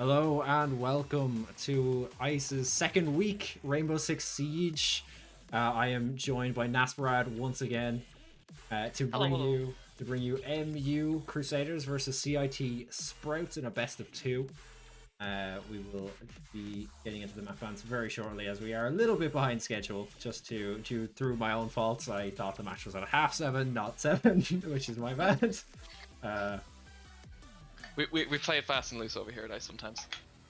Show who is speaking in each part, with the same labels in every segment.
Speaker 1: Hello and welcome to ICE's second week, Rainbow Six Siege. I am joined by Nasparad once again to
Speaker 2: Hello,
Speaker 1: bring
Speaker 2: hello.
Speaker 1: you MU Crusaders versus CIT Sprouts in a best of two. We will be getting into the map plans very shortly as we are a little bit behind schedule. Just due through my own faults, I thought the match was at 7:30, not 7, which is my bad. Uh,
Speaker 2: We play it fast and loose over here, guys. Sometimes.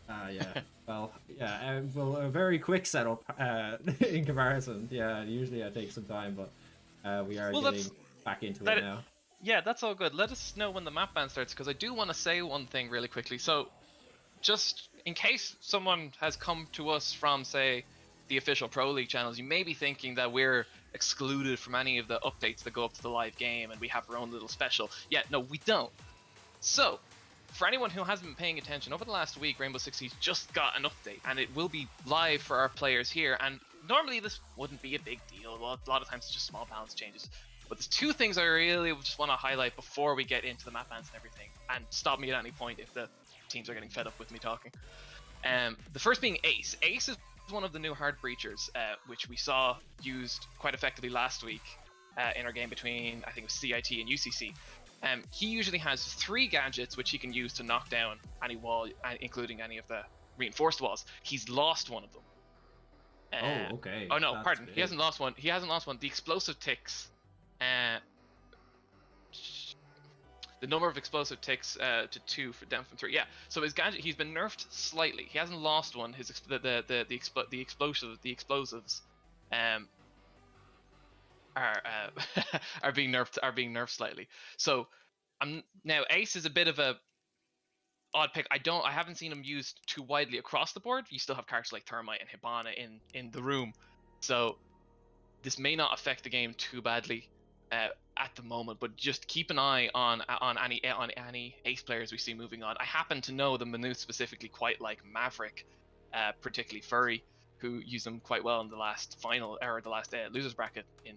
Speaker 1: Yeah. Well, yeah. Well, a very quick setup in comparison. Yeah, usually I take some time, but we are
Speaker 2: Well,
Speaker 1: getting back into it
Speaker 2: that.
Speaker 1: now.
Speaker 2: Yeah, that's all good. Let us know when the map ban starts, because I do want to say one thing really quickly. So, just in case someone has come to us from, say, the official Pro League channels, you may be thinking that we're excluded from any of the updates that go up to the live game, and we have our own little special. Yeah, no, we don't. So, for anyone who hasn't been paying attention, over the last week, Rainbow Six Siege just got an update, and it will be live for our players here. And normally this wouldn't be a big deal. Well, a lot of times it's just small balance changes. But there's two things I really just want to highlight before we get into the map bans and everything. And stop me at any point if the teams are getting fed up with me talking. The first being Ace. Ace is one of the new hard breachers, which we saw used quite effectively last week in our game between, I think it was CIT and UCC. He usually has 3 gadgets which he can use to knock down any wall, including any of the reinforced walls. He's lost one of them.
Speaker 1: Oh, okay.
Speaker 2: Oh no,
Speaker 1: That's
Speaker 2: pardon. He
Speaker 1: big.
Speaker 2: hasn't lost one. He hasn't lost one. The explosive ticks. Uh, the number of explosive ticks to 2 for down from 3. Yeah. So his gadget, he's been nerfed slightly. He hasn't lost one. His the explosives are are being nerfed slightly. So now Ace is a bit of a odd pick. I haven't seen him used too widely across the board. You still have characters like Thermite and Hibana in the room, so this may not affect the game too badly at the moment. But just keep an eye on any Ace players we see moving on. I happen to know the Manuth specifically quite like Maverick, particularly Furry, who used them quite well in the last final or the last losers bracket in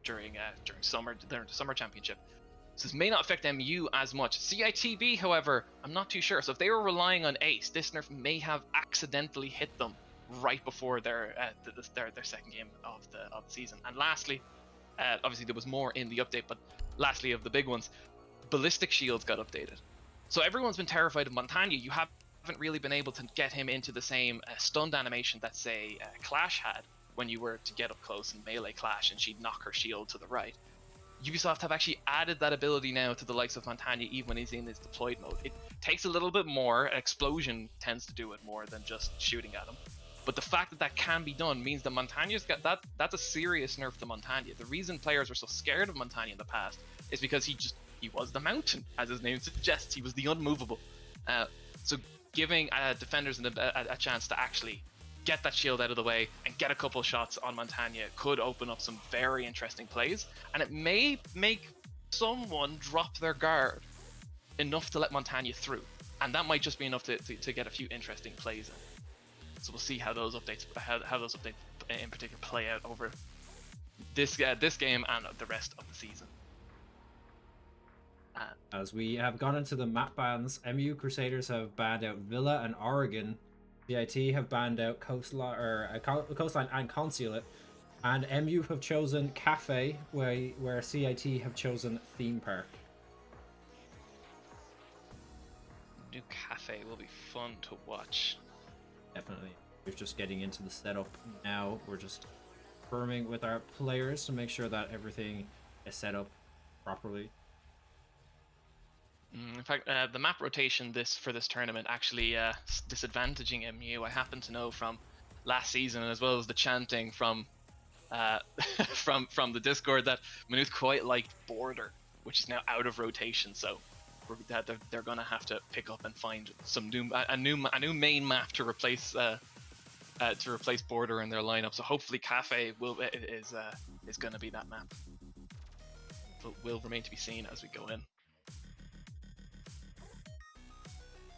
Speaker 2: during the summer championship. So this may not affect MU as much. CITB, however, I'm not too sure. So if they were relying on Ace, this nerf may have accidentally hit them right before their second game of the season. And lastly, obviously there was more in the update, but lastly of the big ones, ballistic shields got updated. So everyone's been terrified of Montagna. You haven't really been able to get him into the same stunned animation that, say, Clash had when you were to get up close and melee Clash and she'd knock her shield to the right. Ubisoft have actually added that ability now to the likes of Montagna even when he's in his deployed mode. It takes a little bit more. Explosion tends to do it more than just shooting at him. But the fact that that can be done means that Montagna's got that's a serious nerf to Montagna. The reason players were so scared of Montagna in the past is because he was the mountain, as his name suggests. He was the unmovable. So giving defenders a chance to actually get that shield out of the way and get a couple shots on Montagna could open up some very interesting plays, and it may make someone drop their guard enough to let Montagna through, and that might just be enough to get a few interesting plays in. So we'll see how those updates in particular play out over this game and the rest of the season.
Speaker 1: As we have gone into the map bans, MU Crusaders have banned out Villa and Oregon. CIT have banned out Coastline and Consulate. And MU have chosen Cafe, where CIT have chosen Theme Park.
Speaker 2: New cafe will be fun to watch.
Speaker 1: Definitely. We're just getting into the setup now. We're just confirming with our players to make sure that everything is set up properly.
Speaker 2: In fact, the map rotation for this tournament actually disadvantaging MU. I happen to know from last season, as well as the chanting from from the Discord, that Manuth quite liked Border, which is now out of rotation. So they're gonna have to pick up and find some a new main map to replace Border in their lineup. So hopefully Cafe is gonna be that map, but will remain to be seen as we go in.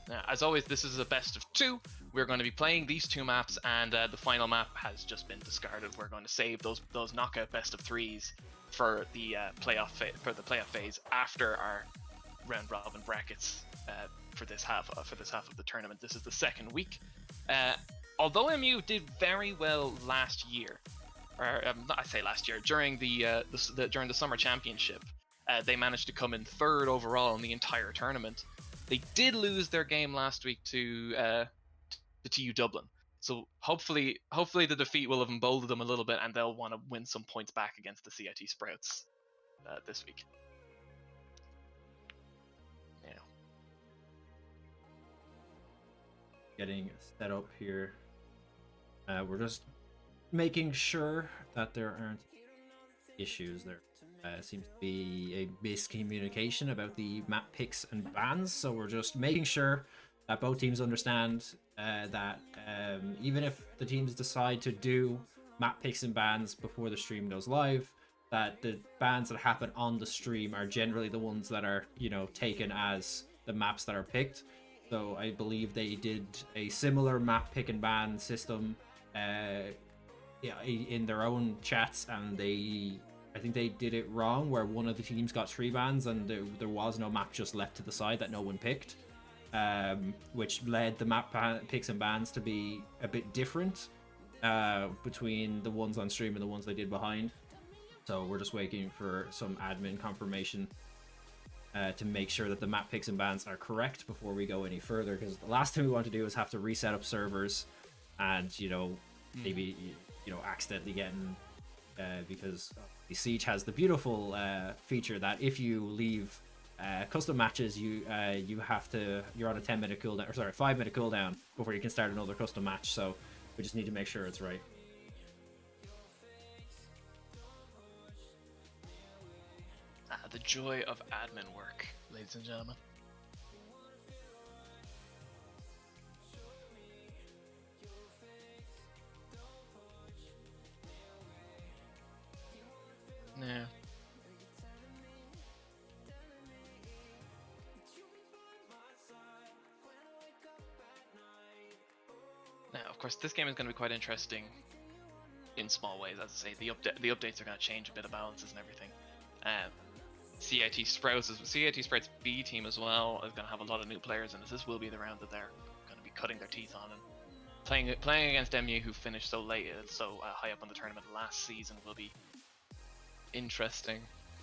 Speaker 2: Now, as always, this is a best of 2. We're going to be playing these 2 maps, and the final map has just been discarded. We're going to save those knockout best of 3s for the playoff phase after our round robin brackets for this half of the tournament. This is the second week. Although MU did very well last year, or I say last year, during during the summer championship, they managed to come in third overall in the entire tournament. They did lose their game last week to TU Dublin. So hopefully the defeat will have emboldened them a little bit, and they'll want to win some points back against the CIT Sprouts this week. Yeah.
Speaker 1: Getting set up here. We're just making sure that there aren't issues. There seems to be a miscommunication about the map picks and bans, so we're just making sure that both teams understand that even if the teams decide to do map picks and bans before the stream goes live, that the bans that happen on the stream are generally the ones that are, taken as the maps that are picked. So I believe they did a similar map pick and ban system in their own chats, and I think they did it wrong, where one of the teams got 3 bans and there was no map just left to the side that no one picked. Which led the map picks and bans to be a bit different between the ones on stream and the ones they did behind. So we're just waiting for some admin confirmation to make sure that the map picks and bans are correct before we go any further, because the last thing we want to do is have to reset up servers and maybe accidentally getting because the Siege has the beautiful feature that if you leave custom matches, you're on a 10-minute cooldown, or sorry, 5-minute cooldown before you can start another custom match. So we just need to make sure it's right.
Speaker 2: The joy of admin work, ladies and gentlemen. Yeah. Now, of course, this game is going to be quite interesting in small ways. As I say, the updates are going to change a bit of balances and everything. CIT Sprouts B team as well is going to have a lot of new players, and this will be the round that they're going to be cutting their teeth on. And playing against MU, who finished so late, so high up on the tournament last season, will be interesting,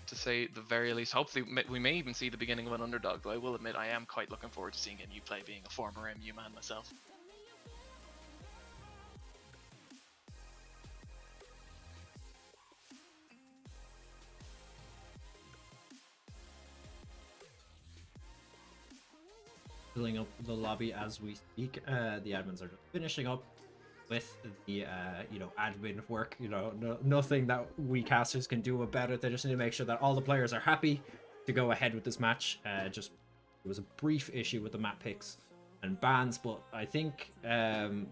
Speaker 2: to say the very least. Hopefully, we may even see the beginning of an underdog, though I will admit I am quite looking forward to seeing MU play, being a former MU man myself.
Speaker 1: Filling up the lobby as we speak. The admins are just finishing up with the admin work. Nothing that we casters can do about it. They just need to make sure that all the players are happy to go ahead with this match. Just there was a brief issue with the map picks and bans, but I think the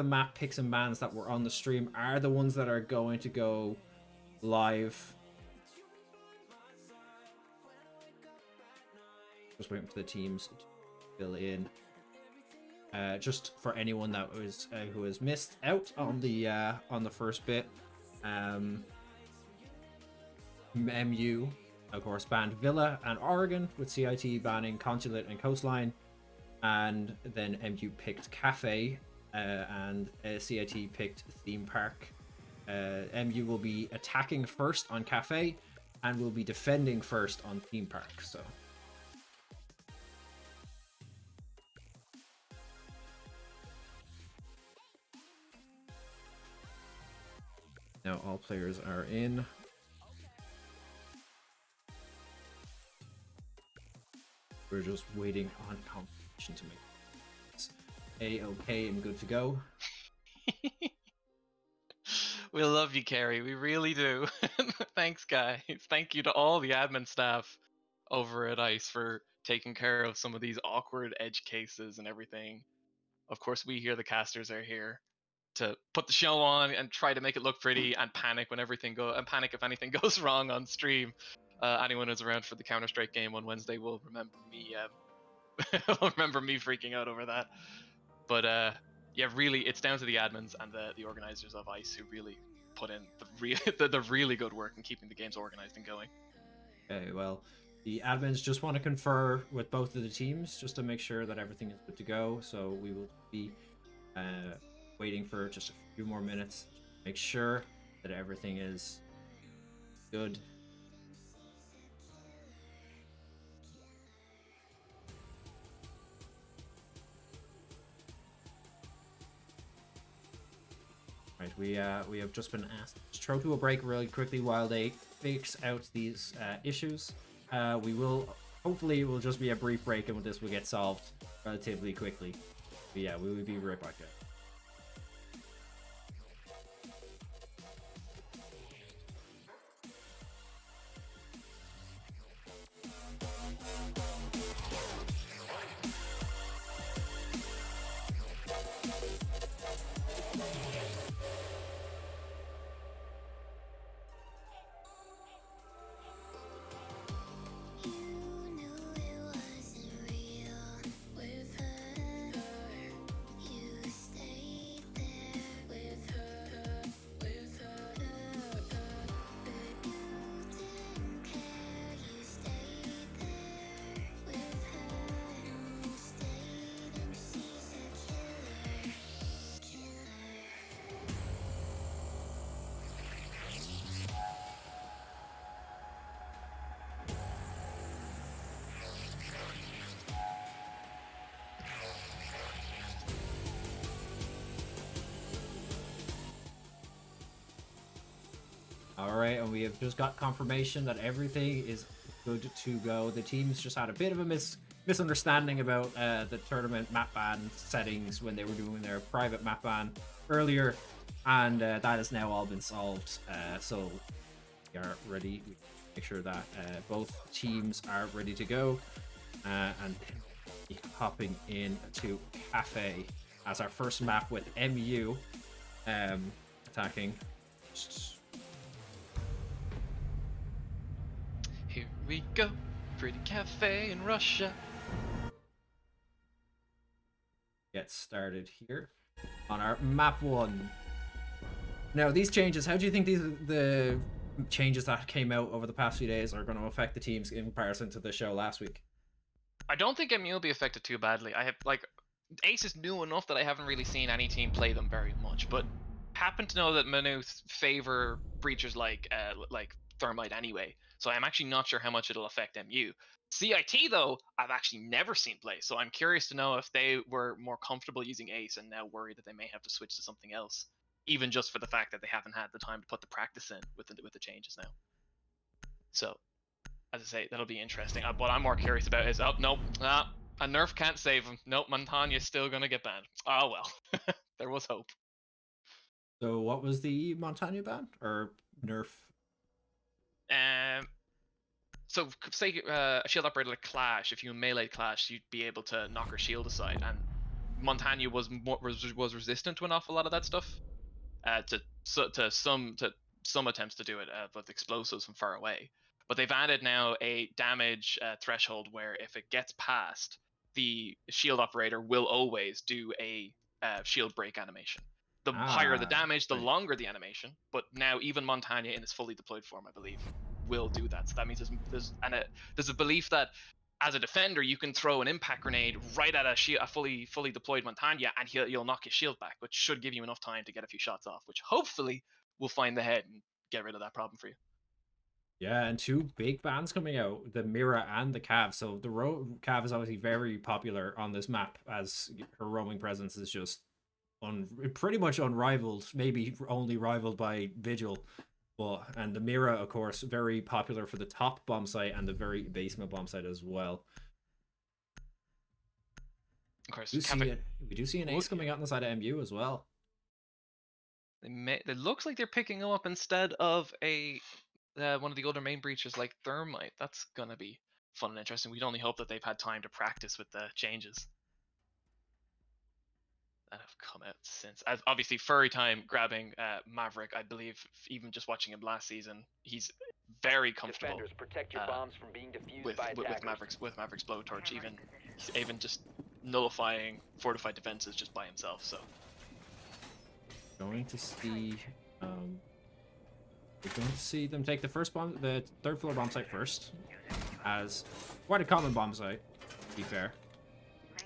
Speaker 1: map picks and bans that were on the stream are the ones that are going to go live. Just waiting for the teams to fill in. Just for anyone that was who has missed out on the first bit, MU of course banned Villa and Oregon, with CIT banning Consulate and Coastline, and then MU picked Cafe, and CIT picked Theme Park. MU will be attacking first on Cafe and will be defending first on Theme Park. So now all players are in. We're just waiting on competition to make this A-okay and good to go.
Speaker 2: We love you, Kerry. We really do. Thanks, guys. Thank you to all the admin staff over at ICE for taking care of some of these awkward edge cases and everything. Of course, we here, the casters, are here to put the show on and try to make it look pretty, and panic if anything goes wrong on stream. Anyone who's around for the Counter-Strike game on Wednesday will remember me freaking out over that. But yeah, really, it's down to the admins and the organizers of ICE who really put in the really good work in keeping the games organized and going.
Speaker 1: Okay, well, The admins just want to confer with both of the teams just to make sure that everything is good to go. So we will be waiting for just a few more minutes to make sure that everything is good. Right, we have just been asked to throw to a break really quickly while they fix out these issues. We will hopefully it will just be a brief break and this will get solved relatively quickly. But yeah, we will be right back there. Alright, and we have just got confirmation that everything is good to go. The teams just had a bit of a misunderstanding about the tournament map ban settings when they were doing their private map ban earlier, and that has now all been solved. So we are ready. We make sure that both teams are ready to go, and hopping into Cafe as our first map with MU attacking.
Speaker 2: Here we go, pretty cafe in Russia.
Speaker 1: Get started here on our map 1. Now, these changes, how do you think the changes that came out over the past few days are going to affect the teams in comparison to the show last week?
Speaker 2: I don't think MU will be affected too badly. I have Ace is new enough that I haven't really seen any team play them very much, but happen to know that Manu favor breachers like Thermite anyway, so I'm actually not sure how much it'll affect MU. CIT though, I've actually never seen play, so I'm curious to know if they were more comfortable using Ace and now worried that they may have to switch to something else, even just for the fact that they haven't had the time to put the practice in with the changes now. So, as I say, that'll be interesting. What I'm more curious about is, a nerf can't save him. Nope, Montagna's still gonna get banned. Oh well, there was hope.
Speaker 1: So what was the Montagna ban or nerf?
Speaker 2: So say a shield operator like Clash, if you melee Clash, you'd be able to knock her shield aside, and Montagna was resistant to an awful lot of that stuff. To some attempts to do it with explosives from far away. But they've added now a damage threshold where if it gets past, the shield operator will always do a shield break animation. The higher the damage, the longer the animation. But now even Montagna in its fully deployed form, I believe, will do that. So that means there's a belief that as a defender, you can throw an impact grenade right at a fully deployed Montagna, and you'll knock his shield back, which should give you enough time to get a few shots off, which hopefully will find the head and get rid of that problem for you.
Speaker 1: Yeah, and 2 big bans coming out, the Mira and the Cav. So the Cav is obviously very popular on this map, as her roaming presence is just pretty much unrivaled, maybe only rivaled by Vigil. And the Mira, of course, very popular for the top bomb site and the very basement bomb site as well.
Speaker 2: Of course,
Speaker 1: we do see an Ace coming out on the side of MU as well.
Speaker 2: It looks like they're picking him up instead of one of the older main breachers like Thermite. That's gonna be fun and interesting. We'd only hope that they've had time to practice with the changes that have come out since. As obviously Furry Time grabbing Maverick, I believe even just watching him last season, he's very comfortable
Speaker 3: protect your bombs from being defused by
Speaker 2: with Maverick's blowtorch, even just nullifying fortified defenses just by himself. So
Speaker 1: going to see we're going to see them take the 3rd floor bomb site first. as quite a common bomb site, to be fair.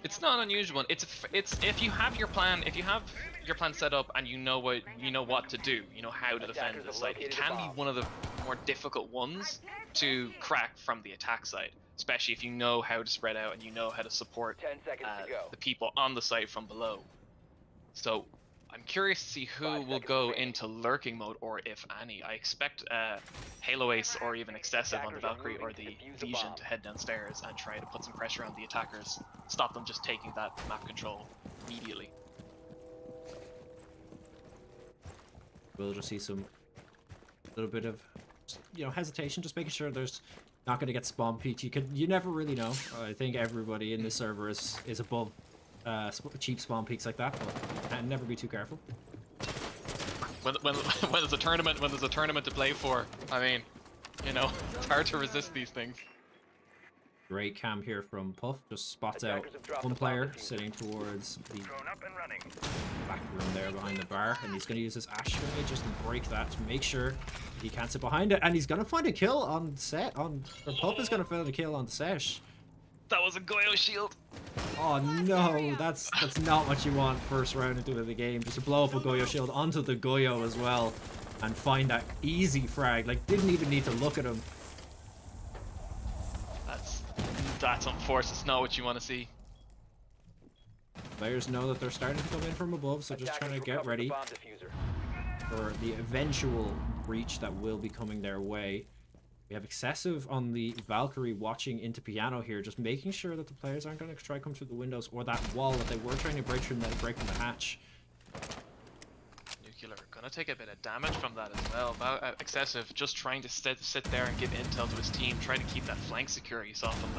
Speaker 2: It's not an unusual one. It's if you have your plan, set up and you know what to do, you know how to defend the site. It can be one of the more difficult ones to crack from the attack side, especially if you know how to spread out and you know how to support
Speaker 3: 10 seconds to go.
Speaker 2: the people on the site from below. So I'm curious to see who will go into lurking mode, or if any. I expect Halo Ace or even Excessive on the Valkyrie or the Vision to head downstairs and try to put some pressure on the attackers, stop them just taking that map control immediately.
Speaker 1: We'll just see some little bit of, hesitation, just making sure there's not going to get spawn peaked. You never really know. I think everybody in this server is above cheap spawn peaks like that, but never be too careful.
Speaker 2: When there's a tournament, to play for, I mean, it's hard to resist these things.
Speaker 1: Great cam here from Puff, just spots out one player sitting towards the back room there behind the bar, and he's going to use his Ash grenade just to break that to make sure he can't sit behind it, and he's going to find a kill on set. Puff is going to find a kill on Sesh.
Speaker 2: That was a Goyo shield.
Speaker 1: Oh no, that's not what you want first round into the game. Just to blow up a Goyo shield onto the Goyo as well and find that easy frag. Like, didn't even need to look at him.
Speaker 2: That's unforced. It's not what you want to see.
Speaker 1: Players know that they're starting to come in from above, so just trying to get ready for the eventual breach that will be coming their way. We have Excessive on the Valkyrie watching into Piano here, just making sure that the players aren't going to try to come through the windows or that wall that they were trying to break through and then breaking the hatch.
Speaker 2: Nuclear gonna take a bit of damage from that as well. Excessive just trying to sit there and give intel to his team, trying to keep that flank secure. You saw from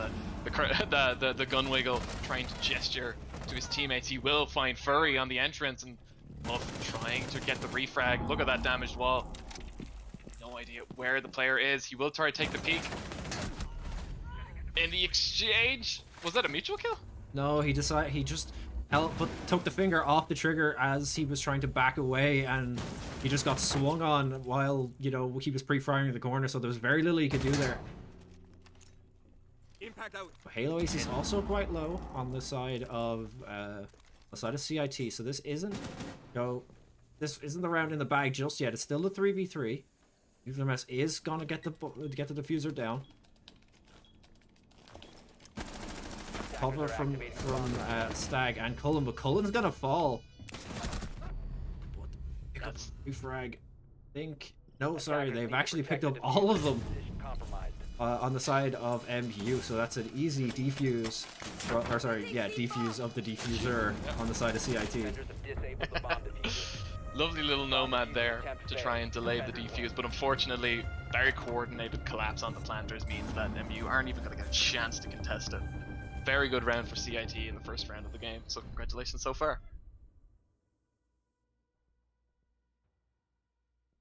Speaker 2: the gun wiggle, trying to gesture to his teammates. He will find Furry on the entrance and trying to get the refrag. Look at that damaged wall. No idea where the player is. He will try to take the peek. In the exchange, was that a mutual kill?
Speaker 1: No, he just took the finger off the trigger as he was trying to back away, and he just got swung on while, he was pre-firing the corner, so there was very little he could do there.
Speaker 4: Impact out.
Speaker 1: Halo Ace is also quite low on the side of CIT, so this isn't the round in the bag just yet. It's still a 3v3. UMS is gonna get the diffuser down. Cover from Stag and Cullen, but Cullen's gonna fall. Pick up frag. Sorry, they've actually picked up all of them on the side of MPU, so that's an easy defuse. Defuse of the diffuser on the side of CIT.
Speaker 2: Lovely little nomad there to try and delay the defuse, but unfortunately, very coordinated collapse on the planters means that MU aren't even going to get a chance to contest it. Very good round for CIT in the first round of the game, so congratulations so far.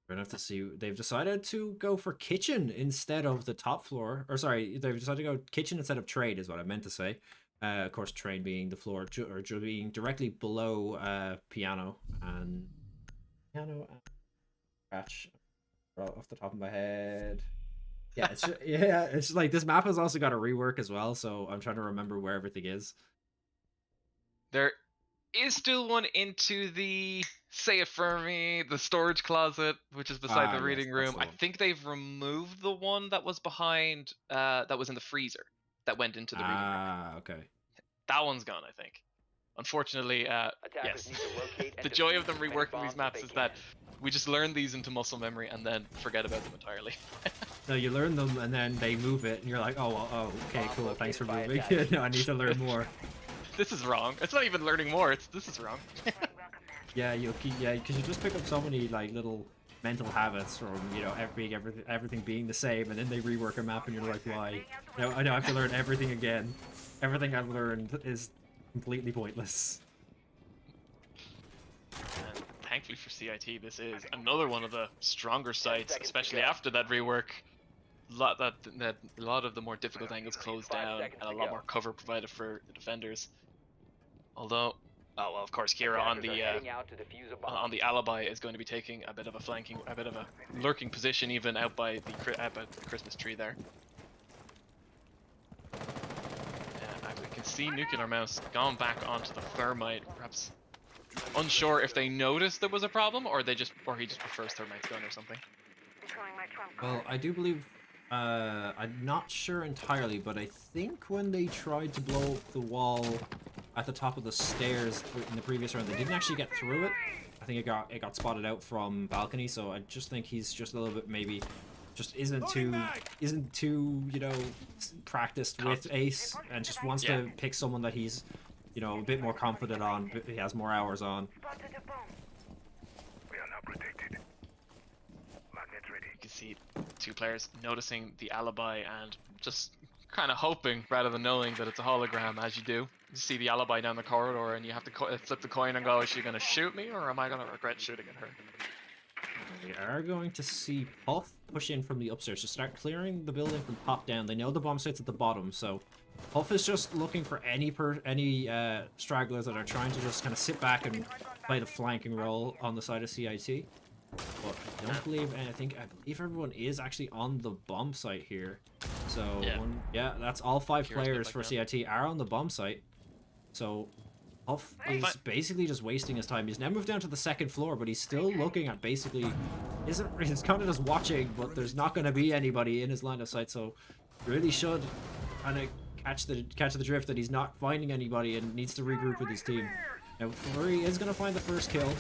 Speaker 1: We're gonna have to see. They've decided to go for kitchen instead of the top floor. Or sorry, they've decided to go kitchen instead of trade is what I meant to say. Of course, trade being the floor, or being directly below piano and scratch off the top of my head. Yeah, it's like this map has also got a rework as well, so I'm trying to remember where everything is.
Speaker 2: There is still one into the Say It For Me, the storage closet, which is beside the reading room. I think they've removed the one that was behind, that was in the freezer, that went into the reading room.
Speaker 1: Okay.
Speaker 2: That one's gone, I think. Unfortunately, yes. The joy of them reworking these maps is that we just learn these into muscle memory and then forget about them entirely.
Speaker 1: No, you learn them and then they move it, and you're like, okay, cool, thanks for moving. No, I need to learn more.
Speaker 2: This is wrong. It's not even learning more. This is wrong.
Speaker 1: Yeah, because you just pick up so many like little mental habits from everything being the same, and then they rework a map, and you're like, why? No, I know I have to learn everything again. Everything I've learned is completely pointless.
Speaker 2: And thankfully for CIT, this is another one of the stronger sites, especially after that rework. A lot of the more difficult angles closed down, and a lot more cover provided for the defenders. Although, of course, Kira on the alibi is going to be taking a bit of a lurking position, even out by the Christmas tree there. see Nuclear Mouse gone back onto the Thermite, perhaps unsure if they noticed there was a problem or he just prefers Thermite's gun or something.
Speaker 1: Well, I do believe, I'm not sure entirely, but I think when they tried to blow up the wall at the top of the stairs in the previous round, they didn't actually get through it. I think it got spotted out from balcony, so I just think he's just a little bit maybe just isn't too you know practiced with Ace and just wants to pick someone that he's a bit more confident on. He has more hours on.
Speaker 4: We are now protected. Magnets ready.
Speaker 2: You can see two players noticing the alibi and just kind of hoping rather than knowing that it's a hologram, as you do. You see the alibi down the corridor and you have to flip the coin and go, is she going to shoot me or am I going to regret shooting at her?
Speaker 1: We are going to see Puff push in from the upstairs to start clearing the building from top down. They know the bomb site's at the bottom, so Puff is just looking for any stragglers that are trying to just kind of sit back and play the flanking role on the side of CIT. But I don't believe, and I believe everyone is actually on the bomb site here. So yeah, that's all 5 players for CIT are on the bomb site. So Puff is basically just wasting his time. He's now moved down to the 2nd floor, but he's still looking at basically he's kind of just watching, but there's not going to be anybody in his line of sight. So really should kind of catch the drift that he's not finding anybody and needs to regroup with his team. Now Furry is going to find the first kill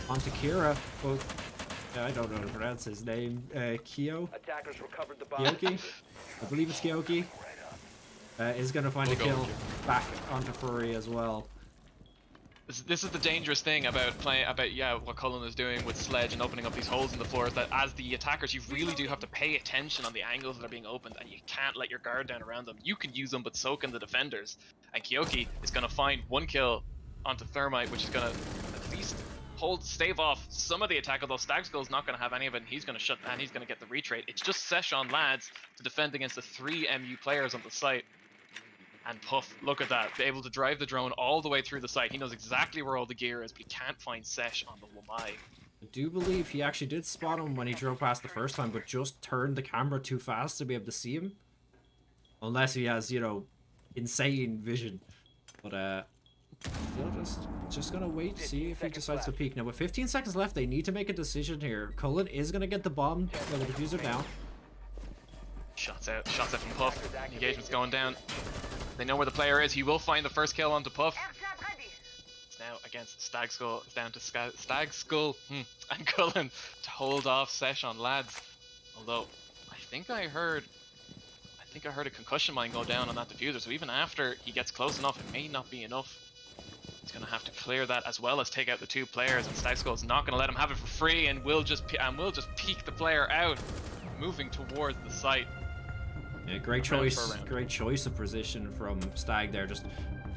Speaker 1: onto Kira, but I don't know how to pronounce his name.
Speaker 3: Attackers recovered the bomb.
Speaker 1: Kyoki? I believe it's Kyoki. Is going to find a kill back onto Furry as well.
Speaker 2: This is the dangerous thing about what Cullen is doing with Sledge and opening up these holes in the floor, is that as the attackers you really do have to pay attention on the angles that are being opened and you can't let your guard down around them. You can use them, but so can the defenders. And Kyoki is going to find 1 kill onto Thermite, which is going to at least stave off some of the attack, although Stag Skull's not going to have any of it, and he's going to get the retreat. It's just Sesh on lads to defend against the 3 MU players on the site. And Puff, look at that, be able to drive the drone all the way through the site. He knows exactly where all the gear is, but he can't find Sesh on the Wamai.
Speaker 1: I do believe he actually did spot him when he drove past the first time, but just turned the camera too fast to be able to see him. Unless he has, insane vision. But still just gonna wait to see if he decides to peek. Now with 15 seconds left, they need to make a decision here. Cullen is gonna get the bomb, the diffuser down.
Speaker 2: Shots out from Puff. Engagement's going down. They know where the player is. He will find the first kill onto Puff. It's now against Stag Skull. It's down to Stag Skull and Cullen to hold off Sesh on lads. Although I think I heard a concussion mine go down on that diffuser. So even after he gets close enough, it may not be enough. He's gonna have to clear that as well as take out the 2 players. And Stag Skull's not gonna let him have it for free, and we'll just peek the player out, moving towards the site.
Speaker 1: Yeah, great choice of position from Stag there. Just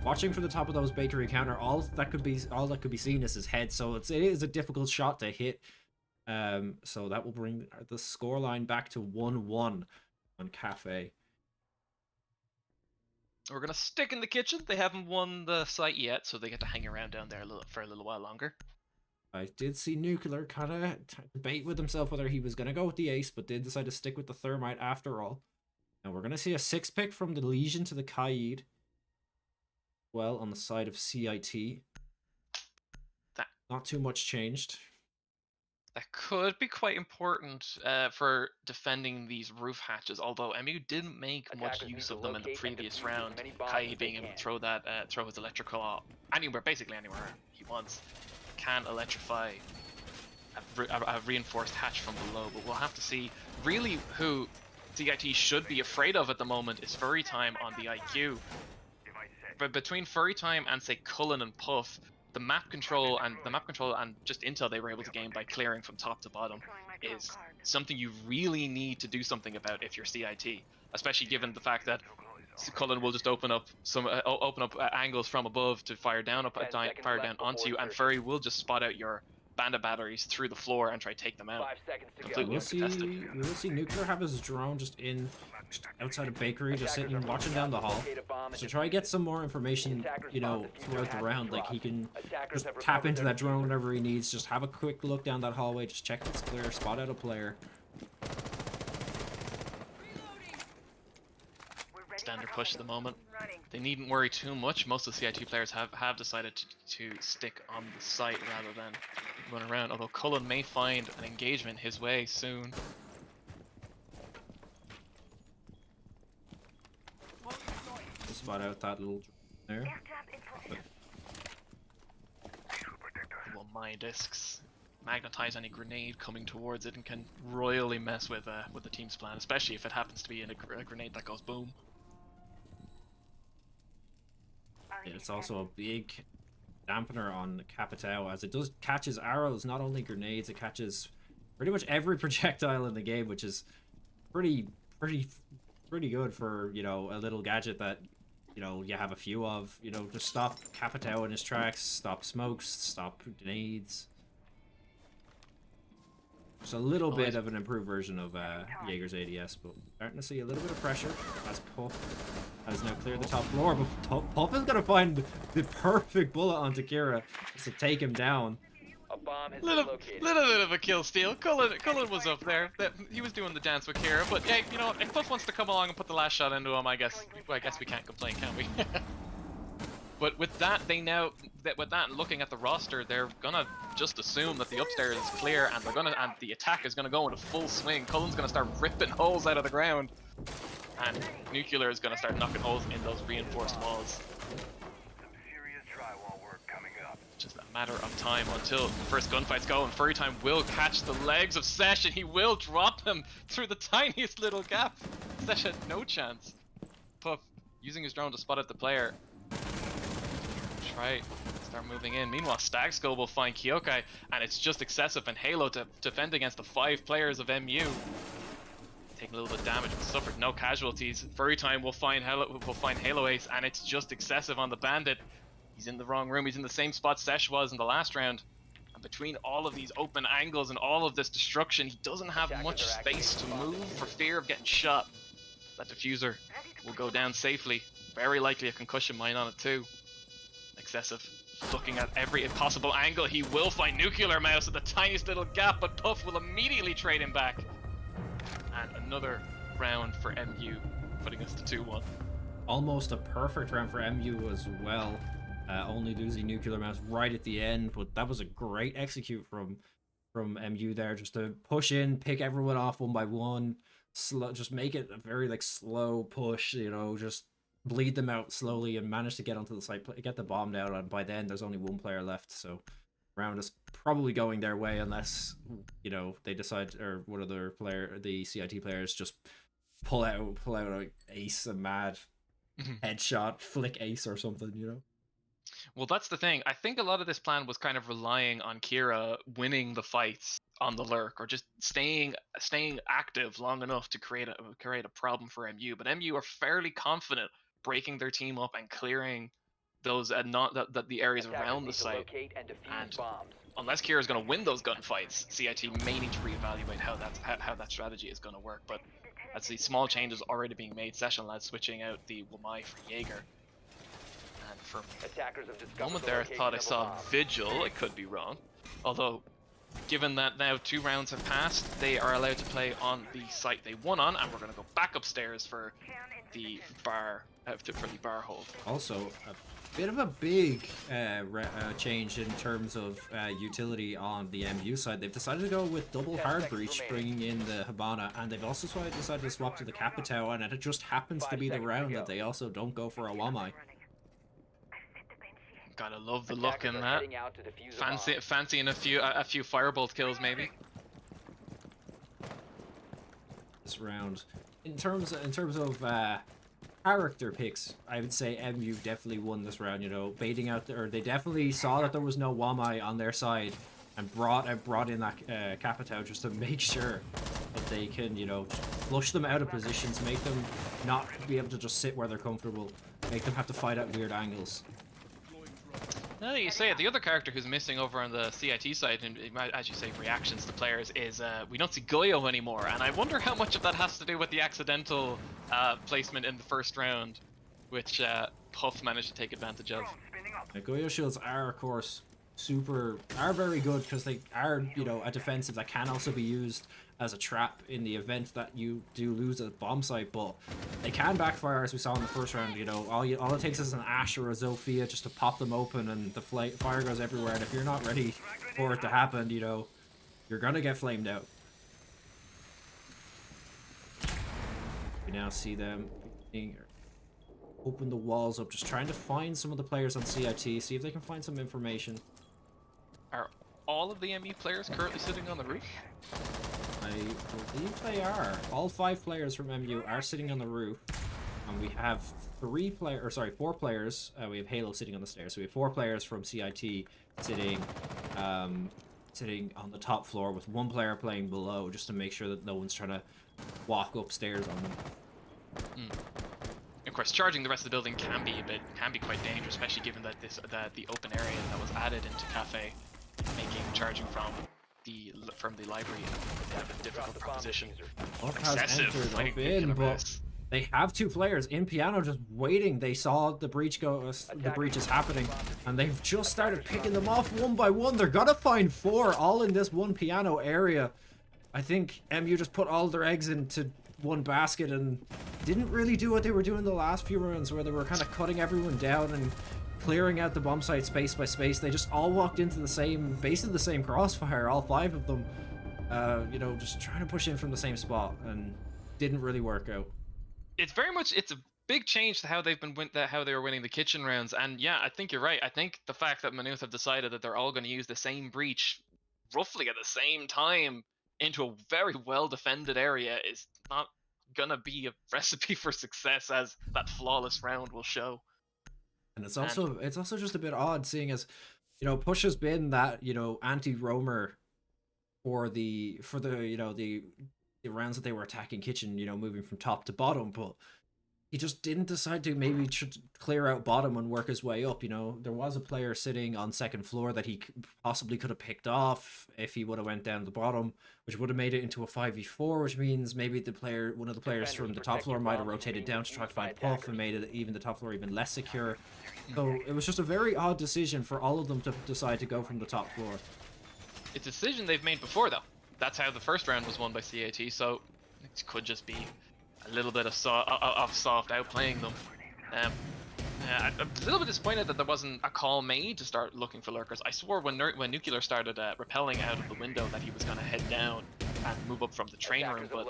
Speaker 1: watching from the top of those bakery counter, all that could be seen is his head. So it is a difficult shot to hit. So that will bring the scoreline back to 1-1 on Cafe.
Speaker 2: We're gonna stick in the kitchen. They haven't won the site yet, so they get to hang around down there for a little while longer.
Speaker 1: I did see Nuclear kind of debate with himself whether he was gonna go with the Ace, but did decide to stick with the Thermite after all. Now we're going to see a 6-pick from the Legion to the Kaid. Well, on the side of CIT. Not too much changed.
Speaker 2: That could be quite important for defending these roof hatches, although MU didn't make much use of them in the previous round. Kaid being able to throw his electrical basically anywhere he wants. Can electrify a reinforced hatch from below, but we'll have to see. Really, who CIT should be afraid of at the moment is Furry Time on the IQ. But between Furry Time and say Cullen and Puff, the map control and just intel they were able to gain by clearing from top to bottom is something you really need to do something about if you're CIT, especially given the fact that Cullen will just open up angles from above to fire down onto you, and Furry will just spot out your bandit batteries through the floor and try to take them out.
Speaker 3: 5 seconds to go.
Speaker 1: We'll see Nuclear have his drone just outside of bakery, just sitting watching down the hall. So try to get some more information, throughout the round. Like he can just tap into that drone whenever he needs. Just have a quick look down that hallway, just check if it's clear, spot out a player.
Speaker 2: extend their push at the moment. They needn't worry too much. Most of the CIT players have decided to stick on the site rather than run around. Although Cullen may find an engagement his way soon.
Speaker 1: Spot out that little there.
Speaker 2: Will mine discs, magnetize any grenade coming towards it, and can royally mess with the team's plan, especially if it happens to be in a grenade that goes boom.
Speaker 1: It's also a big dampener on Capitao, as it does catches arrows, not only grenades. It catches pretty much every projectile in the game, which is pretty good for, you know, a little gadget that, you know, you have a few of. You know, just stop Capitao in his tracks, stop smokes, stop grenades. Just a little bit of an improved version of Jaeger's ADS, but starting to see a little bit of pressure as Puff has now cleared the top floor. But Puff is going to find the perfect bullet onto Kira to take him down.
Speaker 3: A bomb has been located.
Speaker 2: Little bit of a kill steal. Cullen was up there. He was doing the dance with Kira, but yeah, you know, if Puff wants to come along and put the last shot into him, I guess we can't complain, can we? But with that, looking at the roster, they're gonna just assume that the upstairs is clear, and the attack is gonna go into full swing. Cullen's gonna start ripping holes out of the ground, and Nuclear is gonna start knocking holes in those reinforced walls.
Speaker 4: Some serious drywall work coming up.
Speaker 2: Just a matter of time until the first gunfights go, and Furry Time will catch the legs of Sesh, and he will drop them through the tiniest little gap. Sesh had no chance. Puff using his drone to spot out the player. Try start moving in. Meanwhile, Stag Skull will find Kyokai, and it's just excessive, and Halo to defend against the 5 players of MU. Taking a little bit of damage, but suffered no casualties. Furry Time will find Halo Ace, and it's just excessive on the Bandit. He's in the wrong room. He's in the same spot Sesh was in the last round. And between all of these open angles and all of this destruction, he doesn't have much space to move for fear of getting shot. That diffuser will go down safely. Very likely a concussion mine on it too. Excessive. Looking at every possible angle, he will find Nuclear Mouse at the tiniest little gap, but Puff will immediately trade him back. And another round for MU, putting us to 2-1.
Speaker 1: Almost a perfect round for MU as well. Only losing Nuclear Mouse right at the end, but that was a great execute from MU there, just to push in, pick everyone off one by one, just make it a very like slow push, you know, just bleed them out slowly and manage to get onto the site, get the bomb down, and by then there's only one player left, so round is probably going their way unless, you know, they decide, or one of their the CIT players just pull out a ace, a mad headshot, flick ace or something, you know.
Speaker 2: Well, that's the thing. I think a lot of this plan was kind of relying on Kira winning the fights on the lurk, or just staying active long enough to create a problem for MU. But MU are fairly confident breaking their team up and clearing those the areas around the site. And unless Kira is going to win those gunfights, CIT may need to reevaluate how that strategy is going to work. But I see small changes already being made. Session Lads switching out the Wamai for Jaeger. And for a moment there, I thought I saw Vigil. I could be wrong. Although, given that now 2 rounds have passed, they are allowed to play on the site they won on, and we're going to go back upstairs for the bar hold.
Speaker 1: Also, a bit of a big change in terms of utility on the MU side. They've decided to go with double hard breach, bringing in the Hibana, and they've also decided to swap to the Capitao, and it just happens to be the round that they also don't go for a Wamai.
Speaker 2: Gotta love the look in that. Fancying a few firebolt kills maybe.
Speaker 1: This round, in terms of character picks, I would say MU definitely won this round. You know, baiting out, or they definitely saw that there was no Wamai on their side, and brought in that Capitao just to make sure that they can, you know, flush them out of positions, make them not be able to just sit where they're comfortable, make them have to fight at weird angles.
Speaker 2: Now that you say it, the other character who's missing over on the CIT side, and as you say, reactions to players, is we don't see Goyo anymore, and I wonder how much of that has to do with the accidental placement in the first round, which Puff managed to take advantage of.
Speaker 1: Goyo shields are, of course, are very good because they are, you know, a defensive that can also be used as a trap in the event that you do lose a bomb site, but they can backfire, as we saw in the first round. You know, all it takes is an Ashe or a Zofia just to pop them open, and the fire goes everywhere. And if you're not ready for it to happen, you know, you're gonna get flamed out. We now see them open the walls up, just trying to find some of the players on CIT, see if they can find some information.
Speaker 2: Are all of the MU players currently sitting on the roof?
Speaker 1: I believe they are. All 5 players from MU are sitting on the roof, and we have 4 players. We have Halo sitting on the stairs, so we have 4 players from CIT sitting on the top floor, with 1 player playing below, just to make sure that no one's trying to walk upstairs on them.
Speaker 2: Of course, charging the rest of the building can be quite dangerous, especially given that the open area that was added into Cafe, making charging from the library a difficult proposition. Excessive,
Speaker 1: Entered
Speaker 2: like
Speaker 1: up in,
Speaker 2: nuclear
Speaker 1: but
Speaker 2: mess.
Speaker 1: they have 2 players in piano just waiting. They saw the breach the breach is happening, and they've just started picking them off one by one. They're gonna find 4 all in this one piano area. I think MU just put all their eggs into one basket and didn't really do what they were doing the last few rounds, where they were kind of cutting everyone down and clearing out the bomb site space by space. They just all walked into basically the same crossfire, all 5 of them, you know, just trying to push in from the same spot, and didn't really work out.
Speaker 2: It's a big change to how they were winning the kitchen rounds. And yeah, I think you're right. I think the fact that Maynooth have decided that they're all going to use the same breach roughly at the same time into a very well defended area is not gonna be a recipe for success, as that flawless round will show.
Speaker 1: And it's also just a bit odd, seeing as, you know, Push has been that, you know, anti-roamer for the you know, the rounds that they were attacking kitchen, you know, moving from top to bottom, but he just didn't decide to maybe clear out bottom and work his way up. You know, there was a player sitting on second floor that he possibly could have picked off if he would have went down the bottom, which would have made it into a 5v4, which means maybe one of the players from the top floor might have rotated down to try to find Puff and made it even the top floor even less secure. So it was just a very odd decision for all of them to decide to go from the top floor.
Speaker 2: It's a decision they've made before, though. That's how the first round was won by CAT, so it could just be a little bit of soft outplaying them. I'm a little bit disappointed that there wasn't a call made to start looking for lurkers. I swore when Nuclear started rappelling out of the window that he was going to head down and move up from the train room, but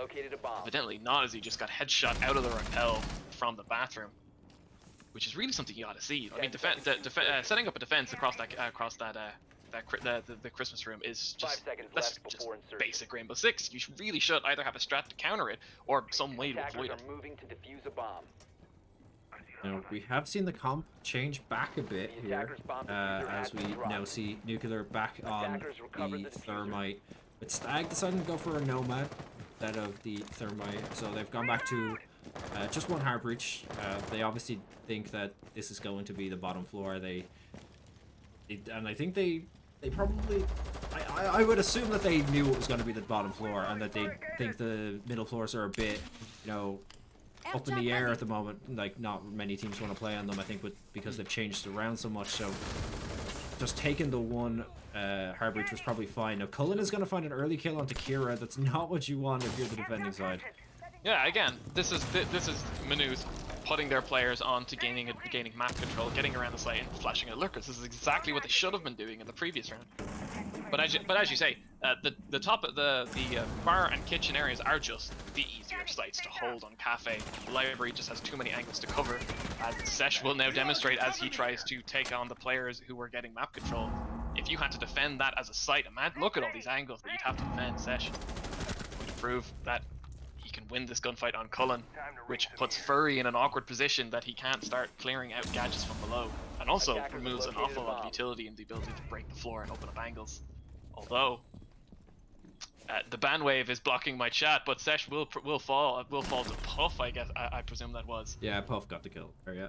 Speaker 2: evidently not, as he just got headshot out of the rappel from the bathroom, which is really something you ought to see. I mean, setting up a defense across the Christmas room is just basic Rainbow Six. You really should either have a strat to counter it or some way to avoid it.
Speaker 1: Now, we have seen the comp change back a bit here, as we now see Nuclear back on the Thermite, but Stag deciding to go for a Nomad instead of the Thermite, so they've gone back to just one hard breach. They obviously think that this is going to be the bottom floor. And I think they probably, I would assume that they knew it was going to be the bottom floor, and that they think the middle floors are a bit, you know, up in the air at the moment. Like, not many teams want to play on them, I think, because they've changed around so much. So just taking the one hard breach was probably fine. Now Cullen is going to find an early kill onto Kira. That's not what you want if you're the defending side.
Speaker 2: Yeah, again, this is Maynooth putting their players on to gaining map control, getting around the site, and flashing out lurkers. This is exactly what they should have been doing in the previous round. But as you say, the top of the bar and kitchen areas are just the easier sites to hold on Cafe. The library just has too many angles to cover, as Sesh will now demonstrate as he tries to take on the players who are getting map control. If you had to defend that as a site, man, look at all these angles that you'd have to defend. Sesh would prove that he can win this gunfight on Cullen, which puts Furry in an awkward position that he can't start clearing out gadgets from below, and also removes an awful lot of utility in the ability to break the floor and open up angles. Although the ban wave is blocking my chat, but Sesh will fall to Puff, I guess. I presume that was.
Speaker 1: Yeah, Puff got the kill. There, yeah.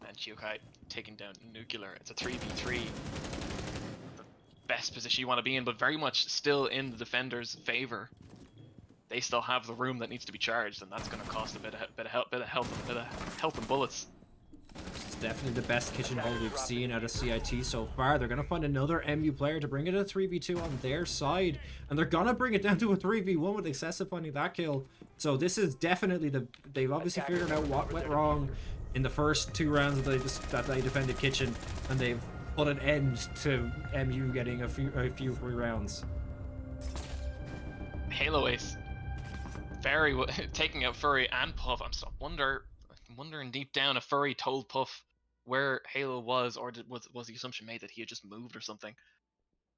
Speaker 2: And Chiyokai taking down Nuclear. It's a 3v3. The best position you want to be in, but very much still in the defender's favor. They still have the room that needs to be charged, and that's going to cost a bit of health and bullets.
Speaker 1: definitely the best kitchen hold we've seen out of CIT so far. They're going to find another MU player to bring it a 3v2 on their side. And they're going to bring it down to a 3v1 with Excessive finding that kill. So this is definitely they've obviously figured out what went wrong in the first 2 rounds that they defended kitchen. And they've put an end to MU getting a few free rounds.
Speaker 2: Halo Ace, taking out Furry and Puff. I'm wondering deep down if Furry told Puff where Halo was, or was the assumption made that he had just moved or something.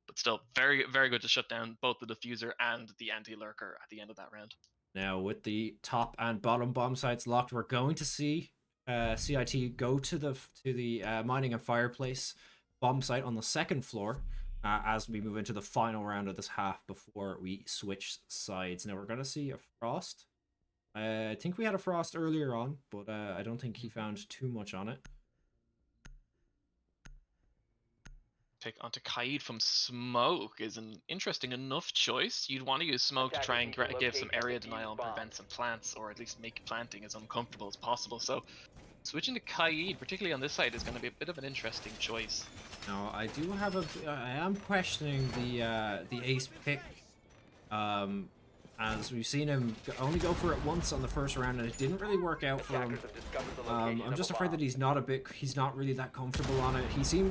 Speaker 2: But still, very, very good to shut down both the diffuser and the anti-lurker at the end of that round.
Speaker 1: Now, with the top and bottom bomb sites locked, we're going to see CIT go to the mining and fireplace bomb site on the 2nd floor as we move into the final round of this half before we switch sides. Now, we're going to see a Frost. I think we had a Frost earlier on, but I don't think he found too much on it.
Speaker 2: Pick onto Kaid from Smoke is an interesting enough choice. You'd want to use Smoke to try and give some area denial and prevent some plants, or at least make planting as uncomfortable as possible. So switching to Kaid, particularly on this side, is going to be a bit of an interesting choice.
Speaker 1: Now, I am questioning the Ace pick. As we've seen him only go for it once on the first round, and it didn't really work out for him. I'm just afraid that he's not really that comfortable on it.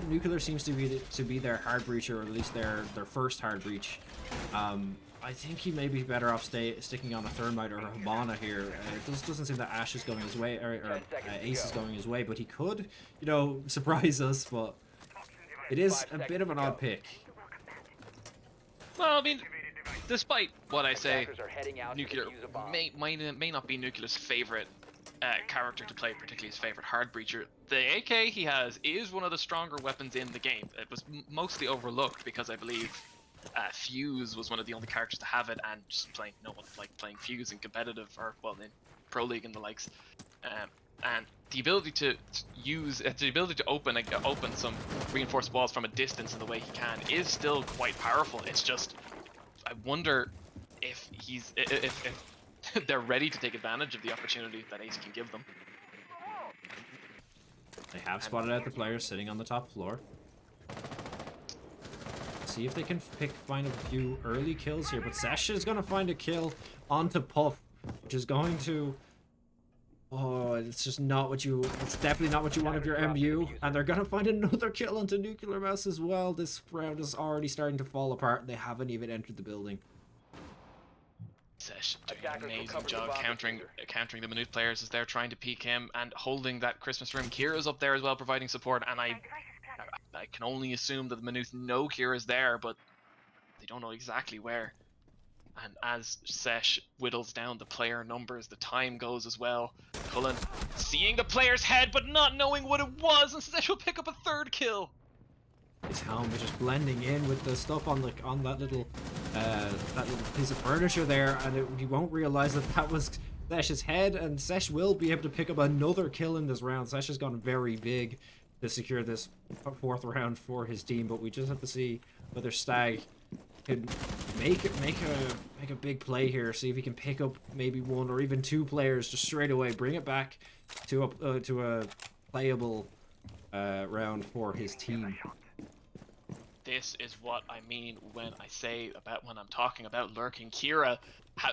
Speaker 1: Nuclear seems to be their hard breacher, or at least their first hard breach. I think he may be better off sticking on a Thermite or a Habana here. It doesn't seem that Ash is going his way, or Ace is going his way, but he could, surprise us. But it is a bit of an odd pick.
Speaker 2: Well, I mean, despite what I say, Nuclear may not be Nuclear's favorite character to play, particularly his favorite hard breacher. The AK he has is one of the stronger weapons in the game. It was mostly overlooked because I believe Fuse was one of the only characters to have it, and just no one liked playing Fuse in competitive, or well, in Pro League and the likes. And the ability to open some reinforced walls from a distance in the way he can is still quite powerful. It's just, I wonder if they're ready to take advantage of the opportunity that Ace can give them.
Speaker 1: They have spotted out the players sitting on the top floor. See if they can find a few early kills here, but Sesh is going to find a kill onto Puff, which is going to... Oh, it's definitely not what you want of your MU, and they're going to find another kill onto Nuclear Mouse as well. This round is already starting to fall apart. They haven't even entered the building.
Speaker 2: Sesh doing an amazing job countering the Minute players as they're trying to peek him and holding that Christmas room. Kira's up there as well, providing support, and I can only assume that the Minute know Kira's there, but they don't know exactly where. And as Sesh whittles down the player numbers, the time goes as well. Cullen seeing the player's head but not knowing what it was, and Sesh will pick up a 3rd kill.
Speaker 1: His helmet just blending in with the stuff on that little piece of furniture there, and he won't realize that was Sesh's head, and Sesh will be able to pick up another kill in this round. Sesh has gone very big to secure this 4th round for his team, but we just have to see whether Stag can make a big play here. See if he can pick up maybe 1 or even 2 players just straight away, bring it back to a playable round for his team.
Speaker 2: This is what I mean when I'm talking about lurking. Kira,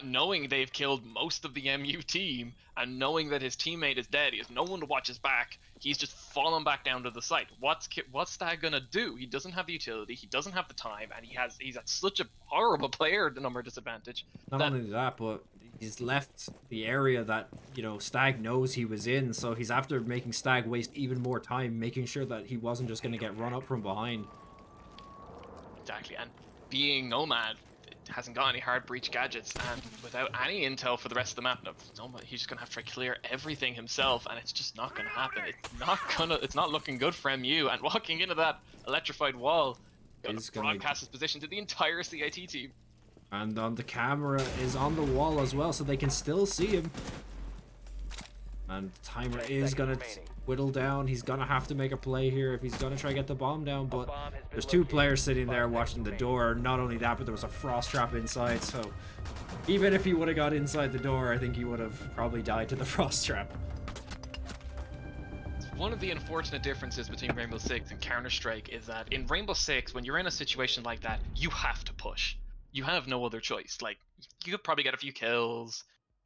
Speaker 2: knowing they've killed most of the MU team and knowing that his teammate is dead, he has no one to watch his back. He's just fallen back down to the site. What's Stag gonna do? He doesn't have the utility, he doesn't have the time, and he's at such a horrible player number disadvantage.
Speaker 1: Not only that, but he's left the area that Stag knows he was in, so he's after making Stag waste even more time, making sure that he wasn't just gonna get run up from behind.
Speaker 2: Exactly, and being Nomad hasn't got any hard breach gadgets, and without any intel for the rest of the map, he's just gonna have to try clear everything himself, and it's just not gonna happen. It's not looking good for MU, and walking into that electrified wall, gonna broadcast his position to the entire CIT team.
Speaker 1: And on the camera is on the wall as well, so they can still see him. And the timer is gonna whittle down. He's gonna have to make a play here if he's gonna try to get the bomb down, but there's 2 players sitting there watching the door. Not only that, but there was a frost trap inside, so even if he would have got inside the door, I think he would have probably died to the frost trap.
Speaker 2: one of the unfortunate differences between Rainbow Six and Counter-Strike is that in Rainbow Six, when you're in a situation like that, you have to push. You have no other choice. Like, you could probably get a few kills,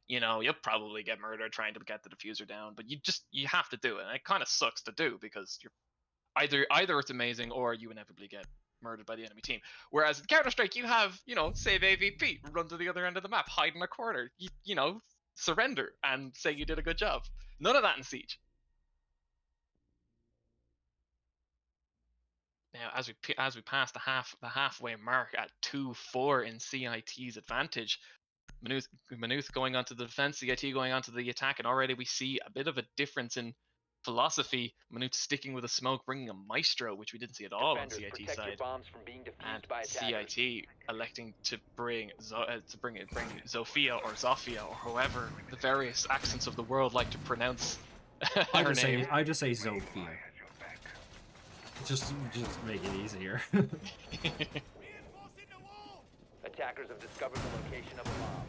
Speaker 2: you know, you'll probably get murdered trying to get the diffuser down, but you have to do it. And it kind of sucks to do because you're either it's amazing or you inevitably get murdered by the enemy team. Whereas in Counter-Strike, you have, you know, save AVP, run to the other end of the map, hide in a corner, you know, surrender and say you did a good job. None of that in Siege. Now, as we pass the halfway mark at 2-4 in CIT's advantage, Manuth going onto the defense, CIT going onto the attack, and already we see a bit of a difference in philosophy. Manuth sticking with a smoke, bringing a Maestro, which we didn't see at all on
Speaker 3: Defenders,
Speaker 2: CIT
Speaker 3: protect your
Speaker 2: side,
Speaker 3: bombs from being defused
Speaker 2: and
Speaker 3: by attackers.
Speaker 2: CIT electing to bring Zofia or Zofia or however the various accents of the world like to pronounce her name.
Speaker 1: I just say Zofia. Just make it easier.
Speaker 3: Attackers have discovered the location of a bomb.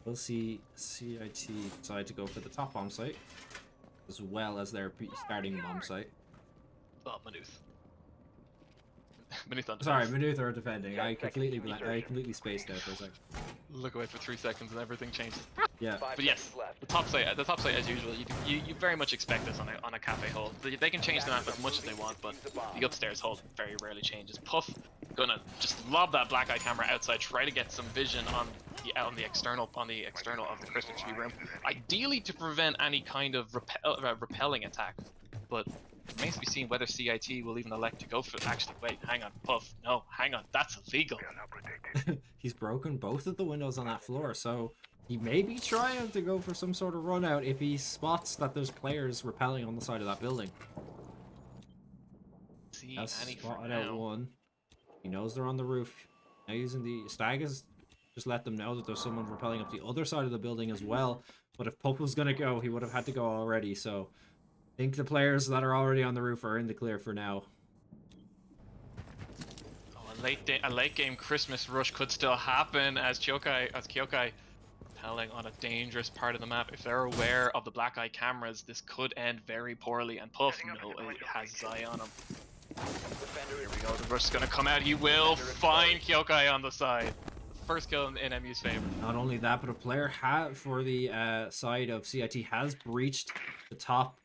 Speaker 1: We'll see CIT decide to go for the top bomb site, as well as their starting bomb site.
Speaker 2: Oh, Manuth. Manuth on defense.
Speaker 1: Sorry, Manuth are defending. I
Speaker 3: 10 seconds
Speaker 1: completely
Speaker 3: to
Speaker 1: spaced out for a second.
Speaker 2: Look away for 3 seconds and everything changes.
Speaker 1: Yeah.
Speaker 3: 5
Speaker 2: But yes,
Speaker 3: seconds left.
Speaker 2: the top site as usual. You very much expect this on a cafe hole. They can change the map as much as they want, but the upstairs hole very rarely changes. Puff gonna just lob that black eye camera outside, try to get some vision on the external of the Christmas tree room, ideally to prevent any kind of repelling attack. But it remains to be seen whether CIT will even elect to go for it. Actually, wait, hang on, Puff. No, hang on, that's illegal.
Speaker 1: He's broken both of the windows on that floor, so he may be trying to go for some sort of run out if he spots that there's players rappelling on the side of that building.
Speaker 2: See
Speaker 1: That's
Speaker 2: any for
Speaker 1: spotted out
Speaker 2: now.
Speaker 1: one. He knows they're on the roof. Now using the Stag has just let them know that there's someone rappelling up the other side of the building as well. But if Puff was gonna go, he would have had to go already. So I think the players that are already on the roof are in the clear for now.
Speaker 2: Oh, a late game Christmas rush could still happen as Kyokai telling on a dangerous part of the map. If they're aware of the black eye cameras, this could end very poorly. And Puff has his eye on him. Here we go. The rush is gonna come out. He will find Kyokai on the side. First kill in MU's favor.
Speaker 1: Not only that, but a player for the side of CIT has breached the top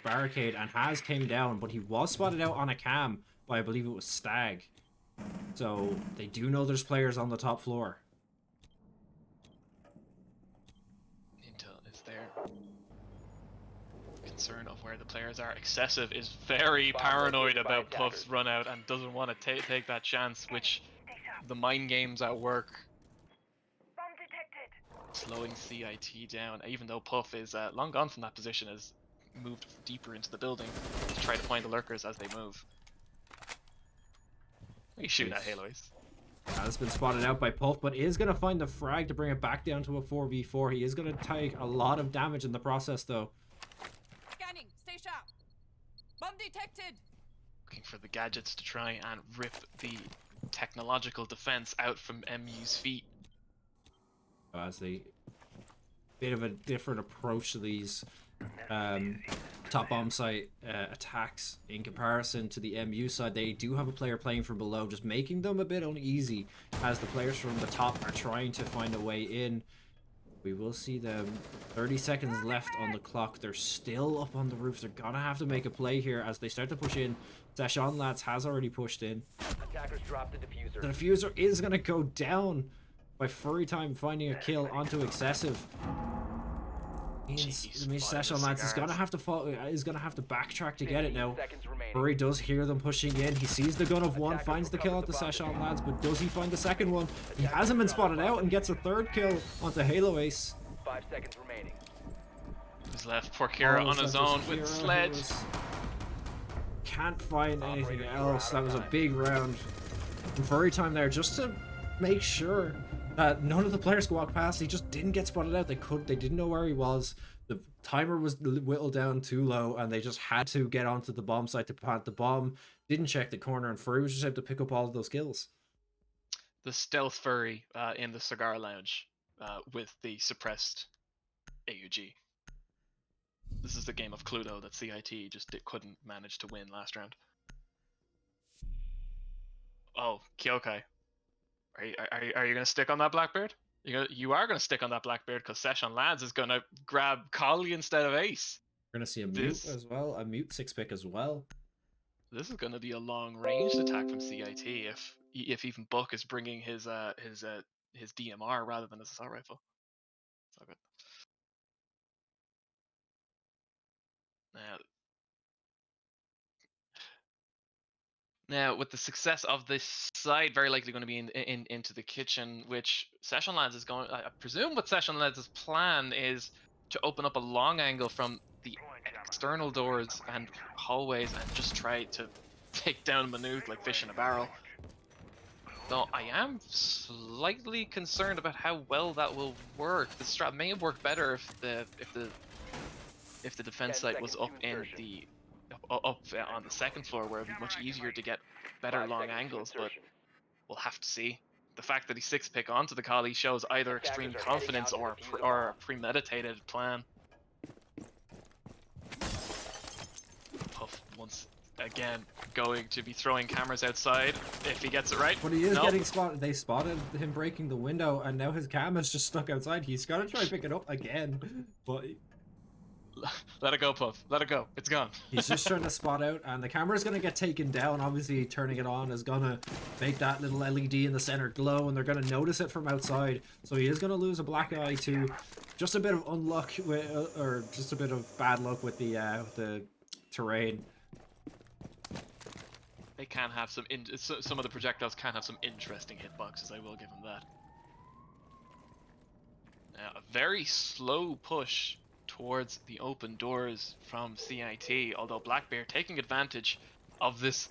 Speaker 1: barricade and has came down, but he was spotted out on a cam by, I believe it was Stag. So they do know there's players on the top floor.
Speaker 2: Intel is there. Concern of where the players are. Excessive is very paranoid about Puff's run out and doesn't want to take that chance, which the mind games at work. Slowing CIT down, even though Puff is long gone from that position, has moved deeper into the building to try to find the lurkers as they move. He's shooting at Halo Ace.
Speaker 1: Has been spotted out by Puff, but is going to find the frag to bring it back down to a 4v4. He is going to take a lot of damage in the process, though.
Speaker 5: Scanning, stay sharp. Bomb detected.
Speaker 2: Looking for the gadgets to try and rip the technological defense out from MU's feet.
Speaker 1: As a bit of a different approach to these top bomb site attacks in comparison to the MU side. They do have a player playing from below, just making them a bit uneasy as the players from the top are trying to find a way in. We will see them. 30 seconds left on the clock. They're still up on the roof. They're gonna have to make a play here as they start to push in. Session Lads has already pushed in.
Speaker 3: Attackers dropped the diffuser.
Speaker 1: The diffuser is gonna go down by Furry Time finding a kill onto Excessive. Means Session Lads is gonna have to backtrack to get it now. Furry does hear them pushing in. He sees the gun of one, finds the kill onto Session Lads, but does he find the second one? He hasn't been spotted out and gets a third kill onto Halo Ace.
Speaker 3: 5 seconds remaining.
Speaker 2: He's left poor Kira on his own with Sledge.
Speaker 1: Can't find anything else. That was a big round. And Furry Time there just to make sure that none of the players could walk past. He just didn't get spotted out. They didn't know where he was. The timer was whittled down too low, and they just had to get onto the bomb site to plant the bomb. Didn't check the corner, and Furry was just able to pick up all of those kills.
Speaker 2: The stealth Furry in the cigar lounge with the suppressed AUG. This is the game of Cluedo that CIT just couldn't manage to win last round. Oh, Kyokai. Are you gonna stick on that Blackbeard? You are gonna stick on that Blackbeard because Session Lads is gonna grab Collie instead of Ace.
Speaker 1: We're gonna see a mute
Speaker 2: This-
Speaker 1: as well, a mute 6-pick as well.
Speaker 2: This is gonna be a long ranged attack from CIT if even Buck is bringing his DMR rather than his assault rifle. It's all good. Now, with the success of this side, very likely going to be into the kitchen, which Session Lads is going. I presume what Session Lads' plan is to open up a long angle from the external doors and hallways and just try to take down Maynooth like fish in a barrel. Though I am slightly concerned about how well that will work. The strat may have worked better if the defense
Speaker 3: 10
Speaker 2: site was
Speaker 3: seconds
Speaker 2: up
Speaker 3: to
Speaker 2: in
Speaker 3: insertion.
Speaker 2: the on the second floor, where it'd be much easier to get better
Speaker 3: 5
Speaker 2: long
Speaker 3: seconds to
Speaker 2: angles. But
Speaker 3: insertion.
Speaker 2: we'll have to see. The fact that he 6-pick onto the Collie shows either
Speaker 3: Attackers
Speaker 2: extreme
Speaker 3: are heading
Speaker 2: confidence
Speaker 3: out to
Speaker 2: or
Speaker 3: defuse the
Speaker 2: or a
Speaker 3: bomb.
Speaker 2: premeditated plan. Puff once again going to be throwing cameras outside if he gets it right.
Speaker 1: But he is
Speaker 2: Nope.
Speaker 1: getting spotted. They spotted him breaking the window, and now his cam is just stuck outside. He's got to try and pick it up again, but
Speaker 2: Let it go, Puff. Let it go. It's gone.
Speaker 1: he's just trying to spot out, and the camera's going to get taken down. Obviously, turning it on is going to make that little LED in the center glow, and they're going to notice it from outside. So he is going to lose a black eye to just a bit of unluck, or just a bit of bad luck with the terrain.
Speaker 2: They can have some of the projectiles can have some interesting hitboxes. I will give them that. Now, a very slow push towards the open doors from CIT, although Blackbeard taking advantage of this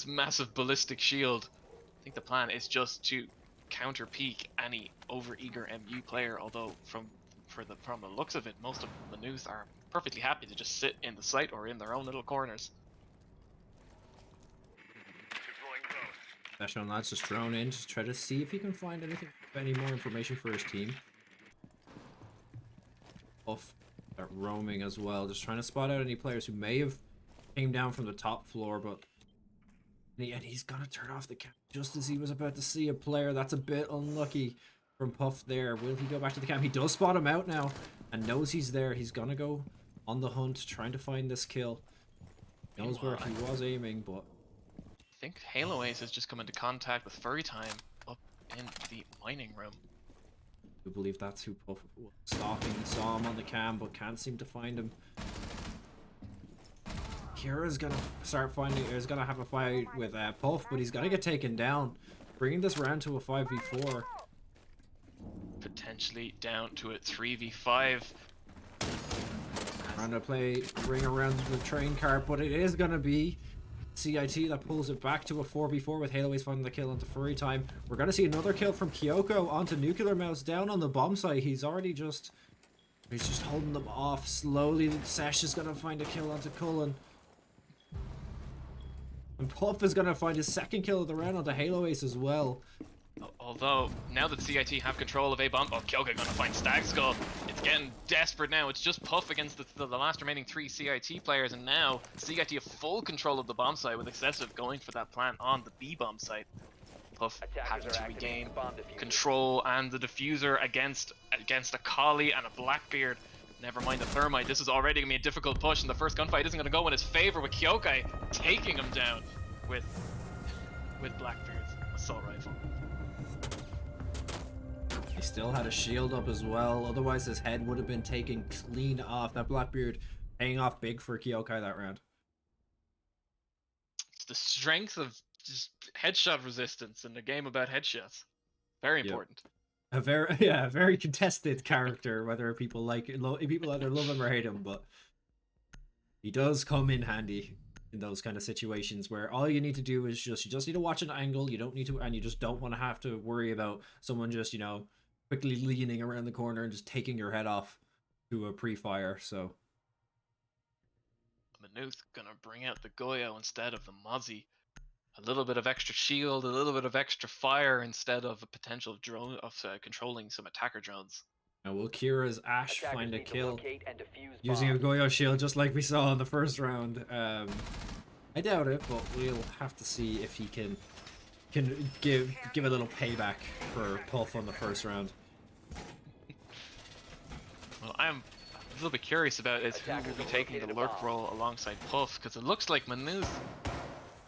Speaker 2: massive ballistic shield. I think the plan is just to counter peek any overeager MU player, although from the looks of it, most of the news are perfectly happy to just sit in the site or in their own little corners.
Speaker 4: Deploying drone.
Speaker 1: Session Lads just drone in, just try to see if he can find any more information for his team. Off that roaming as well, just trying to spot out any players who may have came down from the top floor, but and he's gonna turn off the cam just as he was about to see a player. That's a bit unlucky from Puff there. Will he go back to the cam? He does spot him out now and knows he's there. He's gonna go on the hunt, trying to find this kill. Knows where he was aiming, but
Speaker 2: I think Halo Ace has just come into contact with Furry Time up in the mining room.
Speaker 1: I believe that's who Puff was stalking. He saw him on the cam, but can't seem to find him. Kira's gonna start finding. Is gonna have a fight with Puff, but he's gonna get taken down, bringing this round to a 5v4.
Speaker 2: Potentially down to a 3v5.
Speaker 1: Trying to play ring around the train cart, but it is gonna be CIT that pulls it back to a 4v4 with Halo Ace finding the kill onto Furry Time. We're gonna see another kill from Kyoko onto Nuclear Mouse down on the bomb site. He's just holding them off slowly. Sesh is gonna find a kill onto Cullen. And Puff is gonna find his second kill of the round onto Halo Ace as well.
Speaker 2: Although, now that CIT have control of A-Bomb, Kyoka gonna find Stag Skull. It's getting desperate now. It's just Puff against the last remaining 3 CIT players, and now CIT have full control of the bomb site with Excessive going for that plant on the B bomb site. Puff
Speaker 3: Attackers
Speaker 2: having
Speaker 3: are
Speaker 2: to
Speaker 3: activating
Speaker 2: regain
Speaker 3: the bomb diffuser.
Speaker 2: control and the diffuser against a Collie and a Blackbeard. Never mind the Thermite. This is already gonna be a difficult push, and the first gunfight isn't gonna go in his favor with Kyokai taking him down with Blackbeard's assault rifle.
Speaker 1: He still had a shield up as well, otherwise his head would have been taken clean off. That Blackbeard paying off big for Kyokai that round.
Speaker 2: It's the strength of just headshot resistance in a game about headshots. Very
Speaker 1: Yep.
Speaker 2: important.
Speaker 1: A very contested character, whether people like it, people either love him or hate him, but he does come in handy in those kind of situations where all you need to do is you just need to watch an angle. You don't need to, and you just don't want to have to worry about someone just, quickly leaning around the corner and just taking your head off to a pre-fire. So
Speaker 2: Maynooth gonna bring out the Goyo instead of the Mozzie. A little bit of extra shield, a little bit of extra fire instead of a potential drone of controlling some attacker drones.
Speaker 1: Now will Kira's Ash
Speaker 3: Attackers
Speaker 1: find a
Speaker 3: need to
Speaker 1: kill
Speaker 3: locate and defuse
Speaker 1: using a
Speaker 3: bombs.
Speaker 1: Goyo shield just like we saw in the first round? I doubt it, but we'll have to see if he can give a little payback for Puff on the first round.
Speaker 2: Well, I'm a little bit curious about is who will
Speaker 3: Attackers
Speaker 2: be
Speaker 3: have
Speaker 2: taking the
Speaker 3: located a
Speaker 2: lurk
Speaker 3: bomb.
Speaker 2: role alongside Puff, because it looks like Manus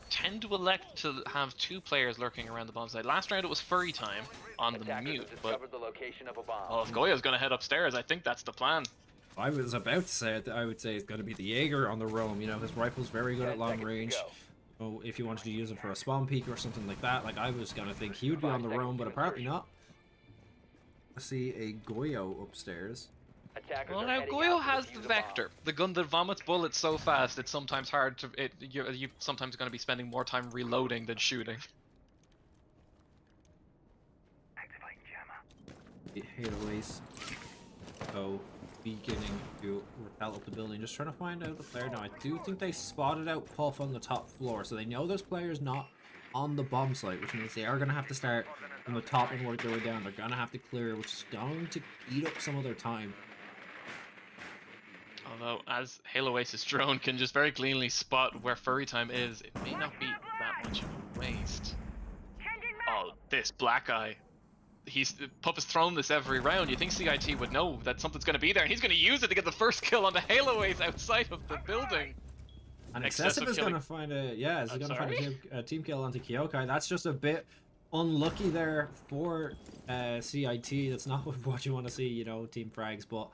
Speaker 2: tend to elect to have two players lurking around the bomb site. Last round it was Furry time on the
Speaker 3: Attackers
Speaker 2: mute,
Speaker 3: have
Speaker 2: but
Speaker 3: discovered the location of a bomb.
Speaker 2: well, if Goya's going to head upstairs, I think that's the plan.
Speaker 1: I was about to say it. I would say it's going to be the Jaeger on the roam. You know, his rifle's very good
Speaker 3: 10
Speaker 1: at long
Speaker 3: seconds to
Speaker 1: range.
Speaker 3: go.
Speaker 1: Oh, if you wanted to use it for a spawn peek or something like that, like I was going to think he would be
Speaker 3: 5
Speaker 1: on the
Speaker 3: seconds
Speaker 1: roam,
Speaker 3: to
Speaker 1: but apparently
Speaker 3: insertion.
Speaker 1: not. I see a Goyo upstairs.
Speaker 3: Attackers
Speaker 2: Well,
Speaker 3: are
Speaker 2: now
Speaker 3: heading
Speaker 2: Goyo
Speaker 3: out to
Speaker 2: has
Speaker 3: defuse
Speaker 2: the
Speaker 3: a bomb.
Speaker 2: Vector, the gun that vomits bullets so fast it's sometimes hard to. You sometimes going to be spending more time reloading than shooting.
Speaker 4: Activating jammer.
Speaker 1: The Halo Ace. So, beginning to repel up the building, just trying to find out the player. Now, I do think they spotted out Puff on the top floor, so they know there's players not on the bomb site, which means they are going to have to start from the top and work their way down. They're going to have to clear, which is going to eat up some of their time.
Speaker 2: Although, as Halo Ace's drone can just very cleanly spot where Furry time is, it may not be that much of a waste. Oh, this black eye. Puff has thrown this every round. You think CIT would know that something's going to be there, and he's going to use it to get the first kill on the Halo Ace outside of the building.
Speaker 1: And
Speaker 2: Excessive
Speaker 1: Excessive is going
Speaker 2: killing.
Speaker 1: to find he's
Speaker 2: I'm
Speaker 1: going to find
Speaker 2: sorry?
Speaker 1: a team kill onto Kyokai. That's just a bit unlucky there for CIT. That's not what you want to see, you know, team frags, but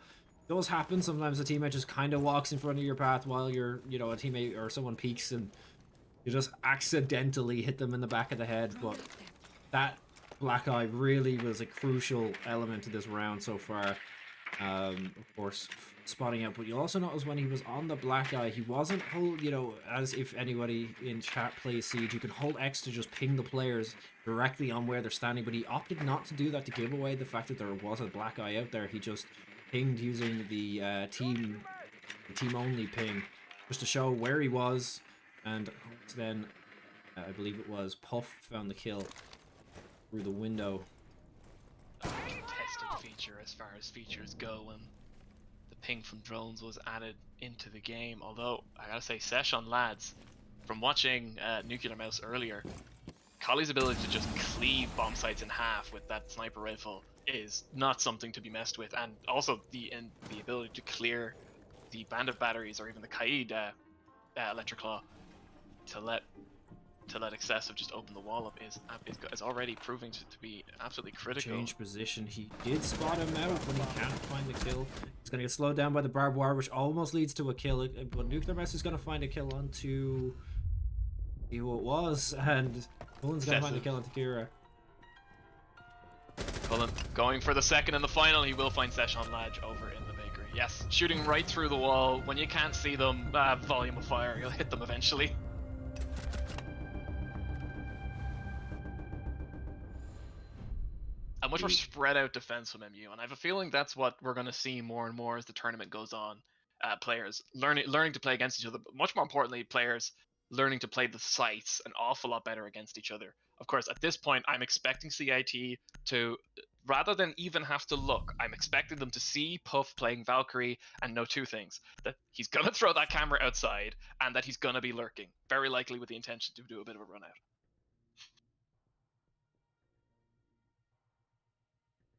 Speaker 1: those happen. Sometimes a teammate just kind of walks in front of your path while you're, you know, a teammate or someone peeks and you just accidentally hit them in the back of the head. But that black eye really was a crucial element to this round so far. Of course, spotting out, but you also notice when he was on the black eye, he wasn't hold, you know, as if anybody in chat plays Siege, you can hold X to just ping the players directly on where they're standing, but he opted not to do that to give away the fact that there was a black eye out there. He just pinged using the team only ping just to show where he was, and then I believe it was Puff found the kill through the window.
Speaker 2: A contested feature as far as features go when the ping from drones was added into the game. Although, I gotta say, Session lads, from watching Nuclear Mouse earlier, Collie's ability to just cleave bomb sites in half with that sniper rifle is not something to be messed with, and also the ability to clear the Bandit batteries or even the Kaid Electric Claw to let Excessive just open the wall up is already proving to be absolutely critical.
Speaker 1: Change position. He did spot him out, but he can't find the kill. He's going to get slowed down by the barbed wire, which almost leads to a kill. But Nuclear Mouse is going to find a kill onto... see who it was, and Cullen's going to find a kill onto Kira.
Speaker 2: Cullen going for the second and the final. He will find Session Ladge over in the bakery. Yes, shooting right through the wall. When you can't see them, volume of fire, you'll hit them eventually. A much more spread out defense from MU, and I have a feeling that's what we're going to see more and more as the tournament goes on. Players learning to play against each other, but much more importantly, players learning to play the sites an awful lot better against each other. Of course, at this point, I'm expecting CIT to, rather than even have to look, I'm expecting them to see Puff playing Valkyrie and know two things: that he's going to throw that camera outside, and that he's going to be lurking, very likely with the intention to do a bit of a run out.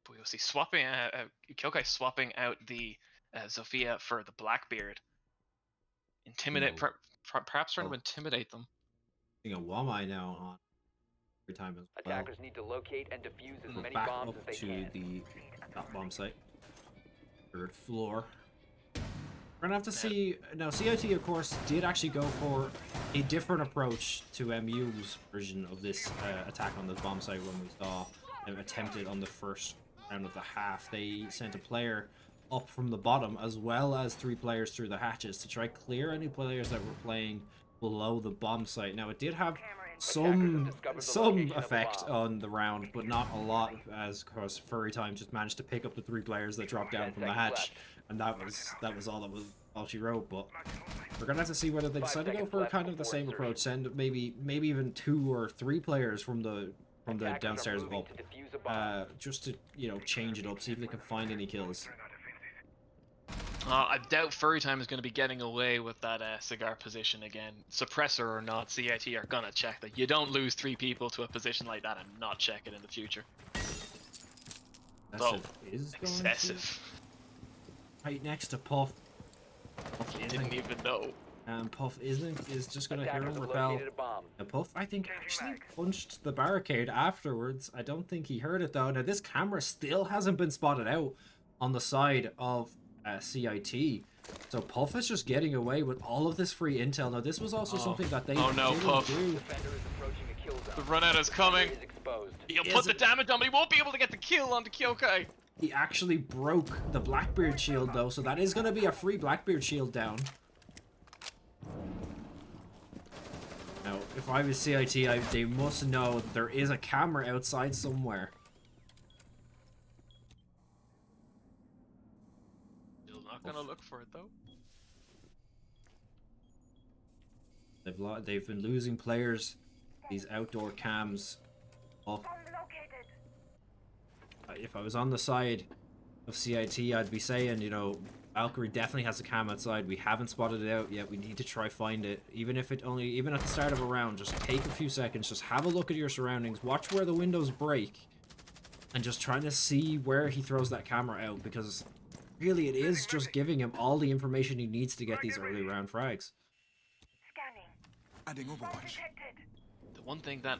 Speaker 2: We'll see Kyokai swapping out the Zofia for the Blackbeard. Intimidate,
Speaker 1: No.
Speaker 2: perhaps trying
Speaker 1: Oh.
Speaker 2: to intimidate them.
Speaker 1: Seeing a Wamai now on every time as well.
Speaker 3: Attackers need to locate and defuse as
Speaker 1: Go
Speaker 3: many
Speaker 1: back
Speaker 3: bombs
Speaker 1: up
Speaker 3: as they
Speaker 1: to
Speaker 3: can.
Speaker 1: the top bomb site. Third floor. We're gonna have to see now. CIT, of course, did actually go for a different approach to MU's version of this attack on the bomb site when we saw them attempted on the first round of the half. They sent a player up from the bottom as well as 3 players through the hatches to try clear any players that were playing below the bomb site. Now it did have some effect on the round, but not a lot, as of course Furry Time just managed to pick up the 3 players that dropped down
Speaker 3: 10
Speaker 1: from the
Speaker 3: seconds
Speaker 1: hatch, and that was all she wrote. But we're gonna have to see whether they
Speaker 3: 5
Speaker 1: decide to go
Speaker 3: seconds
Speaker 1: for
Speaker 3: left
Speaker 1: kind of the
Speaker 3: before
Speaker 1: same
Speaker 3: insertion.
Speaker 1: approach, send maybe even 2 or 3 players from the from the
Speaker 3: Attackers are
Speaker 1: downstairs
Speaker 3: moving
Speaker 1: up,
Speaker 3: to defuse a bomb.
Speaker 1: just to, you know, change it up, see if they can find any kills.
Speaker 2: I doubt Furry Time is going to be getting away with that cigar position again. Suppressor or not, CIT are going to check that. You don't lose 3 people to a position like that and not check it in the future. So,
Speaker 1: Is going
Speaker 2: excessive.
Speaker 1: right next to Puff. Puff
Speaker 2: Didn't even know.
Speaker 1: Puff is just gonna hear
Speaker 3: Attackers
Speaker 1: him
Speaker 3: have
Speaker 1: repel.
Speaker 3: located a bomb.
Speaker 1: Now, Puff, I think, actually punched the barricade afterwards. I don't think he heard it though. Now this camera still hasn't been spotted out on the side of CIT. So Puff is just getting away with all of this free intel. Now this was also something that they
Speaker 2: Oh no,
Speaker 1: didn't
Speaker 2: Puff.
Speaker 1: do.
Speaker 3: Defender is approaching the kill zone.
Speaker 2: The run out is coming.
Speaker 3: Is exposed.
Speaker 2: He'll
Speaker 1: Is
Speaker 2: put the
Speaker 1: it-
Speaker 2: damage on, but he won't be able to get the kill onto Kyokai.
Speaker 1: He actually broke the Blackbeard shield though, so that is gonna be a free Blackbeard shield down. Now, if I was CIT, they must know that there is a camera outside somewhere.
Speaker 2: Still not gonna look for it though.
Speaker 1: They've been losing players. These outdoor cams. Up. If I was on the side of CIT, I'd be saying, you know, Valkyrie definitely has a cam outside. We haven't spotted it out yet. We need to try find it. Even at the start of a round, just take a few seconds. Just have a look at your surroundings. Watch where the windows break. And just trying to see where he throws that camera out. Because really, it is just giving him all the information he needs to get these early round frags.
Speaker 6: Adding Overwatch.
Speaker 2: The one thing that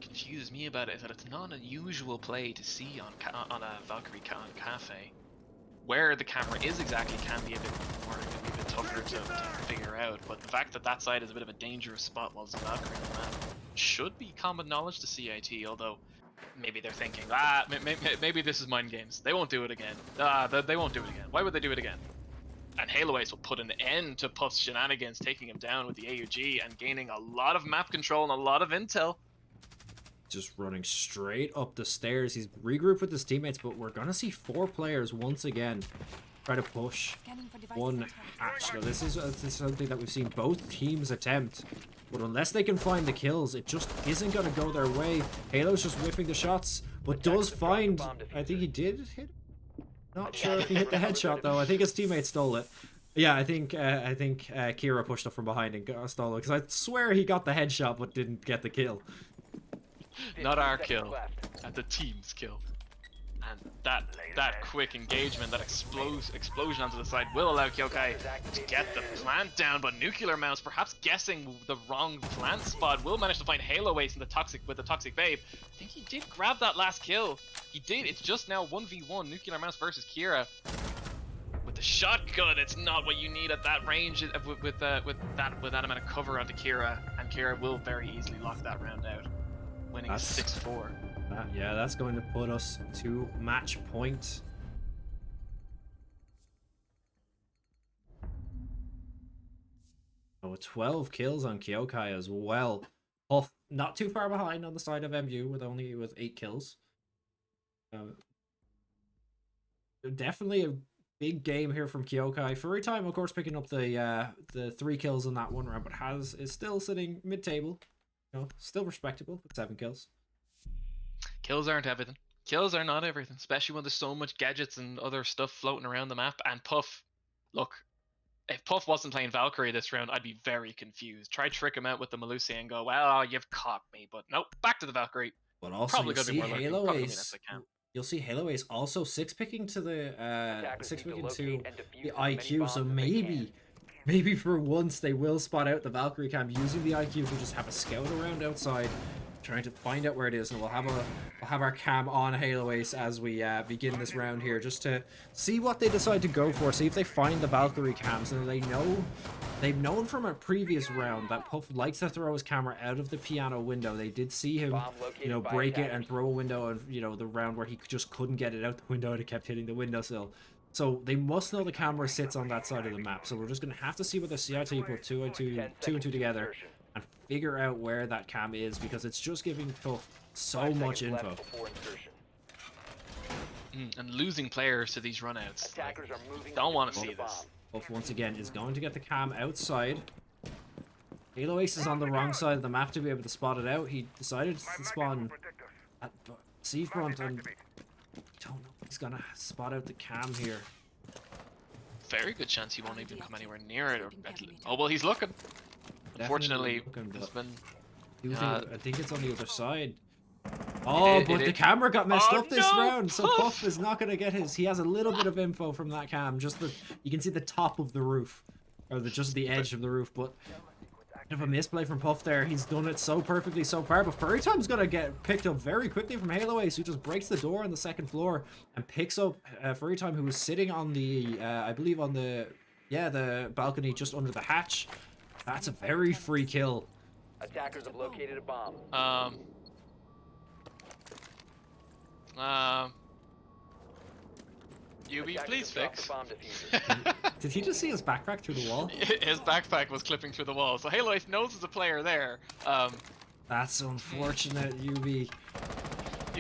Speaker 2: confuses me about it is that it's not an unusual play to see on a Valkyrie cafe. Where the camera is exactly can be a bit more, it can be a bit tougher to figure out, but the fact that that side is a bit of a dangerous spot while there's a Valkyrie on the map should be common knowledge to CIT, although maybe they're thinking, maybe this is mind games. They won't do it again. They won't do it again. Why would they do it again? And Halo Ace will put an end to Puff's shenanigans, taking him down with the AUG and gaining a lot of map control and a lot of intel.
Speaker 1: Just running straight up the stairs. He's regrouped with his teammates, but we're gonna see 4 players once again try to push
Speaker 5: Scanning for devices
Speaker 1: one
Speaker 5: and targets.
Speaker 1: hatch. Now this is something that we've seen both teams attempt, but unless they can find the kills, it just isn't gonna go their way. Halo's just whiffing the shots, but does find. I think he did hit. Not sure if he hit the headshot though. I think his teammate stole it. Yeah, I think Kira pushed up from behind and stole it, because I swear he got the headshot but didn't get the kill.
Speaker 2: Not our
Speaker 3: 15
Speaker 2: kill,
Speaker 3: seconds left.
Speaker 2: the team's kill. And that quick engagement, that explosion onto the side will allow Kyokai to get the plant down, but Nuclear Mouse, perhaps guessing the wrong plant spot, will manage to find Halo Ace in the toxic Babe. I think he did grab that last kill. He did. It's just now 1v1 Nuclear Mouse versus Kira. With the shotgun, it's not what you need at that range with that amount of cover onto Kira, and Kira will very easily lock that round out, winning 6-4.
Speaker 1: Yeah, that's going to put us to match point. Oh, 12 kills on Kyokai as well. Puff not too far behind on the side of MU with 8 kills. Definitely a big game here from Kyokai. Furry Time, of course, picking up the 3 kills in that one round, but is still sitting mid-table. You know, still respectable with 7 kills.
Speaker 2: Kills aren't everything. Kills are not everything, especially when there's so much gadgets and other stuff floating around the map. And Puff, look, if Puff wasn't playing Valkyrie this round, I'd be very confused. Try trick him out with the Melusi and go, well, you've caught me. But nope, back to the Valkyrie.
Speaker 1: But also,
Speaker 2: Probably
Speaker 1: you'll
Speaker 2: gonna be
Speaker 1: see
Speaker 2: more lucky.
Speaker 1: Halo
Speaker 2: Probably
Speaker 1: Ace.
Speaker 2: best I can.
Speaker 1: You'll see Halo Ace also 6-picking to the
Speaker 3: Attackers need to
Speaker 1: 6-picking to
Speaker 3: locate and defuse
Speaker 1: the
Speaker 3: as many
Speaker 1: IQ.
Speaker 3: bombs
Speaker 1: So
Speaker 3: as they can.
Speaker 1: maybe for once they will spot out the Valkyrie cam using the IQ to just have a scout around outside, trying to find out where it is, and we'll have our cam on Halo Ace as we begin this round here, just to see what they decide to go for. See if they find the Valkyrie cams, and they've known from a previous round that Puff likes to throw his camera out of the piano window. They did see him,
Speaker 3: Bomb located
Speaker 1: you know,
Speaker 3: by
Speaker 1: break it and
Speaker 3: attackers.
Speaker 1: throw a window, and you know the round where he just couldn't get it out the window and it kept hitting the windowsill. So they must know the camera sits on that side of the map. So we're just gonna have to see whether CIT put two and two together
Speaker 3: Insertion.
Speaker 1: and figure out where that cam is, because it's just giving Puff so
Speaker 3: 5
Speaker 1: much
Speaker 3: seconds left
Speaker 1: info.
Speaker 3: before insertion.
Speaker 2: And losing players to these runouts.
Speaker 3: Attackers are moving.
Speaker 2: Don't want to
Speaker 3: defuse
Speaker 2: see
Speaker 3: the
Speaker 2: this.
Speaker 3: bomb.
Speaker 1: Puff once again is going to get the cam outside. Halo Ace is on the wrong side of the map to be able to spot it out. He decided to spawn at seafront, and I don't know if he's gonna spot out the cam here.
Speaker 2: Very good chance he won't even come anywhere near it. Or oh well, he's looking. Unfortunately,
Speaker 1: looking,
Speaker 2: there's
Speaker 1: but
Speaker 2: been.
Speaker 1: I think it's on the other side. Oh, but the camera got messed up this round, so Puff is not gonna get his. He has a little bit of info from that cam. Just you can see the top of the roof, or just the edge of the roof, but. Bit of a misplay from Puff there. He's done it so perfectly so far, but Furry Time's gonna get picked up very quickly from Halo Ace, who just breaks the door on the second floor and picks up Furry Time, who was sitting on the, I believe on the, the balcony just under the hatch. That's a very free kill.
Speaker 3: Attackers have located a bomb.
Speaker 2: UB,
Speaker 3: Attackers
Speaker 2: please
Speaker 3: have dropped
Speaker 2: fix.
Speaker 3: the bomb diffuser.
Speaker 1: Did he just see his backpack through the wall?
Speaker 2: His backpack was clipping through the wall, so Halo Ace knows there's a player there.
Speaker 1: That's unfortunate, UB.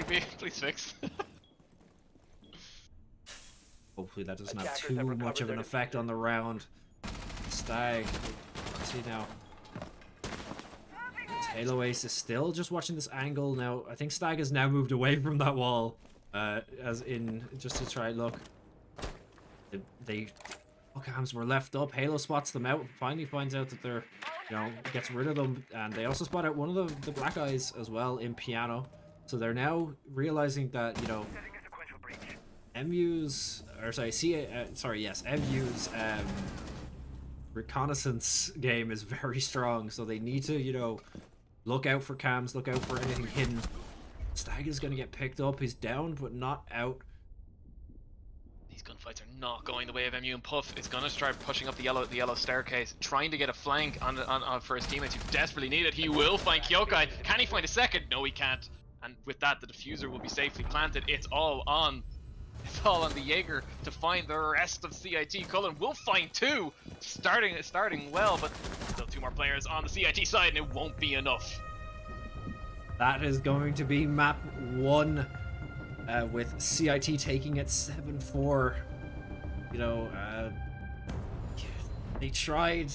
Speaker 2: UB, please fix.
Speaker 1: Hopefully that doesn't have
Speaker 3: Attackers
Speaker 1: too
Speaker 3: have recovered
Speaker 1: much of an
Speaker 3: their
Speaker 1: effect
Speaker 3: diffuser.
Speaker 1: on the round. Stag. Let's see now. Halo Ace is still just watching this angle now. I think Stag has now moved away from that wall. As in, just to try look. They cams were left up. Halo spots them out. Finally finds out that they're, gets rid of them. And they also spot out one of the black eyes as well in piano. So they're now realizing that,
Speaker 4: Setting a sequential breach.
Speaker 1: MU's, or sorry, MU's reconnaissance game is very strong. So they need to, look out for cams, look out for anything hidden. Stag is going to get picked up. He's down, but not out.
Speaker 2: These gunfights are not going the way of MU, and Puff is going to start pushing up the yellow staircase, trying to get a flank on for his teammates who desperately need it. He will find Kyokai. Can he find a second? No, he can't. And with that, the diffuser will be safely planted. It's all on the Jaeger to find the rest of CIT. Cullen will find two, starting well, but still two more players on the CIT side, and it won't be enough.
Speaker 1: That is going to be map 1, with CIT taking it 7-4. They tried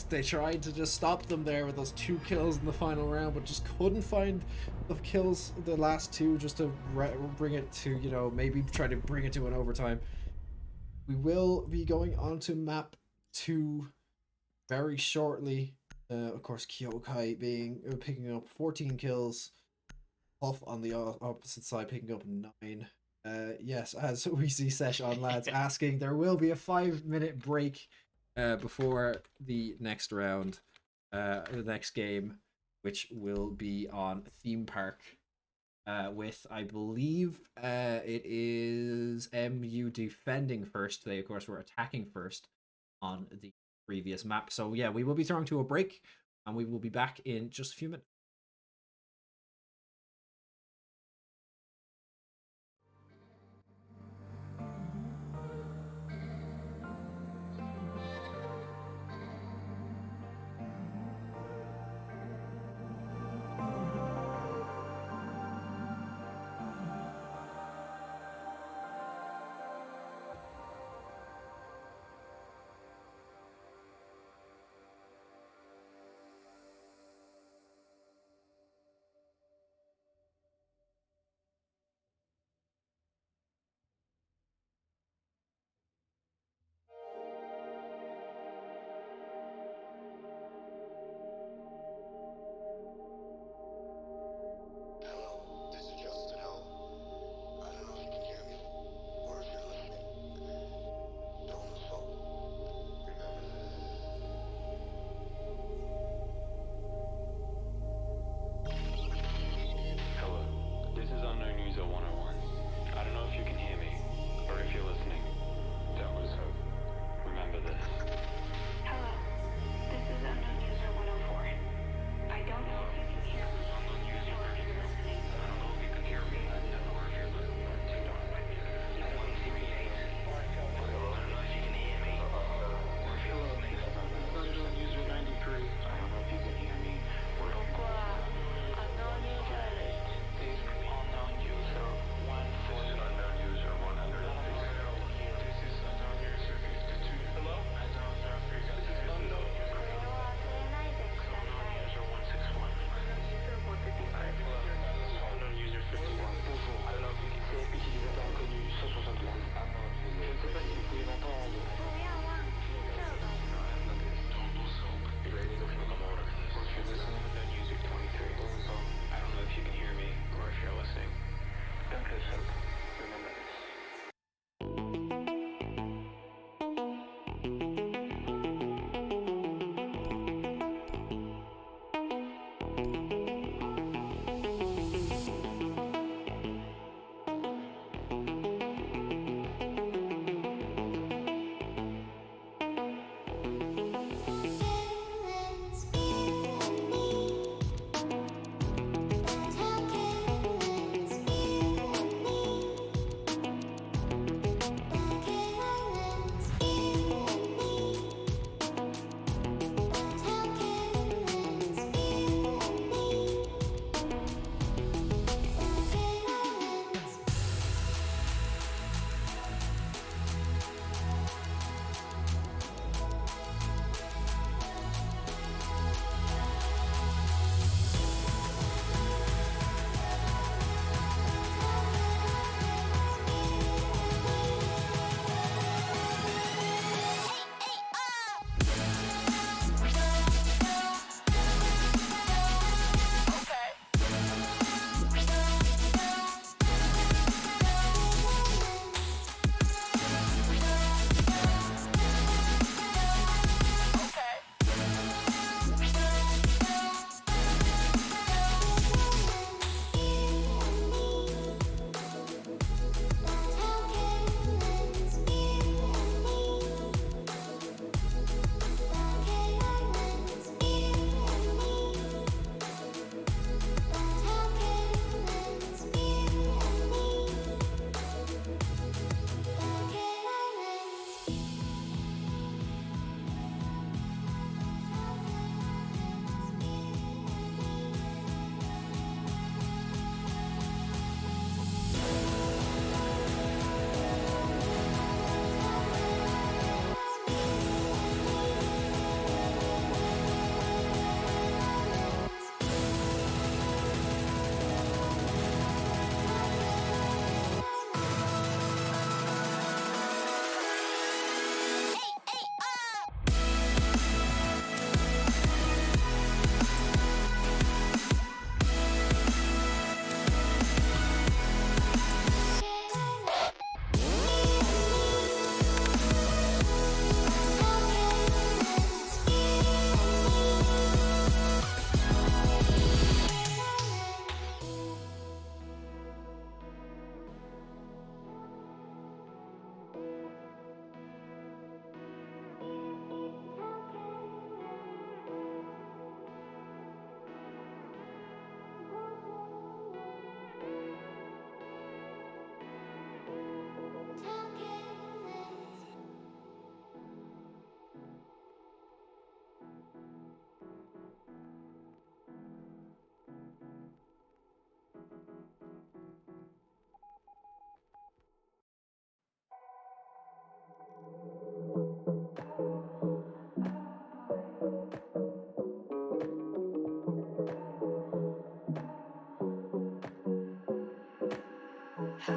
Speaker 1: to just stop them there with those 2 kills in the final round, but just couldn't find the kills, the last 2, just to bring it to, maybe try to bring it to an overtime. We will be going on to map 2 very shortly. Of course, Kyokai picking up 14 kills. Puff on the opposite side picking up 9. Yes, as we see Sesh on lads asking, there will be a 5-minute break before the next round, the next game, which will be on Theme Park, with, I believe, it is MU defending first. They, of course, were attacking first on the previous map. So yeah, we will be throwing to a break, and we will be back in just a few minutes.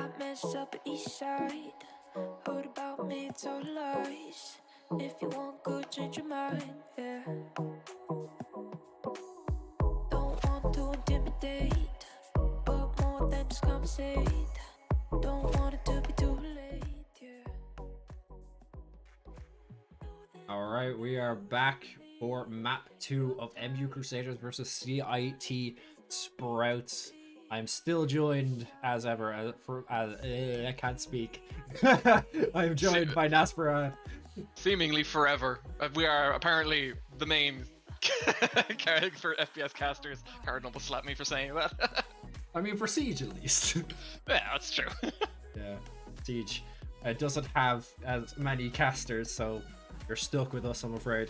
Speaker 6: Hot mess up at east side. Heard about me, it's all lies. If you want good, change your mind, yeah. Don't want to intimidate, but more than just conversate. Don't want it to be too late, yeah.
Speaker 1: All right, we are back for map 2 of MU Crusaders versus CIT Sprouts. I'm still joined as ever I can't speak. I'm joined by Naspera.
Speaker 2: Seemingly forever. We are apparently the main character for FPS casters. Cardinal will slap me for saying that.
Speaker 1: I mean, for Siege at least.
Speaker 2: Yeah, that's true.
Speaker 1: Yeah, Siege doesn't have as many casters, so you're stuck with us, I'm afraid.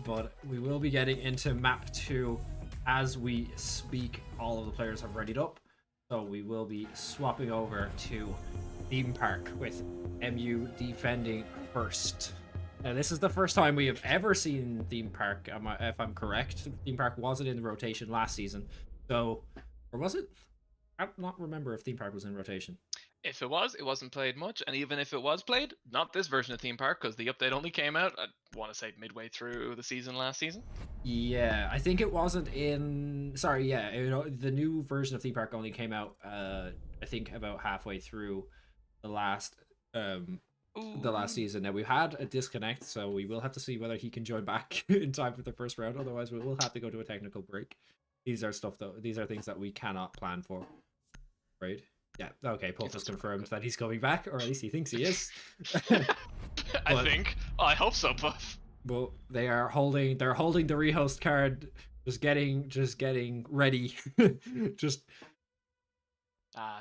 Speaker 1: But we will be getting into map 2 as we speak. All of the players have readied up, so we will be swapping over to Theme Park with MU defending first. Now, this is the first time we have ever seen Theme Park, if I'm correct. Theme Park wasn't in the rotation last season, so, or was it? I do not remember if Theme Park was in rotation.
Speaker 2: If it was, it wasn't played much, and even if it was played, not this version of Theme Park, because the update only came out, I want to say midway through the season last season.
Speaker 1: Yeah, I think it wasn't in. Sorry, yeah, the new version of Theme Park only came out. I think about halfway through the last season. Now we've had a disconnect, so we will have to see whether he can join back in time for the first round. Otherwise, we will have to go to a technical break. These are things that we cannot plan for, right? Yeah, okay, Puff has confirmed that he's coming back, or at least he thinks he is.
Speaker 2: I hope so, Puff.
Speaker 1: But they're holding the rehost card, just getting ready.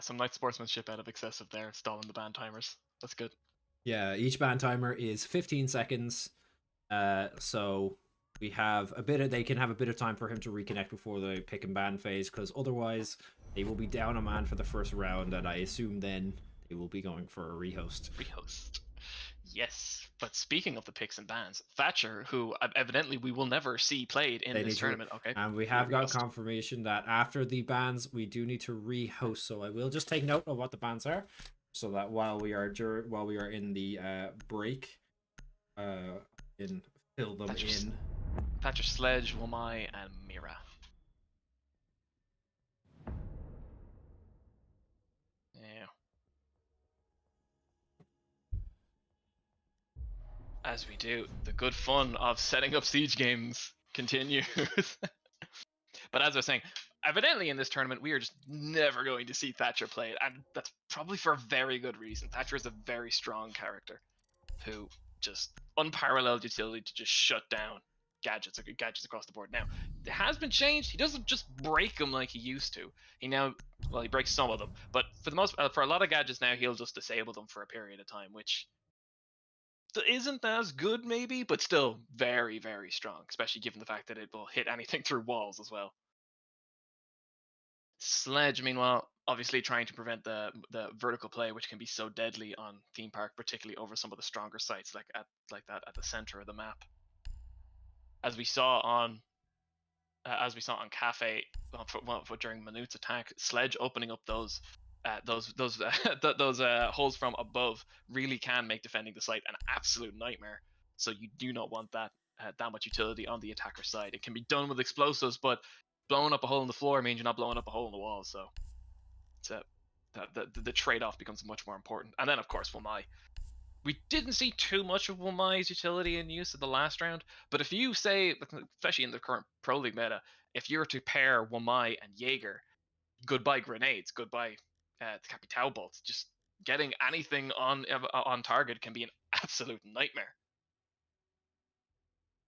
Speaker 2: Some nice sportsmanship out of Excessive there, stalling the ban timers. That's good.
Speaker 1: Yeah, each ban timer is 15 seconds. So we have they can have a bit of time for him to reconnect before the pick and ban phase, because otherwise they will be down a man for the first round, and I assume then they will be going for a rehost.
Speaker 2: Yes, but speaking of the picks and bans, Thatcher, who evidently we will never see played in this tournament. Okay,
Speaker 1: and we have got confirmation that after the bans, we do need to rehost. So I will just take note of what the bans are, so that while we are in the break, fill them in.
Speaker 2: Thatcher, Sledge, Wamai, and Mira. Yeah. As we do, the good fun of setting up siege games continues. But as I was saying, evidently in this tournament, we are just never going to see Thatcher played, and that's probably for a very good reason. Thatcher is a very strong character who just unparalleled utility to just shut down gadgets across the board. Now, it has been changed. He doesn't just break them like he used to. He breaks some of them, but for a lot of gadgets now, he'll just disable them for a period of time, which isn't as good maybe, but still very, very strong, especially given the fact that it will hit anything through walls as well. Sledge, meanwhile, obviously trying to prevent the vertical play, which can be so deadly on Theme Park, particularly over some of the stronger sites like that at the center of the map. As we saw on Cafe during Minute's attack, Sledge opening up those holes from above really can make defending the site an absolute nightmare. So you do not want that much utility on the attacker side. It can be done with explosives, but blowing up a hole in the floor means you're not blowing up a hole in the wall. So the trade-off becomes much more important. And then of course Wamai. We didn't see too much of Wamai's utility in use at the last round, but if you say, especially in the current Pro League meta, if you were to pair Wamai and Jaeger, goodbye grenades, goodbye Capitao bolts, just getting anything on target can be an absolute nightmare.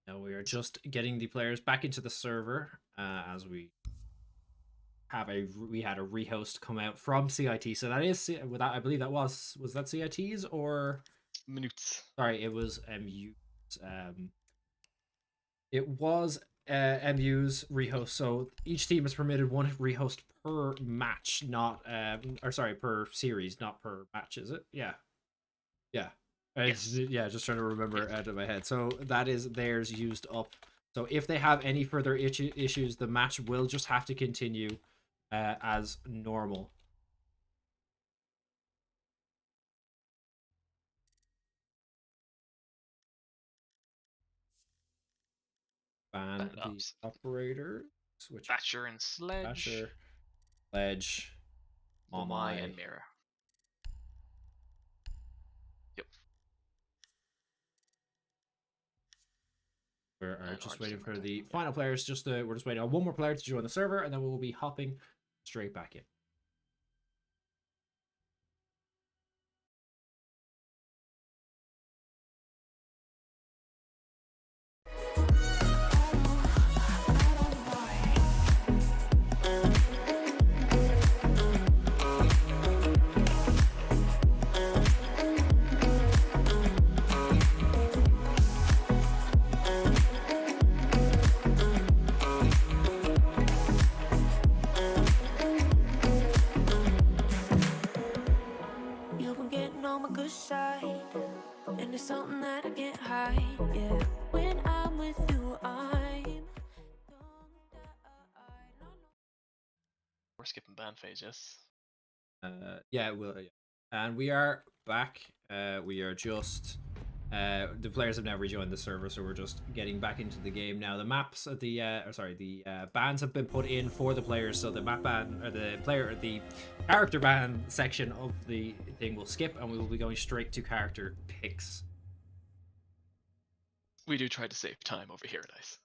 Speaker 1: Now we are just getting the players back into the server as we had a rehost come out from CIT. So that is I believe that was that CIT's or
Speaker 2: Minutes.
Speaker 1: Sorry, it was MU's. It was MU's rehost. So each team is permitted one rehost per match, not per series, not per match. Is it? Yeah.
Speaker 2: Yes.
Speaker 1: Just trying to remember out of my head. So that is theirs used up. So if they have any further issues, the match will just have to continue as normal. ban
Speaker 2: Ban
Speaker 1: the
Speaker 2: ops.
Speaker 1: operators, which
Speaker 2: Thatcher and Sledge.
Speaker 1: Thatcher, Ledge,
Speaker 2: Momai
Speaker 1: Momai.
Speaker 2: and Mirror. Yep.
Speaker 1: We're
Speaker 2: And
Speaker 1: just
Speaker 2: Orange
Speaker 1: waiting
Speaker 2: Team
Speaker 1: for
Speaker 2: are
Speaker 1: the
Speaker 2: taking-
Speaker 1: final players. We're just waiting on one more player to join the server, and then we'll be hopping straight back in.
Speaker 6: You've been getting on my good side, and it's something that I can't hide. Yeah, when I'm with you,
Speaker 2: We're skipping ban phase, yes.
Speaker 1: Yeah, we'll. Yeah. And we are back. We are just. The players have now rejoined the server, so we're just getting back into the game now. The maps at the bans have been put in for the players, so the map ban or the character ban section of the thing will skip, and we will be going straight to character picks.
Speaker 2: We do try to save time over here, guys.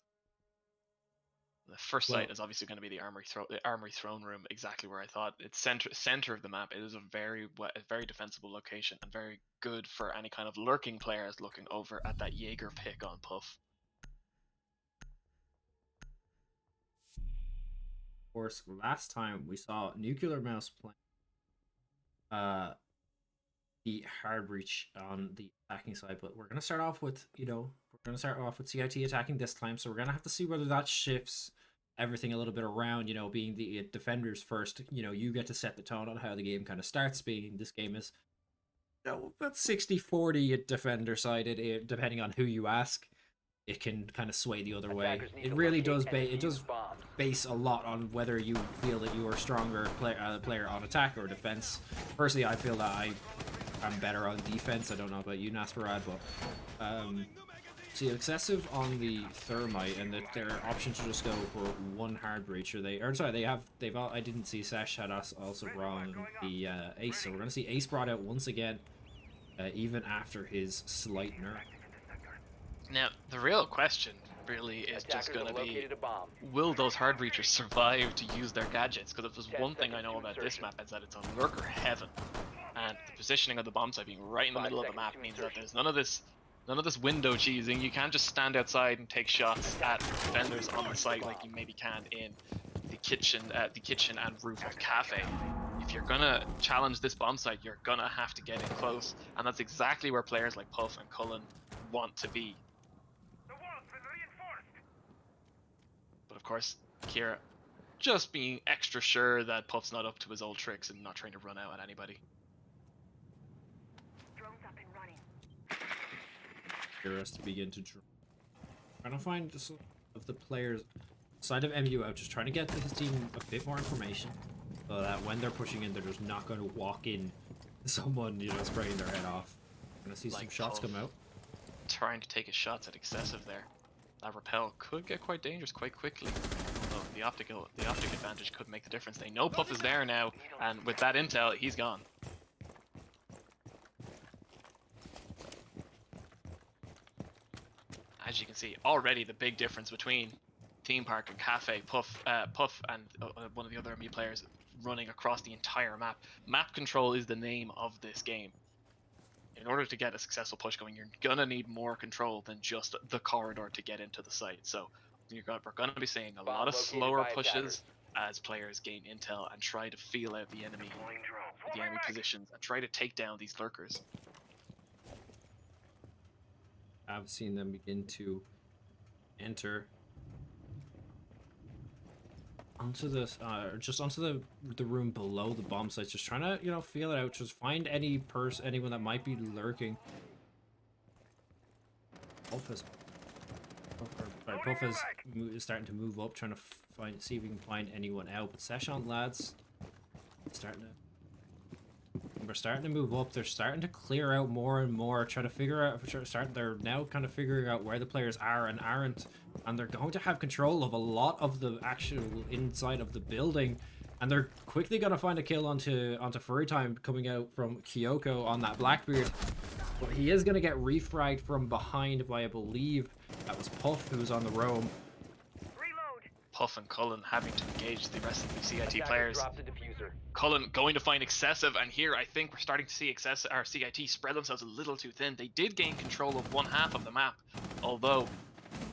Speaker 2: The first
Speaker 1: Well-
Speaker 2: site is obviously going to be the armory throne room, exactly where I thought. It's center of the map. It is a very defensible location and very good for any kind of lurking players looking over at that Jaeger pick on Puff.
Speaker 1: Of course, last time we saw Nuclear Mouse playing the hard breach on the attacking side, but we're gonna start off with CIT attacking this time, so we're gonna have to see whether that shifts everything a little bit around, being the defenders first. You get to set the tone on how the game kind of starts, being this game is about 60-40 defender sided, depending on who you ask. It can kind of sway the other way.
Speaker 3: Attackers need
Speaker 1: It
Speaker 3: to
Speaker 1: really
Speaker 3: locate
Speaker 1: does
Speaker 3: and
Speaker 1: it
Speaker 3: defuse
Speaker 1: does
Speaker 3: bombs.
Speaker 1: base a lot on whether you feel that you are stronger player on attack or defense. Personally, I feel that I'm better on defense. I don't know about you, Nasperad, but see, excessive on the thermite, and that their option to just go for one hard breach, or they've all, I didn't see Sesh had us also brought on the Ace, so we're gonna see Ace brought out once again, even after his slight nerf.
Speaker 2: Now, the real question really is just
Speaker 3: Attackers
Speaker 2: going
Speaker 3: have
Speaker 2: to be,
Speaker 3: located a bomb.
Speaker 2: will those hard breachers survive to use their gadgets? Because if there's
Speaker 3: 10
Speaker 2: one thing I
Speaker 3: seconds
Speaker 2: know
Speaker 3: to
Speaker 2: about this
Speaker 3: insertion.
Speaker 2: map is that it's a lurker heaven, and the positioning of the bomb site being right in the
Speaker 3: 5
Speaker 2: middle of the
Speaker 3: seconds
Speaker 2: map
Speaker 3: to
Speaker 2: means that
Speaker 3: insertion.
Speaker 2: there's none of this window cheesing. You can't just stand outside and take shots at defenders on the site like you maybe can in the kitchen and roof of cafe. If you're gonna challenge this bomb site, you're gonna have to get in close, and that's exactly where players like Puff and Cullen want to be.
Speaker 4: The wall's been reinforced.
Speaker 2: But of course, Kira just being extra sure that Puff's not up to his old tricks and not trying to run out at anybody.
Speaker 4: Drones up and running.
Speaker 1: Kira has to begin to trying to find some of the players side of MU out, just trying to get his team a bit more information, so that when they're pushing in, they're just not going to walk in someone, spraying their head off. Gonna see some
Speaker 2: Like
Speaker 1: shots
Speaker 2: Puff.
Speaker 1: come out.
Speaker 2: Trying to take his shots at excessive there. That repel could get quite dangerous quite quickly. Oh, the optic advantage could make the difference. They know Puff is there now, and with that intel, he's gone. As you can see, already the big difference between Theme Park and Cafe, Puff and one of the other MU players running across the entire map. Map control is the name of this game. In order to get a successful push going, you're gonna need more control than just the corridor to get into the site. So we're gonna be seeing a lot of
Speaker 3: located
Speaker 2: slower
Speaker 3: by
Speaker 2: pushes
Speaker 3: attackers.
Speaker 2: as players gain intel and try to feel out the enemy
Speaker 4: Deploying drone.
Speaker 2: the enemy positions and try to take down these lurkers.
Speaker 1: I've seen them begin to enter onto the just onto the room below the bomb sites, just trying to feel it out, just find anyone that might be lurking. Puff is starting to move up, trying to see if we can find anyone out. But Session lads starting to We're starting to move up. They're starting to clear out more and more, trying to figure out. They're now kind of figuring out where the players are and aren't, and they're going to have control of a lot of the actual inside of the building. And they're quickly going to find a kill onto Furry Time coming out from Kyoko on that Blackbeard. But he is going to get refragged from behind by, I believe, that was Puff, who was on the roam.
Speaker 2: Puff and Cullen having to engage the rest of the CIT
Speaker 3: Attackers
Speaker 2: players.
Speaker 3: drop the diffuser.
Speaker 2: Cullen going to find Excessive, and here I think we're starting to see CIT spread themselves a little too thin. They did gain control of one half of the map, although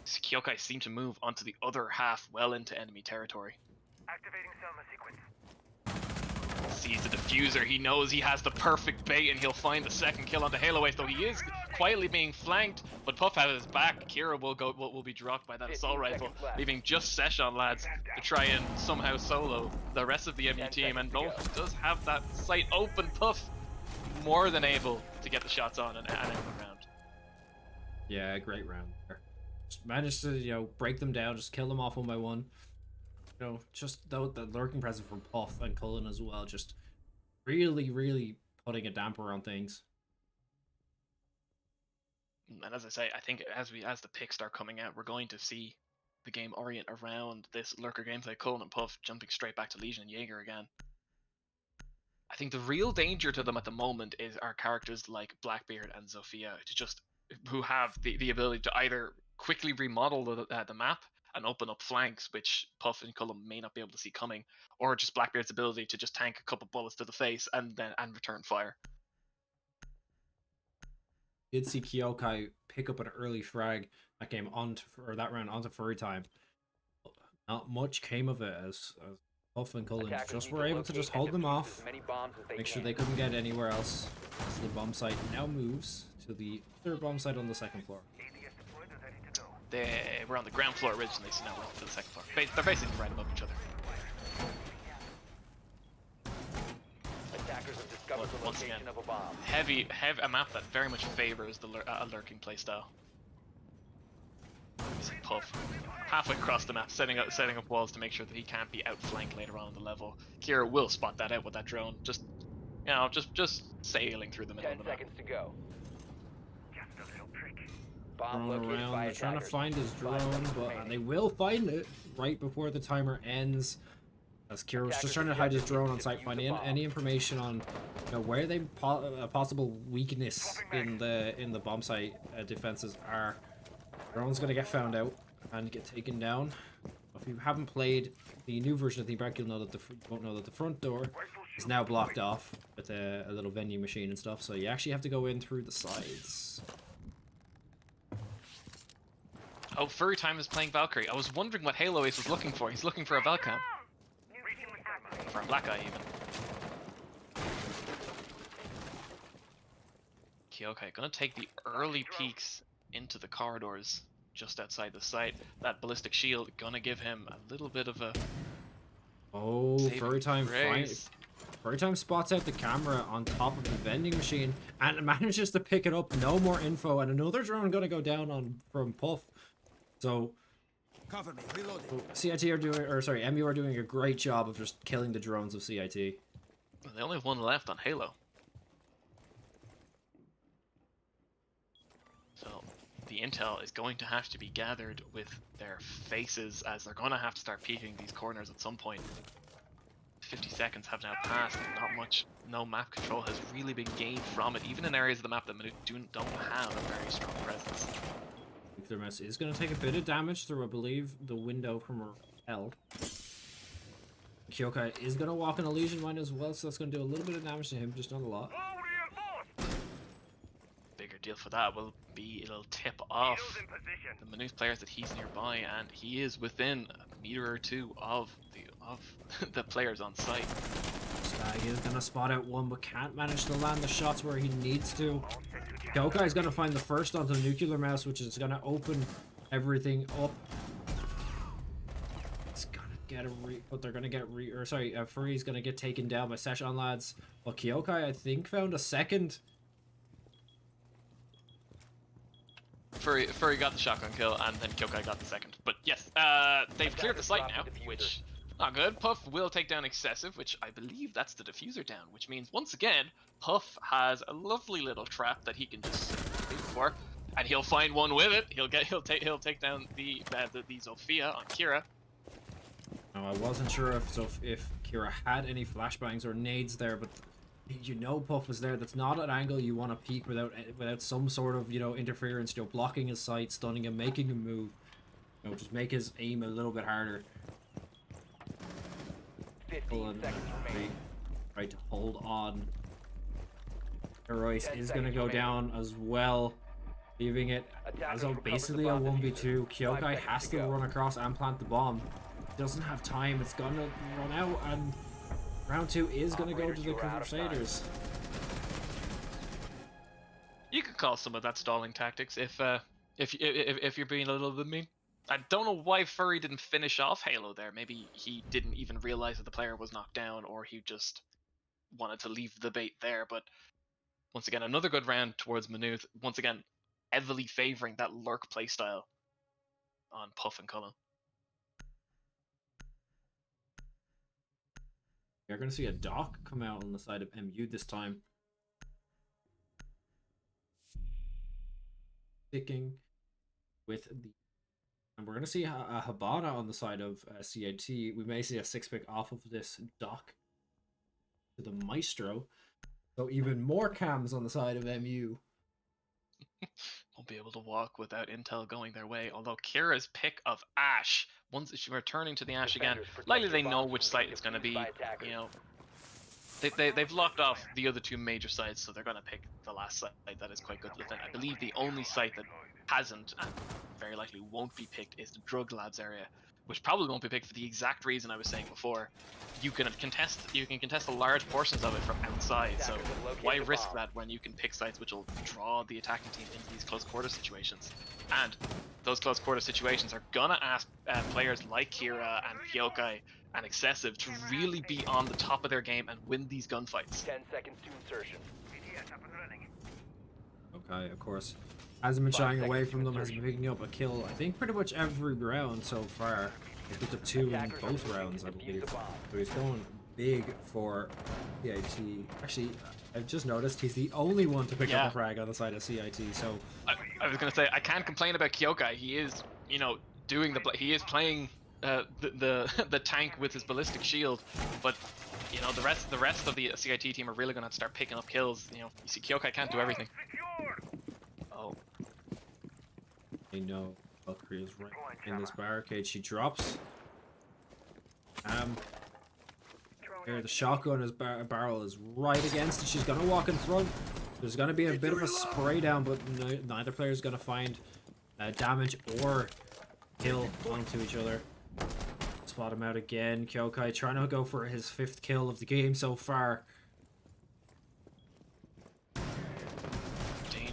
Speaker 2: Kyokai seemed to move onto the other half well into enemy territory.
Speaker 4: Activating Selma sequence.
Speaker 2: Sees the diffuser, he knows he has the perfect bait and he'll find the second kill onto Halo Ace, though he is quietly being flanked, but Puff has his back. Kira will be dropped by that
Speaker 3: 15
Speaker 2: assault rifle,
Speaker 3: seconds left.
Speaker 2: leaving just Session lads to try and somehow solo the rest of the MU
Speaker 3: 10
Speaker 2: team, and
Speaker 3: seconds to
Speaker 2: both
Speaker 3: go.
Speaker 2: does have that sight open. Puff more than able to get the shots on and end the round.
Speaker 1: Yeah, great round there. Just managed to, you know, break them down, just kill them off one by one. You know, just the lurking presence from Puff and Cullen as well, just really putting a damper on things.
Speaker 2: And as I say, I think as the picks start coming out, we're going to see the game orient around this lurker gameplay. Cullen and Puff jumping straight back to Legion and Jaeger again. I think the real danger to them at the moment is our characters like Blackbeard and Zofia, who have the ability to either quickly remodel the map and open up flanks, which Puff and Cullen may not be able to see coming, or just Blackbeard's ability to just tank a couple bullets to the face and return fire.
Speaker 1: Did see Kyokai pick up an early frag that came that round onto Furry Time. Not much came of it as Puff and Cullen
Speaker 3: Attackers
Speaker 1: just
Speaker 3: need
Speaker 1: were able to
Speaker 3: locate
Speaker 1: just
Speaker 3: and
Speaker 1: hold them
Speaker 3: defuse
Speaker 1: off,
Speaker 3: as many bombs as they
Speaker 1: make sure
Speaker 3: can.
Speaker 1: they couldn't get anywhere else. As the bomb site now moves to the third bomb site on the second floor.
Speaker 4: ADS deployed and ready to go.
Speaker 2: They were on the ground floor originally, so now we're up to the second floor. They're basically right above each other.
Speaker 3: Attackers have discovered the
Speaker 2: Once
Speaker 3: location
Speaker 2: again,
Speaker 3: of a bomb.
Speaker 2: heavy a map that very much favors the lurking playstyle. Puff halfway across the map, setting up walls to make sure that he can't be outflanked later on in the level. Kira will spot that out with that drone, just sailing through the middle
Speaker 3: 10
Speaker 2: of the map.
Speaker 3: seconds to go.
Speaker 4: Just a little trick.
Speaker 3: Bomb
Speaker 1: Thrown
Speaker 3: located
Speaker 1: around,
Speaker 3: by
Speaker 1: they're trying to
Speaker 3: attackers.
Speaker 1: find his
Speaker 3: 5
Speaker 1: drone,
Speaker 3: seconds
Speaker 1: but
Speaker 3: remaining.
Speaker 1: they will find it right before the timer ends. As Kira was
Speaker 3: Attackers
Speaker 1: just trying to hide his
Speaker 3: objective
Speaker 1: drone
Speaker 3: is
Speaker 1: on
Speaker 3: to
Speaker 1: site,
Speaker 3: defuse
Speaker 1: finding
Speaker 3: the bomb.
Speaker 1: any information on, you know, where they a possible weakness in the bomb site defenses are. Drone's gonna get found out and get taken down. If you haven't played the new version of the Break, you'll know that you won't know that the front door is now blocked off with a little vending machine and stuff. So you actually have to go in through the sides.
Speaker 2: Oh, Furry Time is playing Valkyrie. I was wondering what Halo Ace was looking for. He's looking for a Valcam.
Speaker 4: Reaching with Selma.
Speaker 2: For a Black Eye, even. Kyokai gonna take the early peeks into the corridors just outside the site. That ballistic shield gonna give him a little bit of a
Speaker 1: Oh,
Speaker 2: saving
Speaker 1: Furry Time
Speaker 2: grace.
Speaker 1: Furry Time spots out the camera on top of the vending machine and manages to pick it up. No more info, and another drone gonna go down from Puff. So
Speaker 7: Cover me, reloading.
Speaker 1: CIT are doing, or sorry, MU are doing a great job of just killing the drones of CIT.
Speaker 2: They only have one left on Halo. So the intel is going to have to be gathered with their faces, as they're going to have to start peeking these corners at some point. 50 seconds have now passed. No map control has really been gained from it, even in areas of the map that don't have a very strong presence.
Speaker 1: Nuclear Mouse is going to take a bit of damage through, I believe, the window from held. Kyokai is going to walk in a Legion mine as well, so that's going to do a little bit of damage to him, just not a lot.
Speaker 4: All reinforced.
Speaker 2: Bigger deal for that will be it'll tip off
Speaker 4: Shields in position.
Speaker 2: the Manus players that he's nearby, and he is within a meter or two of the players on site.
Speaker 1: Stag is going to spot out one, but can't manage to land the shots where he needs to.
Speaker 4: All set to jam.
Speaker 1: Kyokai is going to find the first onto Nuclear Mouse, which is going to open everything up. It's going to get but they're going to get Furry's going to get taken down by Session lads. But Kyokai, I think, found a second.
Speaker 2: Furry got the shotgun kill, and then Kyokai got the second. But yes, they've cleared the site now, which Not good. Puff will take down Excessive, which I believe that's the diffuser down, which means once again, Puff has a lovely little trap that he can just wait for, and he'll find one with it. He'll take down the Zofia on Kira.
Speaker 1: Now, I wasn't sure if Kira had any flashbangs or nades there, but you know Puff was there. That's not an angle you want to peek without some sort of, you know, interference, you know, blocking his sight, stunning him, making him move. You know, just make his aim a little bit harder.
Speaker 3: 15 seconds remaining.
Speaker 1: Right to hold on. Heroic
Speaker 3: 10
Speaker 1: is going to
Speaker 3: seconds
Speaker 1: go
Speaker 3: remaining.
Speaker 1: down as well, leaving it as a, basically a 1v2. Kyokai has to run across and plant the bomb. Doesn't have time. It's going to run out, and round 2 is going to go to the Crusaders.
Speaker 2: You could call some of that stalling tactics if you're being a little bit mean. I don't know why Furry didn't finish off Halo there. Maybe he didn't even realize that the player was knocked down, or he just wanted to leave the bait there. But once again, another good round towards Manuth. Once again, heavily favoring that lurk playstyle on Puff and Cullen.
Speaker 1: You're going to see a Doc come out on the side of MU this time. Sticking with the... And we're going to see a Habana on the side of CIT. We may see a 6-pick off of this Doc to the Maestro. So even more cams on the side of MU.
Speaker 2: Won't be able to walk without intel going their way. Although Kira's pick of Ash, once she's returning to the Ash again, likely they know which site it's going to be. You know, they've locked off the other 2 major sites, so they're going to pick the last site that is quite good to defend. I believe the only site that hasn't and very likely won't be picked is the Drug Labs area, which probably won't be picked for the exact reason I was saying before. You can contest large portions of it from outside, so why risk that when you can pick sites which will draw the attacking team into these close quarter situations? And those close quarter situations are gonna ask players like Kira and Kyokai and Excessive to really be on the top of their game and win these gunfights.
Speaker 3: 10 seconds to insertion.
Speaker 4: BTS up and running.
Speaker 1: Okay, of course. Hasn't been
Speaker 3: 5
Speaker 1: shying away
Speaker 3: seconds
Speaker 1: from
Speaker 3: to
Speaker 1: them, has been
Speaker 3: insertion.
Speaker 1: picking up a kill, I think, pretty much every round so far. He picked up 2 in
Speaker 3: Attackers are
Speaker 1: both
Speaker 3: looking
Speaker 1: rounds,
Speaker 3: to
Speaker 1: I
Speaker 3: defuse
Speaker 1: believe.
Speaker 3: the bomb.
Speaker 1: So he's going big for CIT. Actually, I've just noticed he's the only one to pick
Speaker 2: Yeah.
Speaker 1: up a frag on the side of CIT, so...
Speaker 2: I was gonna say I can't complain about Kyokai. He is, you know, he is playing the tank with his ballistic shield, but you know the rest of the CIT team are really gonna have to start picking up kills. You know, you see Kyokai can't do everything. Oh,
Speaker 1: They know Valkyrie is right in this barricade. She drops. There, the shotgun is barrel is right against it. She's gonna walk in front. There's gonna be a bit of a spray down, but neither player is gonna find damage or kill onto each other. Spot him out again. Kyokai trying to go for his 5th kill of the game so far.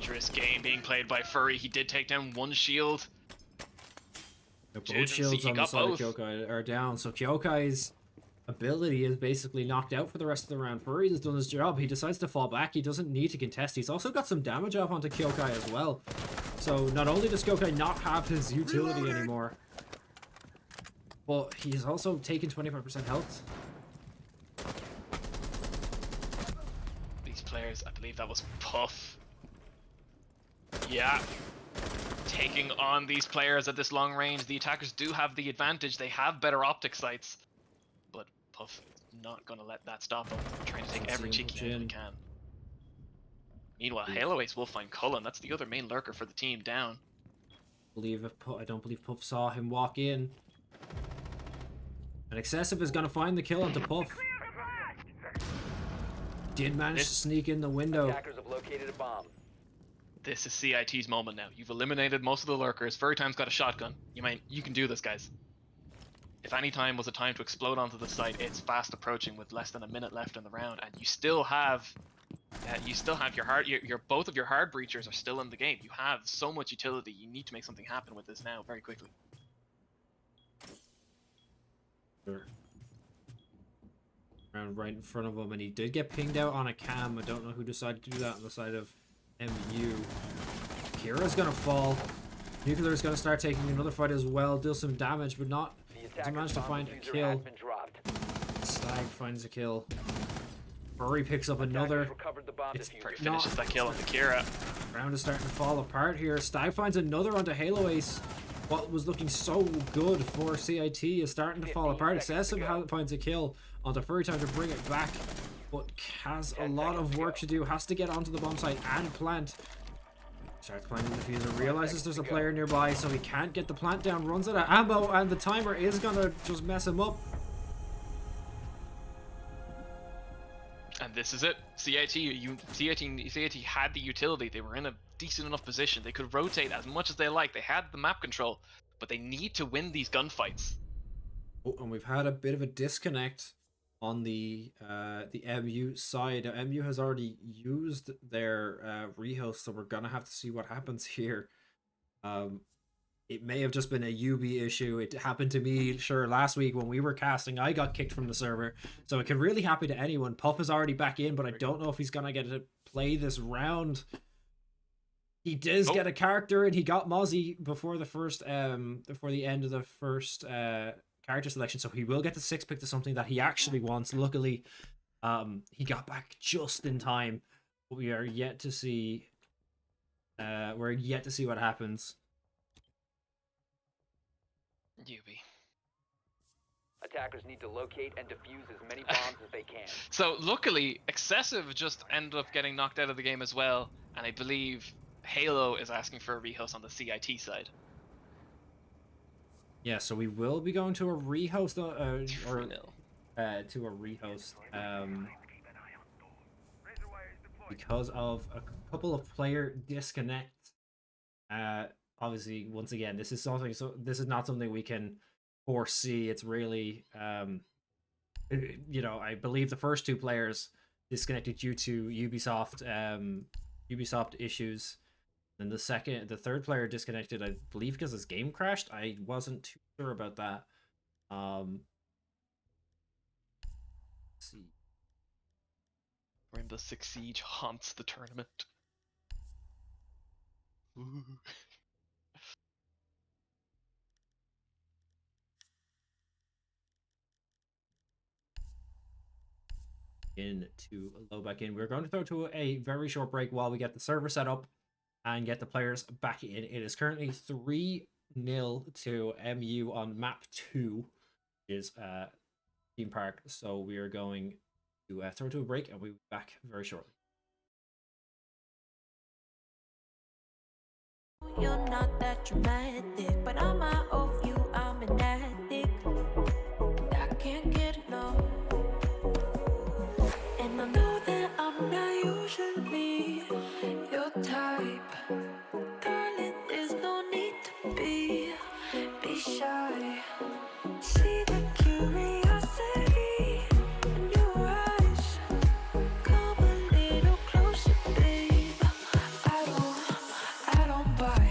Speaker 2: dangerous game being played by Furry. He did take down 1 shield.
Speaker 1: Both
Speaker 2: Didn't see-
Speaker 1: shields
Speaker 2: he
Speaker 1: on the
Speaker 2: got
Speaker 1: side
Speaker 2: both.
Speaker 1: of Kyokai are down, so Kyokai's ability is basically knocked out for the rest of the round. Furry has done his job. He decides to fall back. He doesn't need to contest. He's also got some damage off onto Kyokai as well. So not only does Kyokai not have his utility anymore, but he's also taken 25% health.
Speaker 2: These players, I believe that was Puff. Yeah. Taking on these players at this long range. The attackers do have the advantage. They have better optic sights. But Puff is not going to let that stop him. Trying to take every cheeky angle he can. Meanwhile, Halo Ace will find Cullen. That's the other main lurker for the team down.
Speaker 1: I don't believe Puff saw him walk in. And Excessive is going to find the kill onto Puff. Did manage to sneak in the window.
Speaker 3: Attackers have located a bomb.
Speaker 2: This is CIT's moment now. You've eliminated most of the lurkers. Furry Time's got a shotgun. You can do this, guys. If any time was a time to explode onto the site, it's fast approaching with less than a minute left in the round, and you still have your hard. Both of your hard breachers are still in the game. You have so much utility. You need to make something happen with this now, very quickly.
Speaker 1: Around right in front of him, and he did get pinged out on a cam. I don't know who decided to do that on the side of MU. Kira's gonna fall. Nuclear's gonna start taking another fight as well, deal some damage, but not.
Speaker 3: The
Speaker 1: Doesn't manage to
Speaker 3: attackers'
Speaker 1: find
Speaker 3: bomb
Speaker 1: a
Speaker 3: diffuser
Speaker 1: kill.
Speaker 3: has been dropped.
Speaker 1: Stag finds a kill. Furry picks up
Speaker 3: Attackers
Speaker 1: another.
Speaker 3: recovered the bomb
Speaker 1: It's
Speaker 3: diffuser.
Speaker 2: Finishes that kill on the Kira.
Speaker 1: Round is starting to fall apart here. Stag finds another onto Halo Ace. What was looking so good for CIT is starting to fall
Speaker 3: 15
Speaker 1: apart.
Speaker 3: seconds to
Speaker 1: Excessive
Speaker 3: go.
Speaker 1: finds a kill onto Furry Time to bring it back, but has a
Speaker 3: 10
Speaker 1: lot
Speaker 3: seconds
Speaker 1: of
Speaker 3: to
Speaker 1: work
Speaker 3: go.
Speaker 1: to do. Has to get onto the bomb site and plant. Starts planting the diffuser, realizes there's a
Speaker 3: seconds to go.
Speaker 1: player nearby, so he can't get the plant down. Runs out of ammo, and the timer is gonna just mess him up.
Speaker 2: And this is it. CIT had the utility. They were in a decent enough position. They could rotate as much as they like. They had the map control, but they need to win these gunfights.
Speaker 1: Oh, and we've had a bit of a disconnect on the MU side. MU has already used their rehost, so we're gonna have to see what happens here. It may have just been a UB issue. It happened to me, sure, last week when we were casting. I got kicked from the server, so it can really happen to anyone. Puff is already back in, but I don't know if he's gonna get to play this round. He does get a character, and he got Mozzie before the first, before the end of the first character selection, so he will get the 6-pick to something that he actually wants. Luckily, he got back just in time, but we are yet to see. We're yet to see what happens.
Speaker 2: UB.
Speaker 3: Attackers need to locate and defuse as many bombs as they can.
Speaker 2: So luckily, Excessive just ended up getting knocked out of the game as well, and I believe Halo is asking for a rehost on the CIT side.
Speaker 1: Yeah, so we will be going to a rehost, or
Speaker 2: 3-0.
Speaker 1: to a rehost, because of a couple of player disconnects. Obviously, once again, this is not something we can foresee. It's really, I believe the first 2 players disconnected due to Ubisoft issues. And the third player disconnected, I believe, because his game crashed. I wasn't too sure about that. Let's see.
Speaker 2: Rainbow Six Siege haunts the tournament. Ooh.
Speaker 1: Into low back in. We're going to throw to a very short break while we get the server set up and get the players back in. It is currently 3-0 to MU on map 2, is Theme Park. So we are going to throw to a break, and we'll be back very shortly.
Speaker 6: You're not that dramatic, but I'm out of you, I'm an addict. I can't get enough. And I know that I'm not usually your type. Darling, there's no need to be shy. See the curiosity in your eyes. Come a little closer, babe. I don't bite.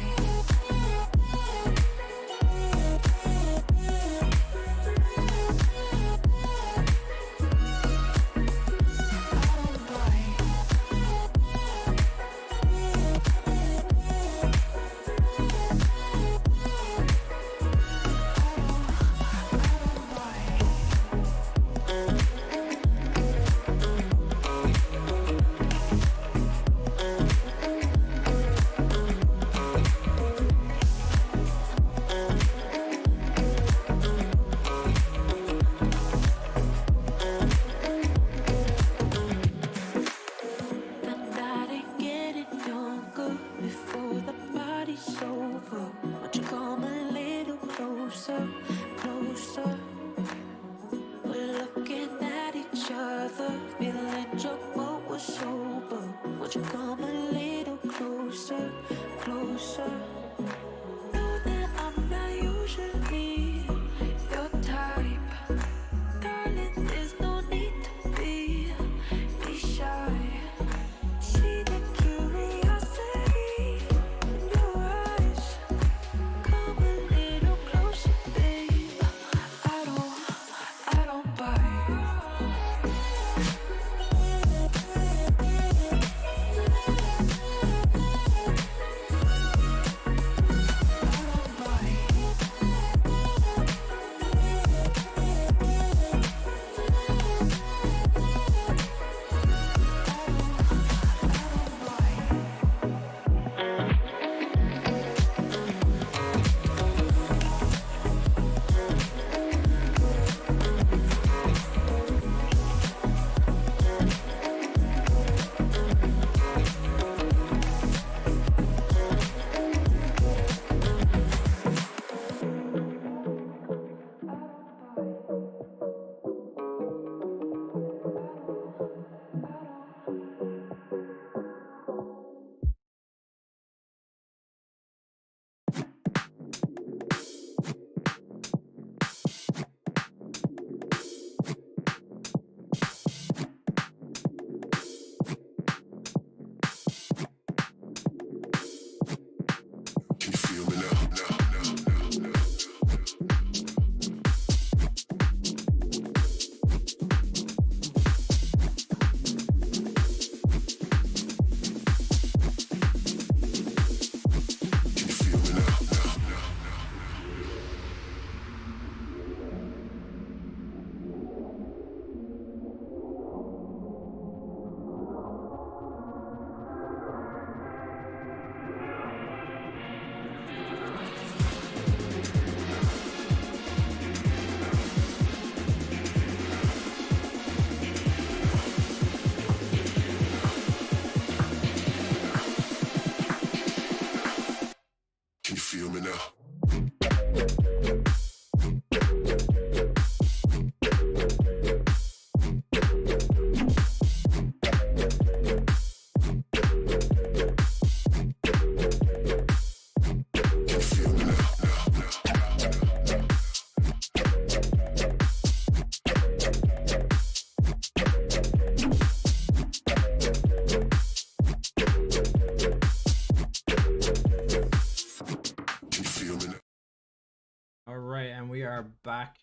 Speaker 1: we are back.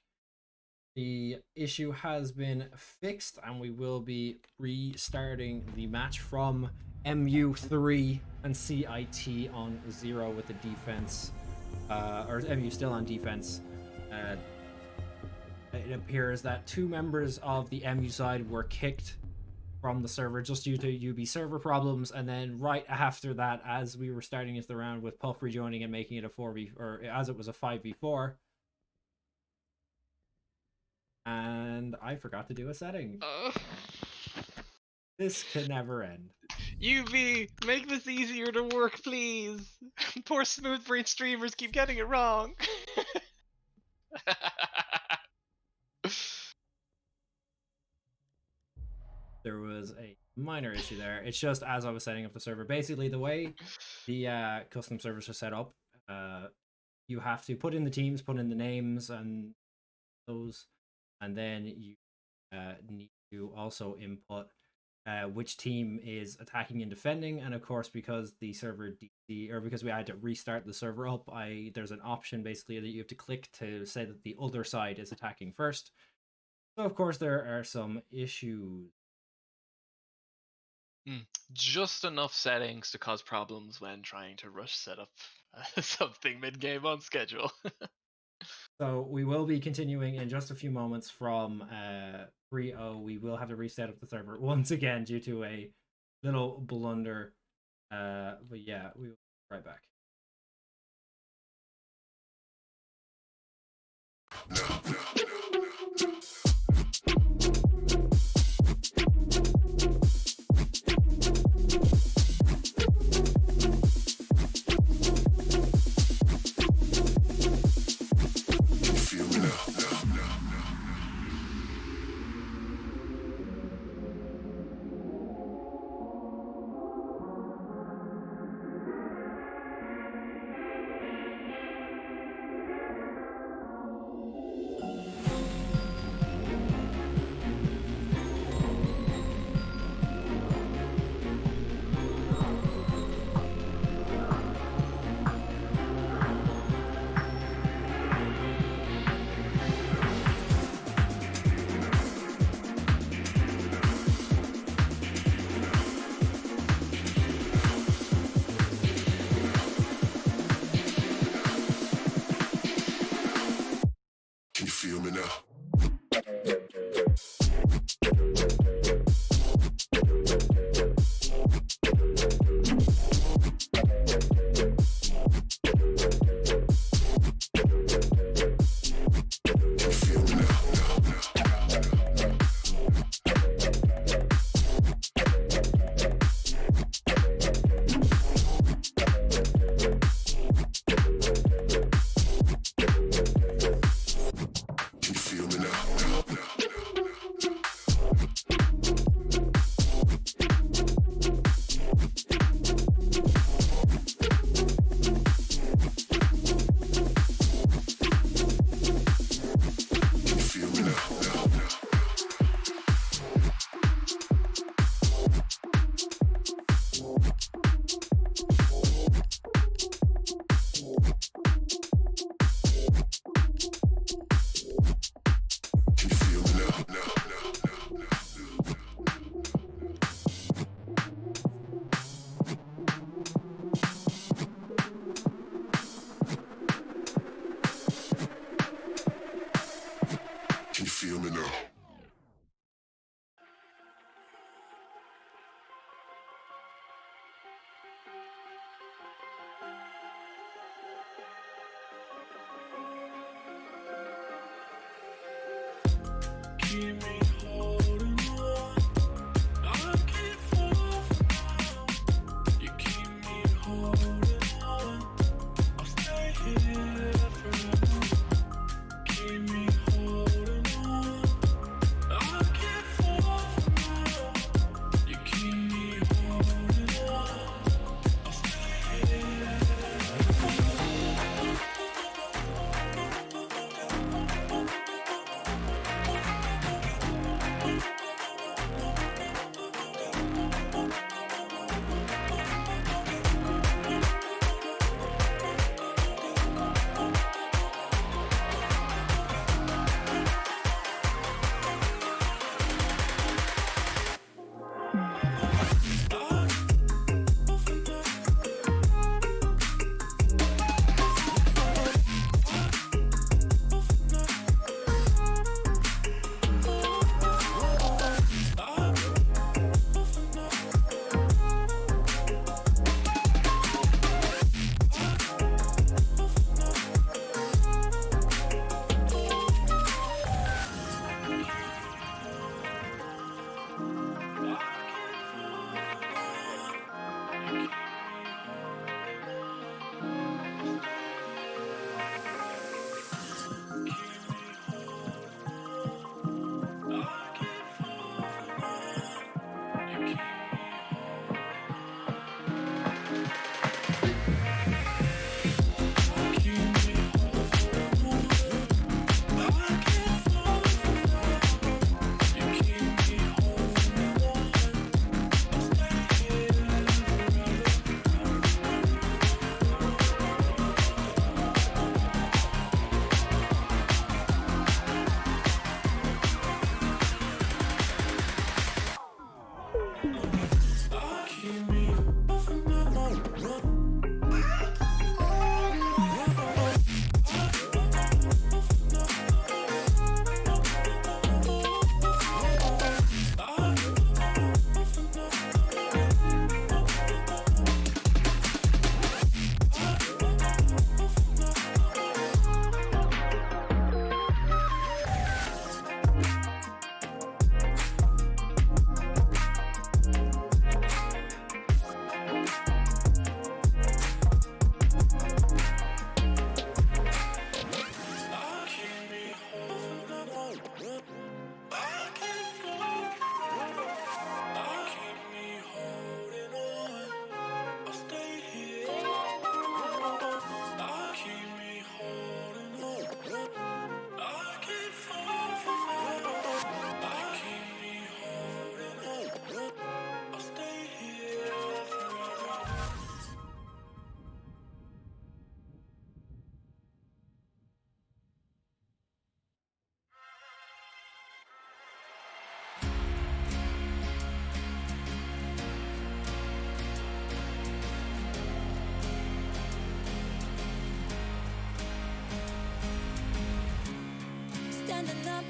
Speaker 1: The issue has been fixed, and we will be restarting the match from MU3 and CIT on 0 with the defense, or MU still on defense. It appears that 2 members of the MU side were kicked from the server just due to UB server problems, and then right after that, as we were starting into the round with Puff rejoining and making it a 4v, or as it was a 5v4, and I forgot to do a setting. This can never end.
Speaker 2: UV, make this easier to work, please. Poor smooth brain streamers keep getting it wrong.
Speaker 1: There was a minor issue there. It's just as I was setting up the server. Basically, the way the custom servers are set up, you have to put in the teams, put in the names and those, and then you need to also input which team is attacking and defending. And of course, because the server because we had to restart the server up, there's an option basically that you have to click to say that the other side is attacking first. So of course there are some issues.
Speaker 2: Just enough settings to cause problems when trying to rush set up something mid-game on schedule.
Speaker 1: So we will be continuing in just a few moments from 3-0. We will have to reset up the server once again due to a little blunder. But yeah, we will be right back.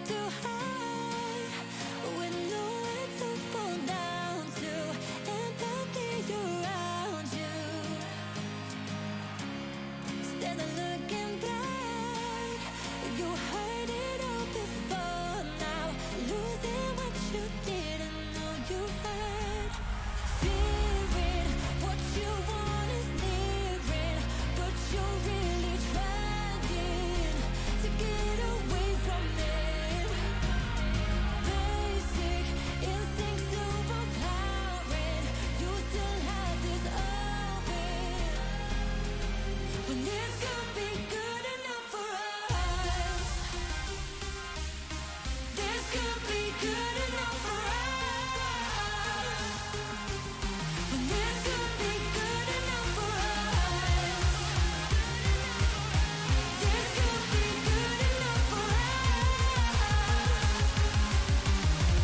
Speaker 6: too high with nowhere to fall down to. Empathy around you, standing looking back. You heard it all before now, losing what you didn't know you had. Fearing what you want is nearing, but you're really trying to get away from it. Basic instincts overpowering, you still have this open. When this could be good enough for us, this could be good enough for us. When this could be good enough for us, this could be good enough for us.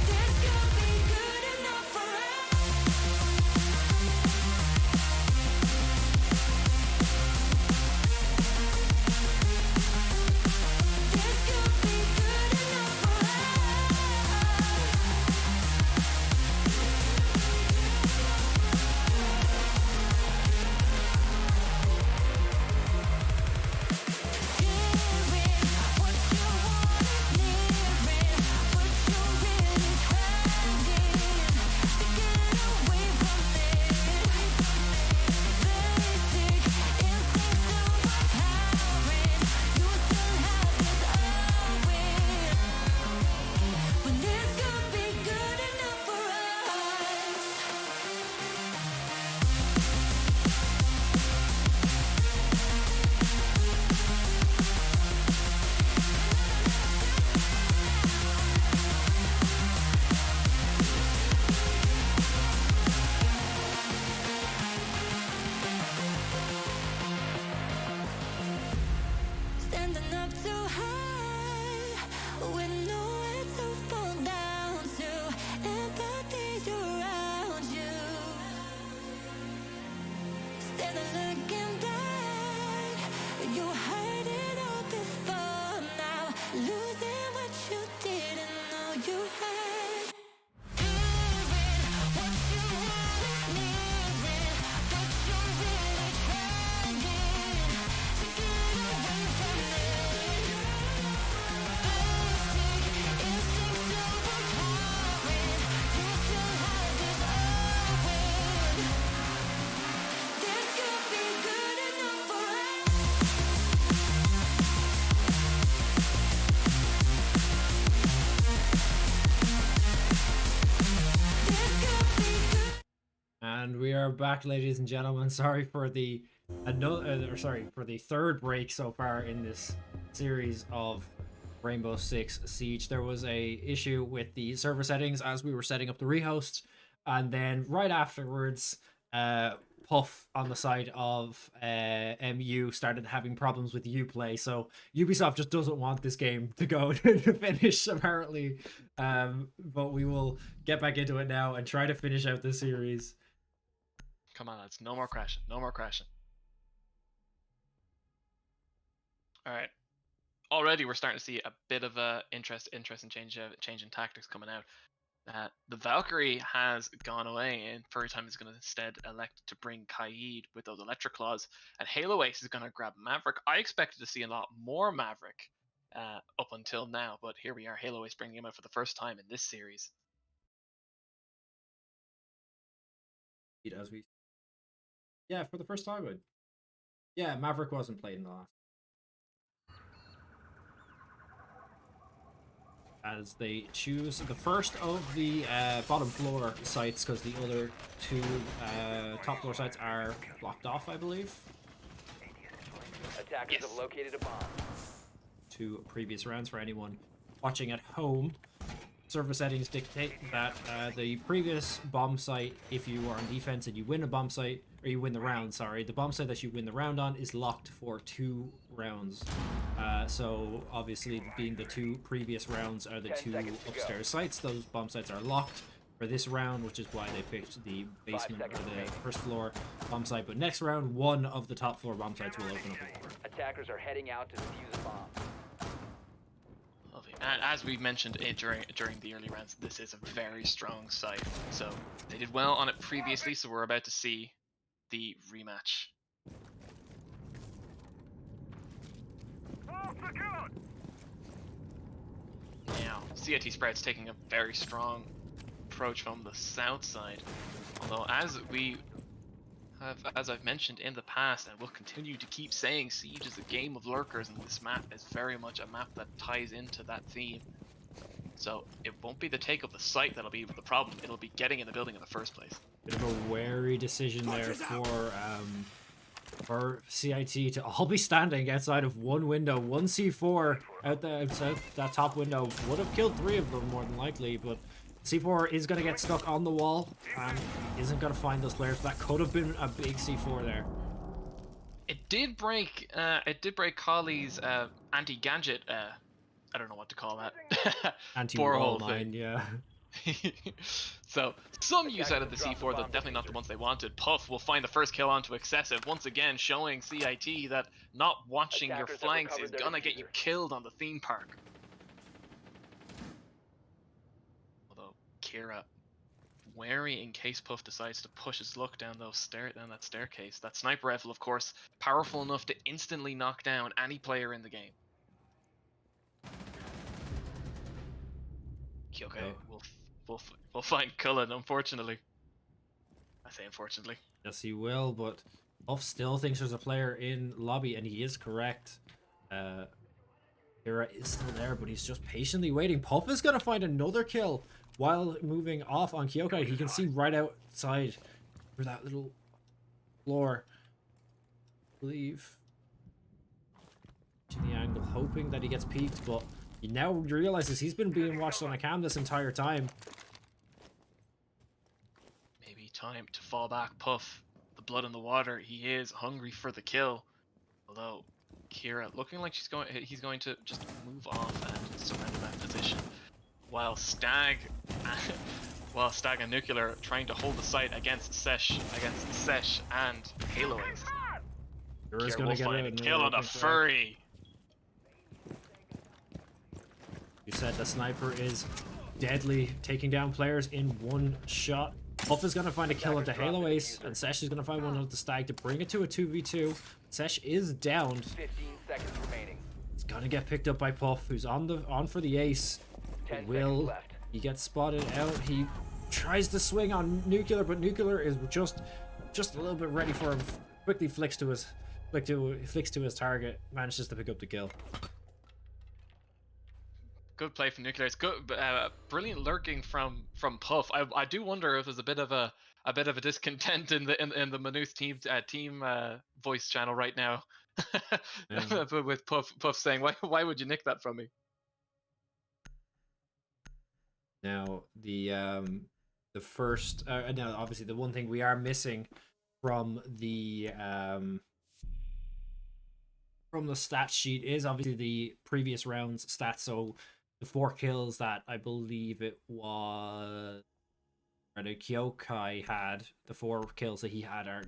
Speaker 6: This could be good enough for us. This could be good enough for when this could be good enough for us. Standing up too high with nowhere to fall down to. Empathy around you, standing looking back. You heard it all before now, losing what you didn't know you had. Fearing what you want is nearing, but you're really trying to get away from it. Basic instincts overpowering, you still have this open. This could be good enough for us. This could be good.
Speaker 1: And we are back, ladies and gentlemen. Sorry for the for the third break so far in this series of Rainbow Six Siege. There was a issue with the server settings as we were setting up the rehost, and then right afterwards, Puff on the side of MU started having problems with Uplay. So Ubisoft just doesn't want this game to go to finish apparently. But we will get back into it now and try to finish out this series.
Speaker 2: Come on, lads. No more crashing. No more crashing. All right. Already, we're starting to see a bit of a interesting change in tactics coming out. The Valkyrie has gone away, and Furry Time is going to instead elect to bring Kaid with those Electric Claws, and Halo Ace is going to grab Maverick. I expected to see a lot more Maverick up until now, but here we are. Halo Ace bringing him out for the first time in this series.
Speaker 1: As we, yeah, for the first time, yeah, Maverick wasn't played in the last. As they choose the first of the bottom floor sites, because the other two top floor sites are blocked off, I believe.
Speaker 3: Attackers have located a bomb.
Speaker 1: 2 previous rounds for anyone watching at home. Server settings dictate that the previous bomb site, if you are on defense and you win a bomb site, or you win the round, sorry, the bomb site that you win the round on is locked for 2 rounds. So obviously, being the 2 previous rounds are the
Speaker 3: 10
Speaker 1: 2
Speaker 3: seconds to go.
Speaker 1: upstairs sites, those bomb sites are locked for this round, which is why they picked the basement or
Speaker 3: seconds
Speaker 1: the
Speaker 3: remaining.
Speaker 1: first floor bomb site. But next round, one of the top floor bomb sites will open up.
Speaker 3: Attackers are heading out to defuse a bomb.
Speaker 2: Lovely. And as we mentioned during the early rounds, this is a very strong side. So they did well on it previously, so we're about to see the rematch. Now, CIT Sprouts taking a very strong approach from the south side. Although, as I've mentioned in the past, and will continue to keep saying, Siege is a game of lurkers, and this map is very much a map that ties into that theme. So it won't be the take of the site that'll be the problem, it'll be getting in the building in the first place.
Speaker 1: Bit of a wary decision there for CIT to all be standing outside of one window. One C4 outside that top window would have killed 3 of them more than likely, but C4 is going to get stuck on the wall and isn't going to find those players. That could have been a big C4 there.
Speaker 2: It did break Colley's anti-gadget, I don't know what to call that.
Speaker 1: Anti-wall mine, yeah.
Speaker 2: So, some use out of the C4, though definitely not the ones they wanted. Puff will find the first kill onto Excessive, once again showing CIT that not watching your flanks is gonna get you killed on the theme park. Although, Kira, wary in case Puff decides to push his luck down that staircase. That sniper rifle, of course, powerful enough to instantly knock down any player in the game. Kyokai will find Cullen, unfortunately. I say unfortunately.
Speaker 1: Yes, he will, but Puff still thinks there's a player in lobby, and he is correct. Kira is still there, but he's just patiently waiting. Puff is going to find another kill while moving off on Kyokai. He can see right outside through that little floor. I believe to the angle, hoping that he gets peeked, but he now realizes he's been being watched on a cam this entire time.
Speaker 2: Maybe time to fall back, Puff. The blood in the water. He is hungry for the kill. Although Kira looking like he's going to just move off and surrender that position. While Stag and Nuclear are trying to hold the site against Sesh and Halo Ace.
Speaker 1: Kira's
Speaker 2: Kira
Speaker 1: going
Speaker 2: will
Speaker 1: to get
Speaker 2: find
Speaker 1: it.
Speaker 2: a kill on the Furry.
Speaker 1: You said the sniper is deadly, taking down players in one shot. Puff is going to find a kill of the Halo Ace, and Sesh is going to find one of the Stag to bring it to a 2v2. Sesh is downed.
Speaker 3: 15 seconds remaining.
Speaker 1: It's going to get picked up by Puff, who's on for the Ace.
Speaker 3: 10 seconds
Speaker 1: Will
Speaker 3: left.
Speaker 1: he gets spotted out? He tries to swing on Nuclear, but Nuclear is just a little bit ready for him. Quickly flicks to his target, manages to pick up the kill.
Speaker 2: Good play from Nuclear. It's good, brilliant lurking from Puff. I do wonder if there's a bit of a discontent in the Manuth team voice channel right now, with Puff saying, "Why would you nick that from me?"
Speaker 1: Now the first now obviously the one thing we are missing from the stat sheet is obviously the previous round's stats. So the 4 kills that I believe it was Kyokai had, the 4 kills that he had are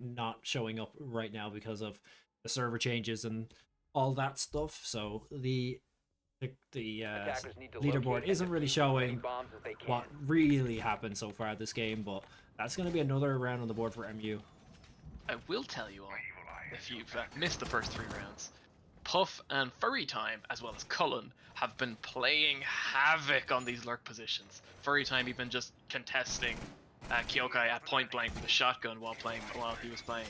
Speaker 1: not showing up right now because of the server changes and all that stuff. So the leaderboard isn't really showing what really happened so far this game, but that's going to be another round on the board for MU.
Speaker 2: I will tell you all, if you've missed the first 3 rounds, Puff and Furry Time, as well as Cullen, have been playing havoc on these lurk positions. Furry Time even just contesting Kyokai at point blank with a shotgun while he was playing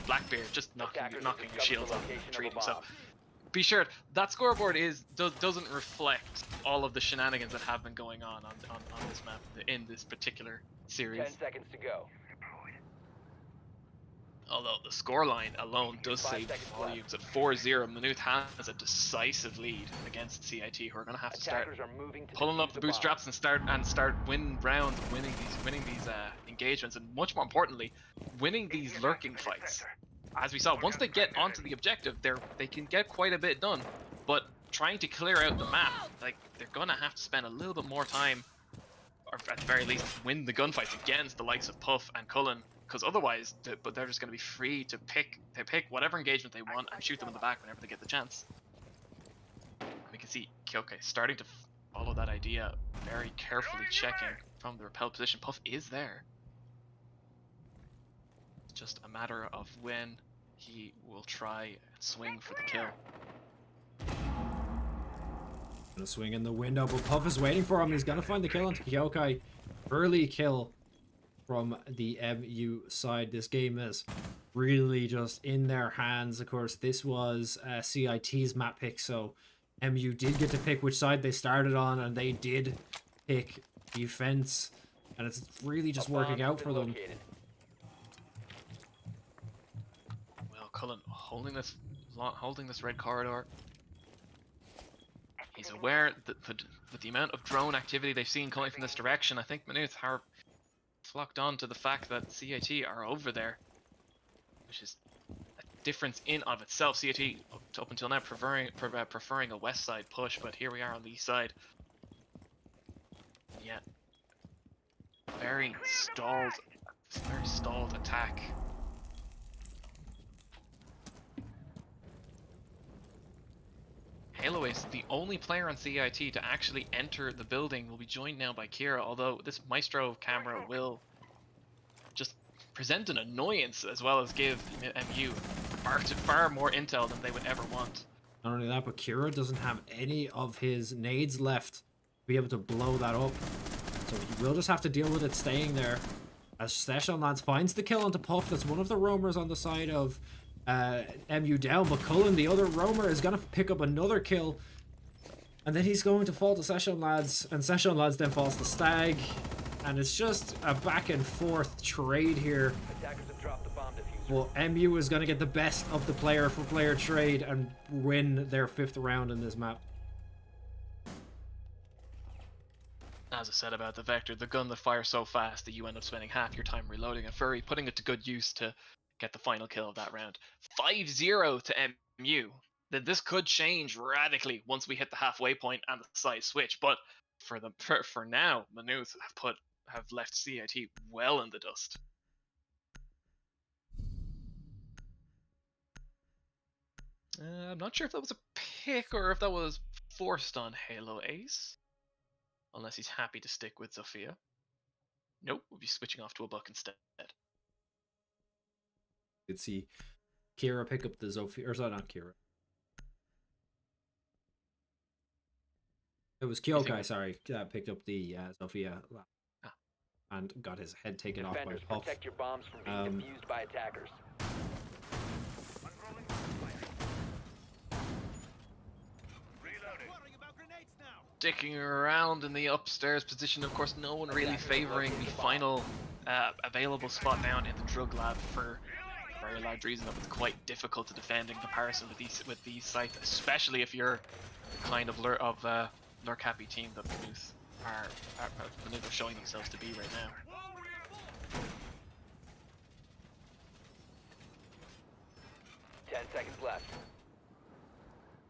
Speaker 2: Blackbeard, just knocking your shields off and treating. So be sure that scoreboard doesn't reflect all of the shenanigans that have been going on this map in this particular series.
Speaker 3: 10 seconds to go.
Speaker 2: Although the scoreline alone does say volumes at 4-0, Manuth has a decisive lead against CIT, who are going to have to start
Speaker 3: Attackers are moving to
Speaker 2: pulling up the bootstraps and start winning rounds, winning these engagements, and much more importantly, winning these lurking fights. As we saw, once they get onto the objective, they can get quite a bit done, but trying to clear out the map, like, they're going to have to spend a little bit more time, or at the very least win the gunfights against the likes of Puff and Cullen, because otherwise they're just going to be free to pick whatever engagement they want and shoot them in the back whenever they get the chance. can see Kyokai starting to follow that idea, very carefully checking from the repel position. Puff is there. It's just a matter of when he will try and swing for the kill.
Speaker 1: Gonna swing in the window, but Puff is waiting for him. He's gonna find the kill onto Kyokai. Early kill from the MU side. This game is really just in their hands. Of course, this was CIT's map pick, so MU did get to pick which side they started on, and they did pick defense, and it's really just
Speaker 3: A bomb
Speaker 1: working
Speaker 3: has
Speaker 1: out
Speaker 3: been
Speaker 1: for them.
Speaker 3: located.
Speaker 2: Well, Cullen holding this red corridor. He's aware that with the amount of drone activity they've seen coming from this direction, I think Maynooth are flocked on to the fact that CIT are over there, which is a difference in of itself. CIT up until now preferring a west side push, but here we are on the east side. Yeah, very stalled attack. Halo Ace, the only player on CIT to actually enter the building, will be joined now by Kira, although this Maestro camera will just present an annoyance as well as give MU far more intel than they would ever want.
Speaker 1: Not only that, but Kira doesn't have any of his nades left to be able to blow that up. So he will just have to deal with it staying there. As Session Lads finds the kill onto Puff, that's one of the roamers on the side of MU down, but Cullen, the other roamer, is going to pick up another kill. And then he's going to fall to Session Lads, and Session Lads then falls to Stag. And it's just a back and forth trade here.
Speaker 3: Attackers have dropped the bomb diffuser.
Speaker 1: Well, MU is going to get the best of the player for player trade and win their 5th round in this map.
Speaker 2: As I said about the Vector, the gun that fires so fast that you end up spending half your time reloading a Furry, putting it to good use to get the final kill of that round. 5-0 to MU. That this could change radically once we hit the halfway point and the side switch, but for now, Maynooth have left CIT well in the dust. I'm not sure if that was a pick or if that was forced on Halo Ace. Unless he's happy to stick with Zofia. Nope, we'll be switching off to a Buck instead.
Speaker 1: You could see Kira pick up the Zofia, or sorry, not Kira. It was Kyokai, sorry, picked up the Zofia and got his head taken off by
Speaker 3: Defenders,
Speaker 1: Puff.
Speaker 3: protect your bombs from being defused by attackers.
Speaker 7: Worrying about grenades now.
Speaker 2: Sticking around in the upstairs position, of course, no one really favoring the final available spot down in the drug lab for a very large reason that it's quite difficult to defend in comparison with these sites, especially if you're the kind of lurk happy team that Maynooth are showing themselves to be right now.
Speaker 3: 10 seconds left.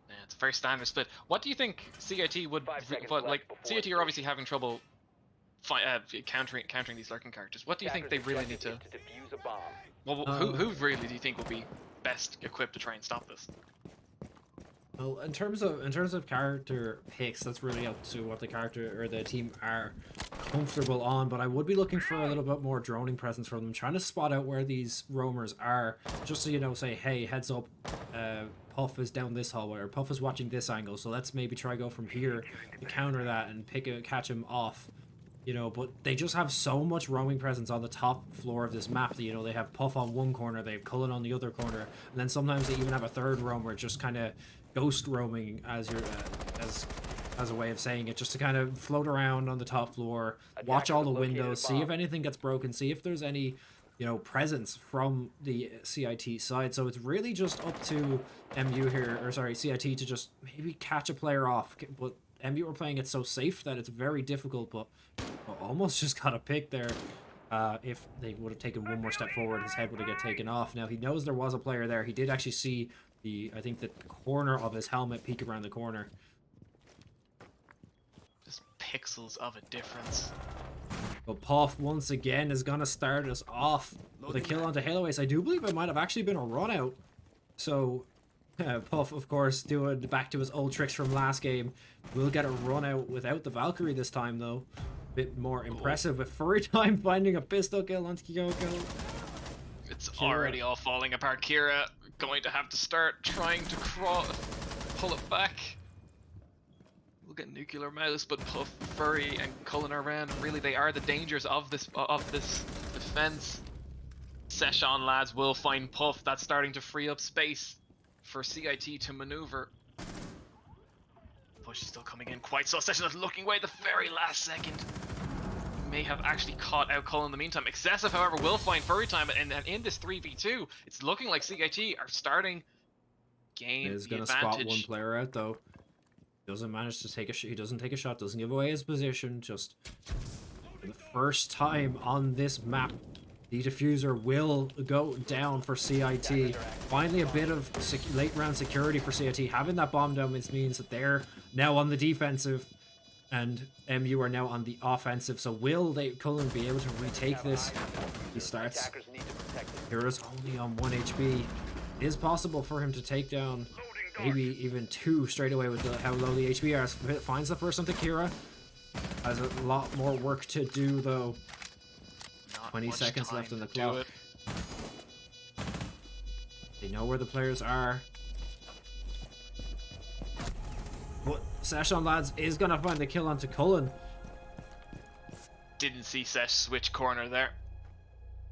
Speaker 2: Yeah, it's a very standard split. What do you think CIT would?
Speaker 3: 5 seconds
Speaker 2: But
Speaker 3: left
Speaker 2: like
Speaker 3: before
Speaker 2: CIT are
Speaker 3: insertion.
Speaker 2: obviously having trouble countering these lurking characters. What do you think they really need to?
Speaker 3: Objective is to defuse a bomb.
Speaker 2: Well, who really do you think will be best equipped to try and stop this?
Speaker 1: Well, in terms of character picks, that's really up to what the character or the team are comfortable on. But I would be looking for a little bit more droning presence from them, trying to spot out where these roamers are, just so you know, say, hey, heads up, Puff is down this hallway, or Puff is watching this angle, so let's maybe try go from here to counter that and catch him off. You know, but they just have so much roaming presence on the top floor of this map that, you know, they have Puff on one corner, they have Cullen on the other corner, and then sometimes they even have a third roamer just kind of ghost roaming as your as a way of saying it, just to kind of float around on the top floor, watch all the windows, see if anything gets broken, see if there's any, you know, presence from the CIT side. So it's really just up to MU here, or sorry, CIT, to just maybe catch a player off. But MU are playing it so safe that it's very difficult, but almost just got a pick there. If they would have taken one more step forward, his head would have got taken off. Now he knows there was a player there. He did actually see I think the corner of his helmet peek around the corner.
Speaker 2: Just pixels of a difference.
Speaker 1: But Puff once again is gonna start us off with a kill onto Halo Ace. I do believe it might have actually been a run out. So Puff, of course, doing back to his old tricks from last game. Will get a run out without the Valkyrie this time, though. Bit more impressive with Furry Time finding a pistol kill on Kyoko.
Speaker 2: It's
Speaker 1: Kira.
Speaker 2: already all falling apart. Kira going to have to start trying to pull it back. We'll get Nuclear Mouse, but Puff, Furry, and Cullen are around. Really, they are the dangers of this defense. Session lads will find Puff. That's starting to free up space for CIT to maneuver. Push is still coming in quite so. Session is looking away at the very last second. He may have actually caught out Cullen in the meantime. Excessive, however, will find Furry Time, and in this 3v2, it's looking like CIT are starting gain
Speaker 1: Is
Speaker 2: the
Speaker 1: gonna
Speaker 2: advantage.
Speaker 1: spot one player out though. Doesn't manage to take a he doesn't take a shot, doesn't give away his position. Just for the first time on this map, the diffuser will go down for CIT. Finally, a bit of late round security for CIT. Having that bomb down means that they're now on the defensive, and MU are now on the offensive. So will Cullen be able to retake this? He starts.
Speaker 3: Attackers need to protect it.
Speaker 1: Hero's only on 1 HP. It is possible for him to take down maybe even 2 straight away with how low the HP are. Finds the first onto Kira. Has a lot more work to do though.
Speaker 2: Not
Speaker 1: 20
Speaker 2: much
Speaker 1: seconds
Speaker 2: time
Speaker 1: left on the
Speaker 2: to do
Speaker 1: clock.
Speaker 2: it.
Speaker 1: They know where the players are. But Session lads is gonna find the kill onto Cullen.
Speaker 2: Didn't see Sesh switch corner there.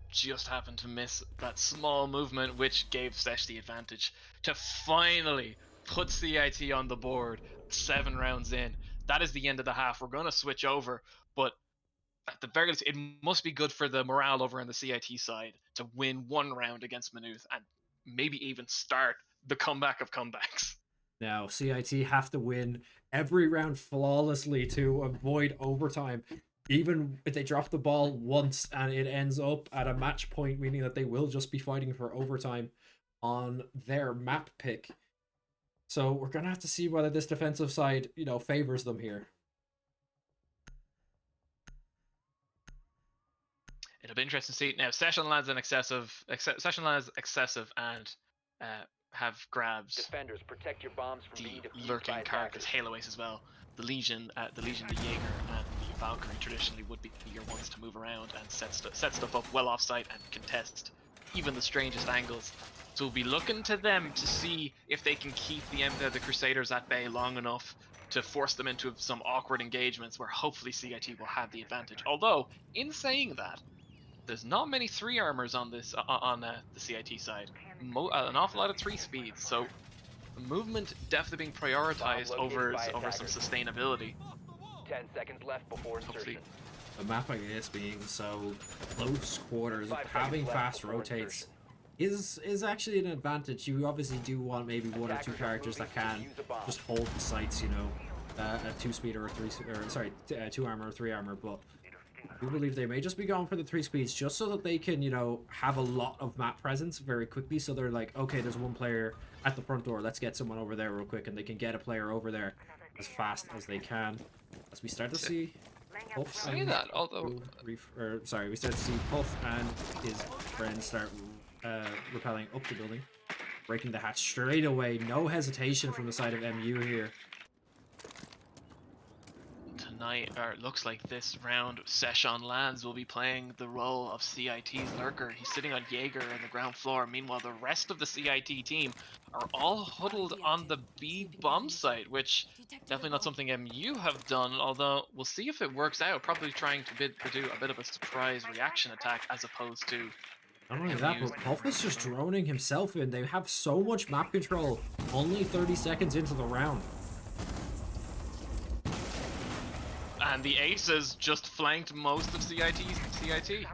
Speaker 2: Just happened to miss that small movement, which gave Sesh the advantage to finally put CIT on the board 7 rounds in. That is the end of the half. We're going to switch over, but at the very least, it must be good for the morale over on the CIT side to win 1 round against Maynooth and maybe even start the comeback of comebacks.
Speaker 1: Now CIT have to win every round flawlessly to avoid overtime. Even if they drop the ball once and it ends up at a match point, meaning that they will just be fighting for overtime on their map pick. So we're gonna have to see whether this defensive side, favors them here.
Speaker 2: It'll be interesting to see. Now, Session Lads and excessive, and have grabs
Speaker 3: Defenders, protect your bombs from being
Speaker 2: the
Speaker 3: defused
Speaker 2: lurking
Speaker 3: by
Speaker 2: characters,
Speaker 3: attackers.
Speaker 2: Halo Ace as well. The Legion, the Jaeger, and the Valkyrie traditionally would be your ones to move around and set stuff up well offsite and contest even the strangest angles. So we'll be looking to them to see if they can keep the Crusaders at bay long enough to force them into some awkward engagements where hopefully CIT will have the advantage. Although, in saying that, there's not many 3 armors on this on the CIT side. An awful lot of 3 speeds, so movement definitely being prioritized
Speaker 3: Bomb
Speaker 2: over
Speaker 3: located by
Speaker 2: some
Speaker 3: attackers.
Speaker 2: sustainability.
Speaker 3: 10 seconds left before
Speaker 2: Hopefully.
Speaker 3: insertion.
Speaker 1: A map like this being so close quarters,
Speaker 3: 5 seconds
Speaker 1: having
Speaker 3: left
Speaker 1: fast
Speaker 3: before
Speaker 1: rotates is actually an advantage. You obviously do want maybe 1 or 2 characters that can just hold the sights, a 2-speed or a 2 armor or 3 armor, but we believe they may just be going for the 3 speeds just so that they can, have a lot of map presence very quickly. So they're like, okay, there's 1 player at the front door, let's get someone over there real quick, and they can get a player over there as fast as they can. As we start to see Puff
Speaker 2: Say
Speaker 1: and
Speaker 2: that, although
Speaker 1: we start to see Puff and his friends start repelling up the building, breaking the hatch straight away. No hesitation from the side of MU here.
Speaker 2: tonight, or it looks like this round, Session Lands will be playing the role of CIT's lurker. He's sitting on Jaeger on the ground floor. Meanwhile, the rest of the CIT team are all huddled on the B bomb site, which definitely not something MU have done, although we'll see if it works out. Probably trying to do a bit of a surprise reaction attack as opposed to
Speaker 1: Not only that, but Puff is just droning himself in. They have so much map control, only 30 seconds into the round.
Speaker 2: And the Aces just flanked most of CIT.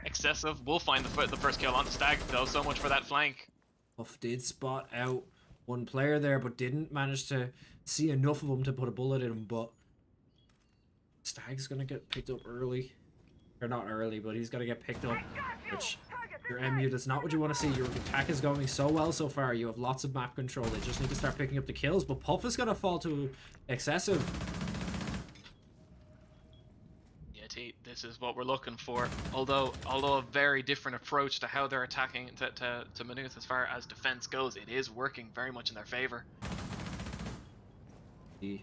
Speaker 2: Excessive will find the first kill on the Stag, though. So much for that flank.
Speaker 1: Puff did spot out one player there, but didn't manage to see enough of him to put a bullet in him. But Stag's gonna get picked up early. Or not early, but he's gonna get picked up. Which, your MU, that's not what you want to see. Your attack is going so well so far. You have lots of map control. They just need to start picking up the kills. But Puff is gonna fall to Excessive.
Speaker 2: Yeah, This is what we're looking for. Although a very different approach to how they're attacking to Maynooth as far as defense goes, it is working very much in their favor.
Speaker 1: The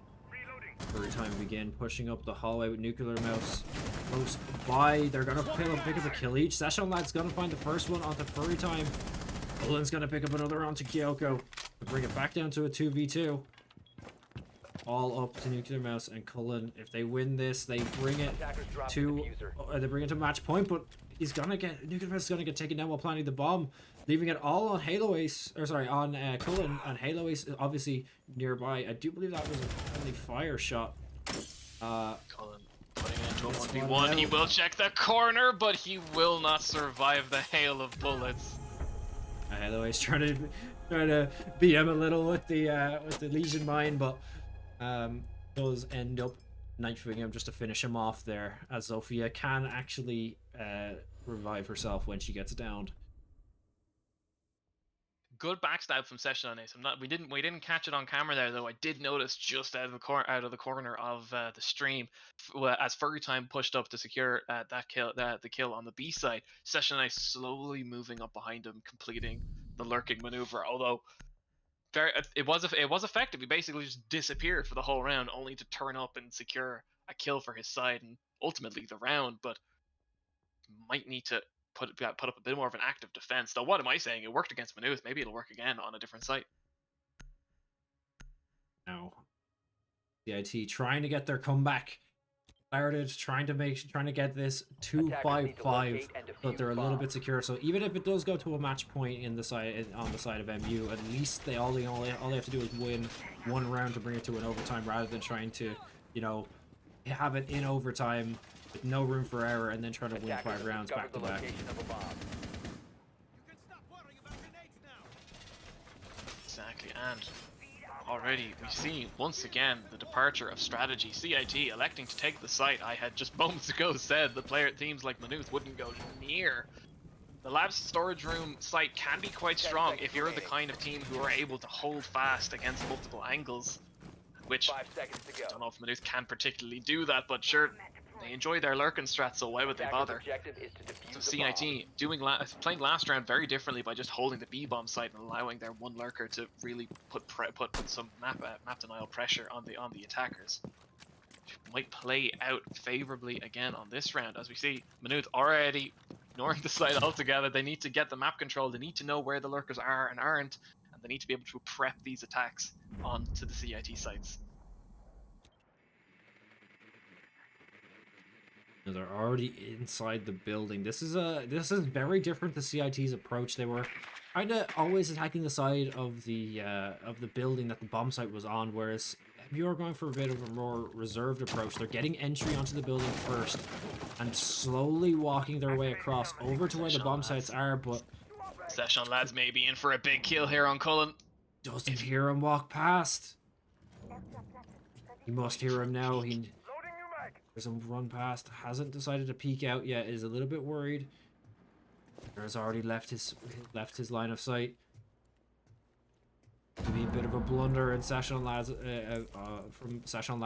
Speaker 1: furry time begin pushing up the hallway with Nuclear Mouse close by. They're gonna pick up a kill each. Session Lad's gonna find the first one onto furry time. Cullen's gonna pick up another onto Kyoko to bring it back down to a 2v2. All up to Nuclear Mouse and Cullen. If they win this, they bring it
Speaker 3: Attackers dropped the
Speaker 1: to
Speaker 3: diffuser.
Speaker 1: match point, but he's gonna get Nuclear Mouse is gonna get taken down while planting the bomb, leaving it all on Halo Ace, or sorry, on Cullen, and Halo Ace is obviously nearby. I do believe that was a friendly fire shot.
Speaker 2: Cullen putting it into a
Speaker 1: It's
Speaker 2: 1v1.
Speaker 1: one
Speaker 2: He
Speaker 1: out.
Speaker 2: will check the corner, but he will not survive the hail of bullets.
Speaker 1: Halo Ace trying to beat him a little with the Legion Mine, but does end up knifing him just to finish him off there, as Sophia can actually revive herself when she gets downed.
Speaker 2: Good backstab from Session on Ace. We didn't catch it on camera there, though. I did notice just out of the corner of the stream, as Furry Time pushed up to secure the kill on the B side. Session on Ace slowly moving up behind him, completing the lurking maneuver. Although it was effective. He basically just disappeared for the whole round, only to turn up and secure a kill for his side and ultimately the round. But might need to put up a bit more of an active defense. Though, what am I saying? It worked against Maynooth. Maybe it'll work again on a different site.
Speaker 1: Now, CIT trying to get their comeback started, trying to get this 2-5-5, but they're a little bit secure. So even if it does go to a match point on the side of MU, at least all they have to do is win one round to bring it to an overtime, rather than trying to, have it in overtime with no room for error and then try to win 5 rounds back to back.
Speaker 2: Exactly, and already we see once again the departure of strategy. CIT electing to take the site. I had just moments ago said the teams like Maynooth wouldn't go near. The lab's storage room site can be quite strong if you're the kind of team who are able to hold fast against multiple angles, which
Speaker 3: 5 seconds to go.
Speaker 2: I don't know if Maynooth can particularly do that, but sure, they enjoy their lurking strat, so why would they bother?
Speaker 3: Objective is to defuse
Speaker 2: So
Speaker 3: the bomb.
Speaker 2: CIT playing last round very differently by just holding the B bomb site and allowing their one lurker to really put some map denial pressure on the attackers. Might play out favorably again on this round, as we see Maynooth already ignoring the site altogether. They need to get the map control. They need to know where the lurkers are and aren't, and they need to be able to prep these attacks onto the CIT sites.
Speaker 1: They're already inside the building. This is very different to CIT's approach. They were kind of always attacking the side of the building that the bomb site was on, whereas MU are going for a bit of a more reserved approach. They're getting entry onto the building first and slowly walking their way across over to where the bomb sites are, but
Speaker 2: Session Lads may be in for a big kill here on Cullen.
Speaker 1: doesn't hear him walk past. He must hear him now. There's him run past. Hasn't decided to peek out yet. Is a little bit worried. Has already left his line of sight. Maybe a bit of a blunder in Sesh on Lads from Sesh on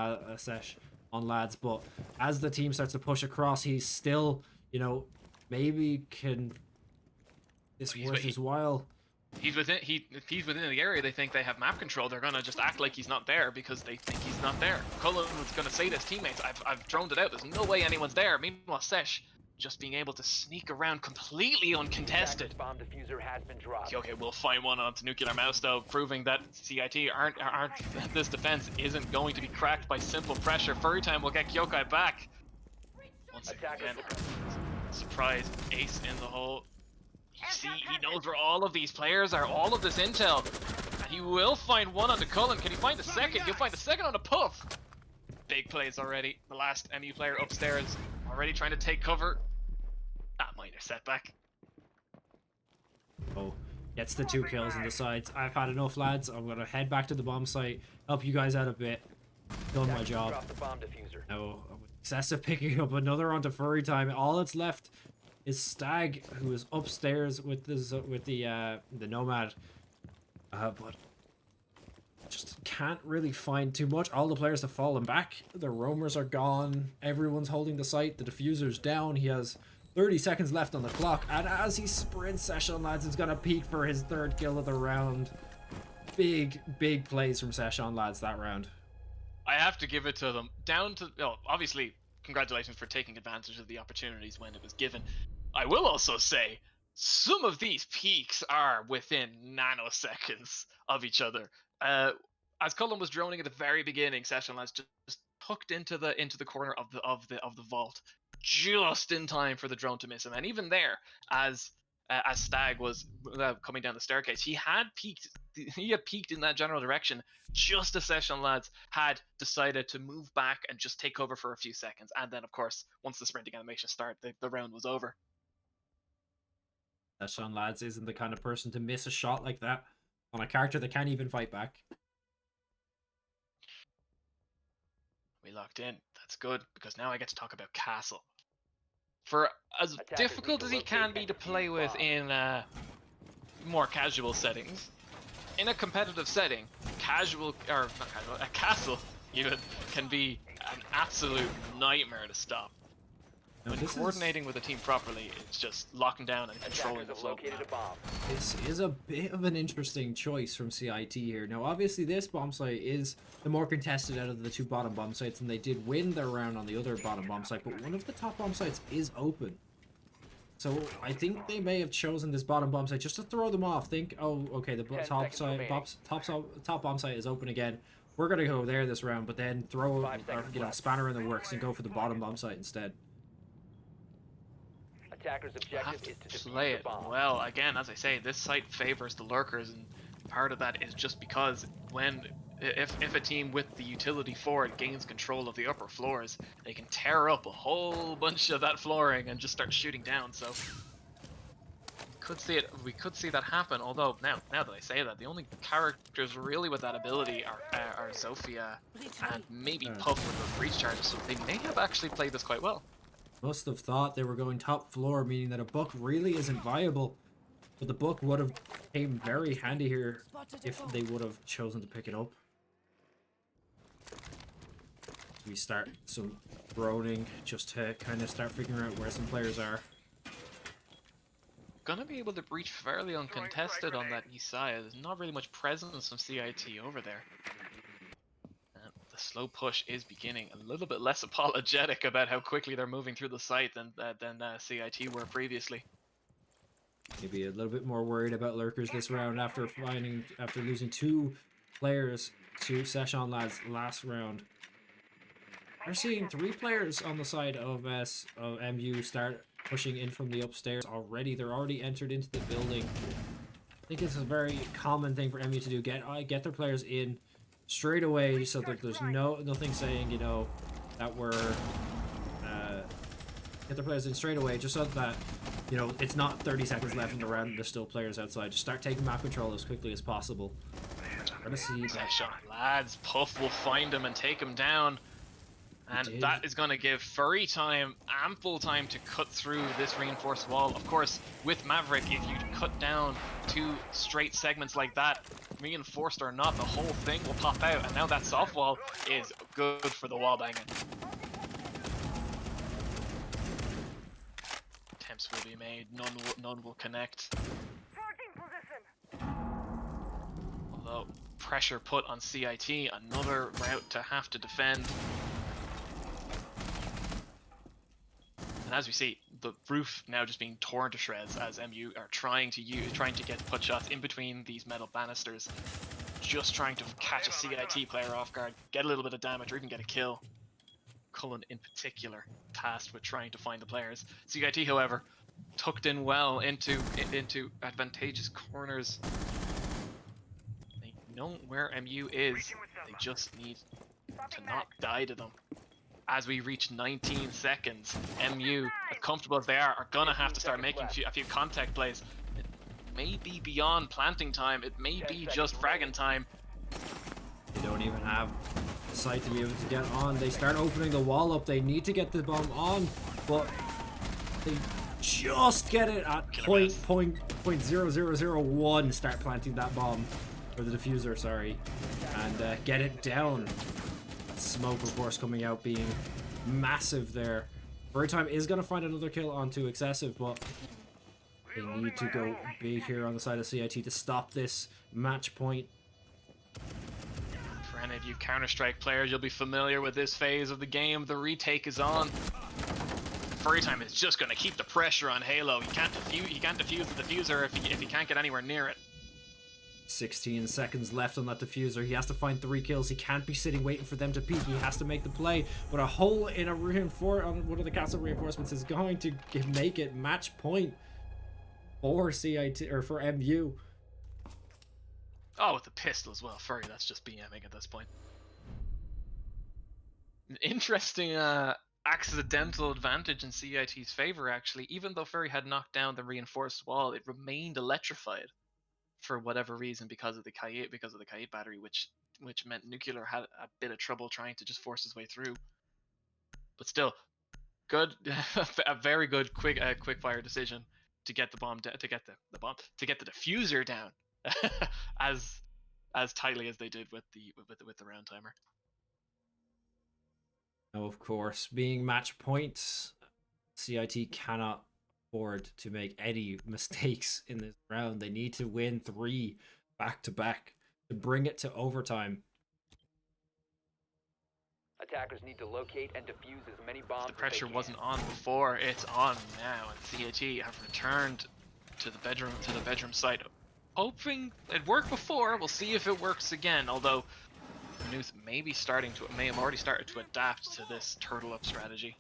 Speaker 1: Lads, but as the team starts to push across, he's still, maybe can this worth his while.
Speaker 2: If he's within the area they think they have map control, they're gonna just act like he's not there because they think he's not there. Cullen was gonna say to his teammates, I've droned it out, there's no way anyone's there. Meanwhile, Sesh just being able to sneak around completely uncontested.
Speaker 3: Attackers bomb diffuser has been dropped.
Speaker 2: Okay, we'll find one onto Nuclear Mouse though, proving that CIT aren't this defense isn't going to be cracked by simple pressure. Furry Time will get Kyokai back. Once again, surprise ace in the hole. You see, he knows where all of these players are, all of this intel. And he will find one on the Cullen. Can he find the second? He'll find the second on the Puff. Big plays already. The last MU player upstairs already trying to take cover. Minor setback.
Speaker 1: Oh, gets the 2 kills and decides, I've had enough, lads. I'm going to head back to the bomb site, help you guys out a bit. Done my job.
Speaker 3: Drop the bomb diffuser.
Speaker 1: Now, Excessive picking up another onto Furry Time. All that's left is Stag, who is upstairs with the Nomad. But just can't really find too much. All the players have fallen back. The roamers are gone. Everyone's holding the site. The diffuser's down. He has 30 seconds left on the clock. And as he sprints, Session Lads is going to peak for his 3rd kill of the round. Big, big plays from Session Lads that round.
Speaker 2: I have to give it to them. Down to, obviously, congratulations for taking advantage of the opportunities when it was given. I will also say, some of these peaks are within nanoseconds of each other. As Cullen was droning at the very beginning, Session Lads just tucked into the corner of the vault, just in time for the drone to miss him. And even there, as Stag was coming down the staircase, he had peeked in that general direction just as Session Lads had decided to move back and just take cover for a few seconds. And then, of course, once the sprinting animation started, the round was over.
Speaker 1: Session Lads isn't the kind of person to miss a shot like that on a character that can't even fight back.
Speaker 2: We locked in. That's good, because now I get to talk about Castle. For as
Speaker 3: Attackers
Speaker 2: difficult
Speaker 3: need
Speaker 2: as
Speaker 3: to
Speaker 2: he can
Speaker 3: locate
Speaker 2: be
Speaker 3: and
Speaker 2: to play
Speaker 3: defuse
Speaker 2: with
Speaker 3: bombs.
Speaker 2: in more casual settings, in a competitive setting, a castle even can be an absolute nightmare to stop.
Speaker 1: Now,
Speaker 2: When
Speaker 1: this is-
Speaker 2: coordinating with a team properly, it's just locking down and controlling
Speaker 3: Attackers
Speaker 2: the
Speaker 3: have
Speaker 2: flow.
Speaker 3: located a bomb.
Speaker 1: This is a bit of an interesting choice from CIT here. Now, obviously, this bomb site is the more contested out of the 2 bottom bomb sites, and they did win their round on the other bottom bomb site, but one of the top bomb sites is open. So, I think they may have chosen this bottom bomb site just to throw them off. Think, oh, okay, the
Speaker 3: 10
Speaker 1: top
Speaker 3: seconds
Speaker 1: side,
Speaker 3: remaining.
Speaker 1: top bomb site is open again. We're gonna go there this round, but then throw,
Speaker 3: 5
Speaker 1: or,
Speaker 3: seconds left.
Speaker 1: spanner in the works and go for the bottom bomb site instead.
Speaker 3: Attackers'
Speaker 2: You have
Speaker 3: objective
Speaker 2: to
Speaker 3: is to
Speaker 2: play
Speaker 3: defuse the
Speaker 2: it
Speaker 3: bomb.
Speaker 2: well. Again, as I say, this site favors the lurkers, and part of that is just because if a team with the utility forward gains control of the upper floors, they can tear up a whole bunch of that flooring and just start shooting down. So we could see that happen. Although now that I say that, the only characters really with that ability are Zofia and maybe Puff with the breach charges. So they may have actually played this quite well.
Speaker 1: Must have thought they were going top floor, meaning that a book really isn't viable. But the book would have came very handy here if they would have chosen to pick it up. We start some droning just to kind of start figuring out where some players are.
Speaker 2: Gonna be able to breach fairly uncontested on that east side. There's not really much presence from CIT over there. The slow push is beginning. A little bit less apologetic about how quickly they're moving through the site than CIT were previously.
Speaker 1: Maybe a little bit more worried about lurkers this round after losing 2 players to Session Lads last round. We're seeing 3 players on the side of MU start pushing in from the upstairs already. They're already entered into the building. I think it's a very common thing for MU to do. Get their players in straight away so that there's nothing saying, you know, that we're get their players in straight away just so that, you know, it's not 30 seconds left in the round and there's still players outside. Just start taking map control as quickly as possible. We're gonna see that.
Speaker 2: Session Lads, Puff will find him and take him down. And
Speaker 1: did.
Speaker 2: that is going to give Furry time ample time to cut through this reinforced wall. Of course, with Maverick, if you cut down 2 straight segments like that, reinforced or not, the whole thing will pop out. And now that soft wall is good for the wall banging. Attempts will be made, none will connect. Although, pressure put on CIT, another route to have to defend. And as we see, the roof now just being torn to shreds as MU are trying to get put shots in between these metal banisters, just trying to catch a CIT player off guard, get a little bit of damage, or even get a kill. Cullen in particular tasked with trying to find the players. CIT, however, tucked in well into advantageous corners. They know where MU is. They just need to not die to them. As we reach 19 seconds, MU, as comfortable as they are gonna have to start making a few contact plays. It may be beyond planting time, it may be just fragging time.
Speaker 1: They don't even have the site to be able to get on. They start opening the wall up. They need to get the bomb on, but they just get it at .0001. Start planting that bomb, or the diffuser, sorry. and get it down. That smoke, of course, coming out being massive there. Furry Time is going to find another kill onto Excessive, but they need to go big here on the side of CIT to stop this match point.
Speaker 2: For any of you Counter-Strike players, you'll be familiar with this phase of the game. The retake is on. Furry Time is just going to keep the pressure on Halo. He can't defuse the diffuser if he can't get anywhere near it.
Speaker 1: 16 seconds left on that diffuser. He has to find 3 kills. He can't be sitting waiting for them to peek. He has to make the play. But a hole in a on one of the castle reinforcements is going to make it match point for CIT or for MU.
Speaker 2: Oh, with the pistol as well. Furry, that's just BMing at this point. An interesting accidental advantage in CIT's favor, actually. Even though Furry had knocked down the reinforced wall, it remained electrified for whatever reason because of the Kayet battery, which meant Nuclear had a bit of trouble trying to just force his way through. But still, good, a very good quick fire decision to get the bomb to get the diffuser down as tightly as they did with the round timer.
Speaker 1: Now, of course, being match points, CIT cannot afford to make any mistakes in this round. They need to win 3 back-to-back to bring it to overtime.
Speaker 3: Attackers need to locate and defuse as many bombs
Speaker 2: The
Speaker 3: as they
Speaker 2: pressure
Speaker 3: can.
Speaker 2: wasn't on before; it's on now, and CIT have returned to the bedroom site, hoping it worked before. We'll see if it works again. Although Manuth may have already started to adapt to this turtle up strategy.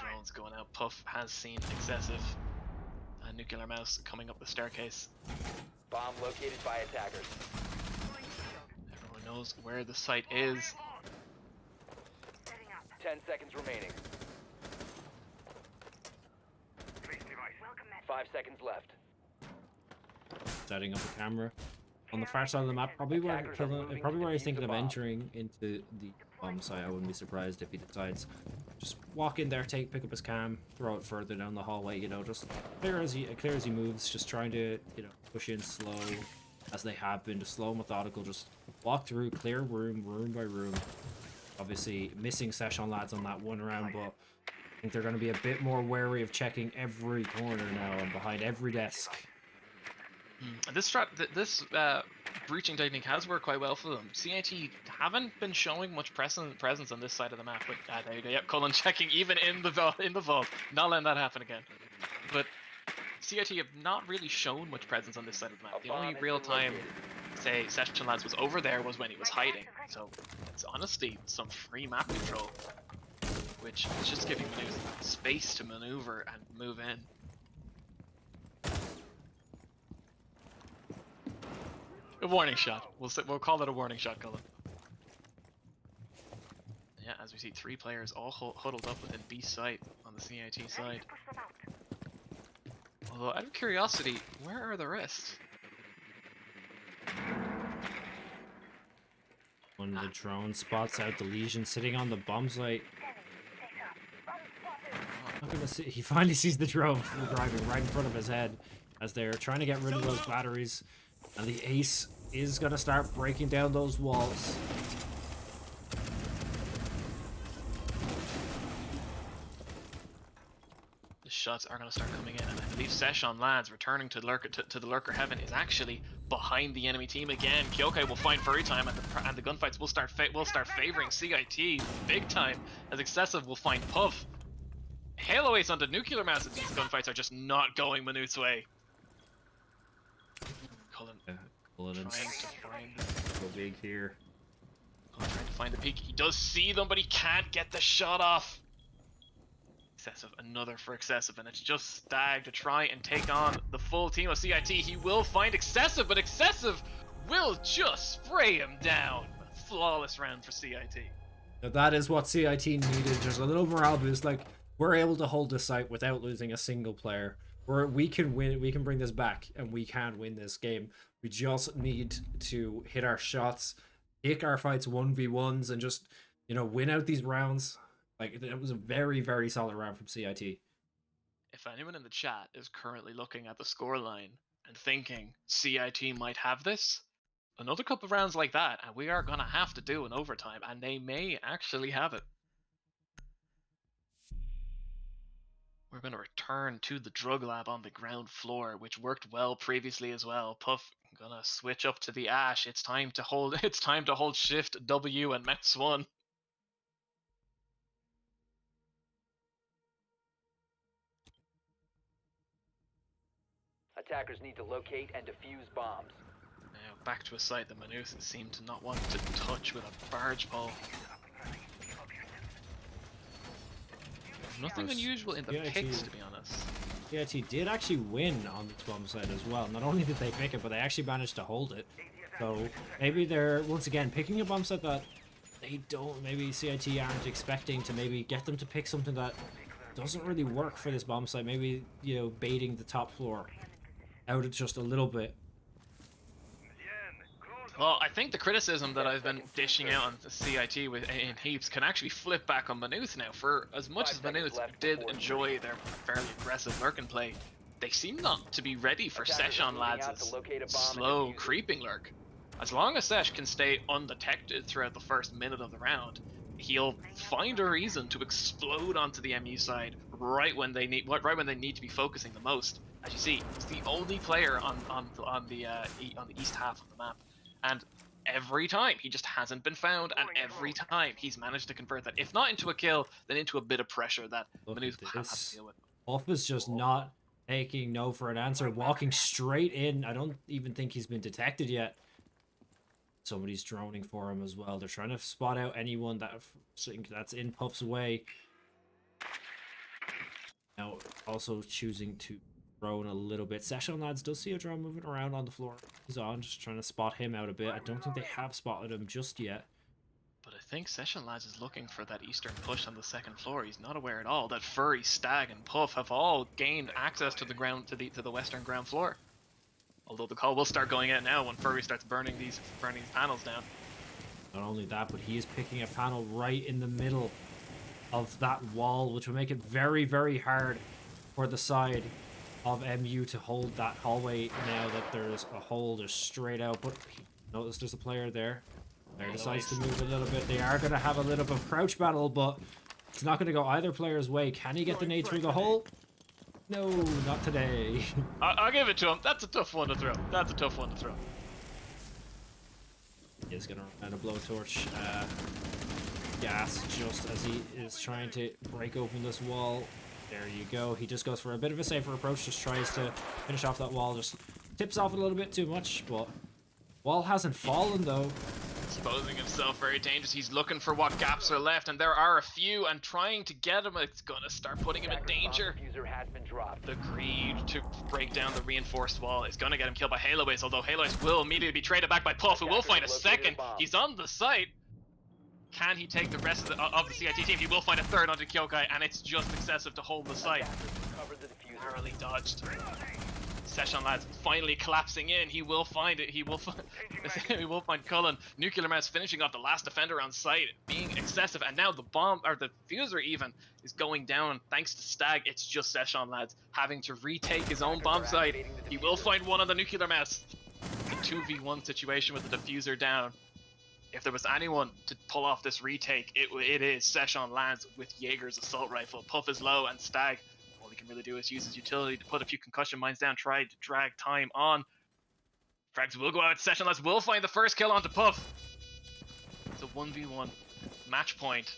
Speaker 2: Drones going out. Puff has seen Excessive. Nuclear Mouse coming up the staircase.
Speaker 3: Bomb located by attackers.
Speaker 2: Everyone knows where the site is.
Speaker 3: 10 seconds remaining. 5 seconds left.
Speaker 1: Setting up a camera on the far side of the map, probably where he's thinking of entering into the bomb site. I wouldn't be surprised if he decides just walk in there, pick up his cam, throw it further down the hallway. You know, just clear as he moves, just trying to push in slow as they have been, just slow, methodical, just walk through, clear room by room. Obviously missing Session lads on that one round, but I think they're going to be a bit more wary of checking every corner now and behind every desk.
Speaker 2: This breaching technique has worked quite well for them. CIT haven't been showing much presence on this side of the map. But there you go. Yep, Cullen checking even in the vault. Not letting that happen again. But CIT have not really shown much presence on this side of the map. The only real time, say, Session Lads was over there was when he was hiding. So it's honestly some free map control, which is just giving Manuth space to maneuver and move in. A warning shot. We'll call it a warning shot, Cullen. Yeah, as we see 3 players all huddled up within B site on the CIT side. Although, out of curiosity, where are the rest?
Speaker 1: One of the drone spots out the Legion sitting on the bomb site. Not gonna see, he finally sees the drone driving right in front of his head as they're trying to get rid of those batteries. And the Ace is going to start breaking down those walls.
Speaker 2: The shots are going to start coming in, and I believe Session Lads returning to the Lurker Heaven is actually behind the enemy team again. Kyokai will find Furry Time, and the gunfights will start favoring CIT big time, as Excessive will find Puff. Halo Ace onto Nuclear Mouse, and these gunfights are just not going Manuth's way. Cullen trying to find
Speaker 1: Go big here.
Speaker 2: trying to find the peak. He does see them, but he can't get the shot off. Excessive, another for Excessive, and it's just Stag to try and take on the full team of CIT. He will find Excessive, but Excessive will just spray him down. Flawless round for CIT.
Speaker 1: Now that is what CIT needed. Just a little morale boost. Like, we're able to hold this site without losing a single player. We can win. We can bring this back, and we can win this game. We just need to hit our shots, pick our fights 1v1s, and just win out these rounds. Like, it was a very, very solid round from CIT.
Speaker 2: If anyone in the chat is currently looking at the scoreline and thinking CIT might have this, another couple of rounds like that, and we are going to have to do an overtime, and they may actually have it. We're going to return to the drug lab on the ground floor, which worked well previously as well. Puff gonna switch up to the Ash. It's time to hold. It's time to hold Shift W and Mets 1.
Speaker 3: Attackers need to locate and defuse bombs.
Speaker 2: Now back to a site that Manuth seemed to not want to touch with a barge pole. Nothing unusual in the
Speaker 1: CIT
Speaker 2: picks, to be honest.
Speaker 1: CIT did actually win on the bomb side as well. Not only did they pick it, but they actually managed to hold it. So maybe they're, once again, picking a bomb set that they don't, maybe CIT aren't expecting to maybe get them to pick something that doesn't really work for this bomb site. Maybe, you know, baiting the top floor out just a little bit.
Speaker 2: Well, I think the criticism that I've been dishing out on the CIT in heaps can actually flip back on Manuth now. For as much as Manuth did enjoy their fairly aggressive lurk and play, they seem not to be ready for Session Lads' slow creeping lurk. As long as Sesh can stay undetected throughout the first minute of the round, he'll find a reason to explode onto the MU side right when they need to be focusing the most. As you see, he's the only player on the east half of the map. And every time he just hasn't been found, and every time he's managed to convert that, if not into a kill, then into a bit of pressure that Manuth will have to deal with.
Speaker 1: Puff is just not taking no for an answer, walking straight in. I don't even think he's been detected yet. Somebody's droning for him as well. They're trying to spot out anyone that's in Puff's way. Now, also choosing to drone a little bit. Session Lads does see a drone moving around on the floor. He's on, just trying to spot him out a bit. I don't think they have spotted him just yet.
Speaker 2: But I think Session Lads is looking for that eastern push on the second floor. He's not aware at all that Furry, Stag, and Puff have all gained access to the ground, to the western ground floor. Although the call will start going out now when Furry starts burning these panels down.
Speaker 1: Not only that, but he is picking a panel right in the middle of that wall, which will make it very, very hard for the side of MU to hold that hallway now that there's a hole just straight out. But notice there's a player there. Player decides to move a little bit. They are going to have a little bit of crouch battle, but it's not going to go either player's way. Can he get the nade through the hole? No, not today.
Speaker 2: I'll give it to him. That's a tough one to throw. That's a tough one to throw.
Speaker 1: He's going to run a blowtorch gas just as he is trying to break open this wall. There you go. He just goes for a bit of a safer approach, just tries to finish off that wall, just tips off a little bit too much, but wall hasn't fallen though.
Speaker 2: Exposing himself very dangerous. He's looking for what gaps are left, and there are a few, and trying to get him, it's gonna start putting him in danger.
Speaker 3: Diffuser has been dropped.
Speaker 2: The greed to break down the reinforced wall is gonna get him killed by Halo Base, although Halo Base will immediately be traded back by Puff, who will find a second. He's on the site. Can he take the rest of the CIT team? He will find a third onto Kyokai, and it's just excessive to hold the site. Narrowly dodged. Session Lads finally collapsing in. He will find it. He will find Cullen. Nuclear Mouse finishing off the last defender on site, being excessive, and now the bomb, or the fuser even, is going down thanks to Stag. It's just Session Lads having to retake his own bomb site. He will find one on the Nuclear Mouse. The 2v1 situation with the diffuser down. If there was anyone to pull off this retake, it is Session Lads with Jaeger's assault rifle. Puff is low, and Stag, all he can really do is use his utility to put a few concussion mines down, try to drag time on. Frags will go out. Session Lads will find the first kill onto Puff. It's a 1v1 match point.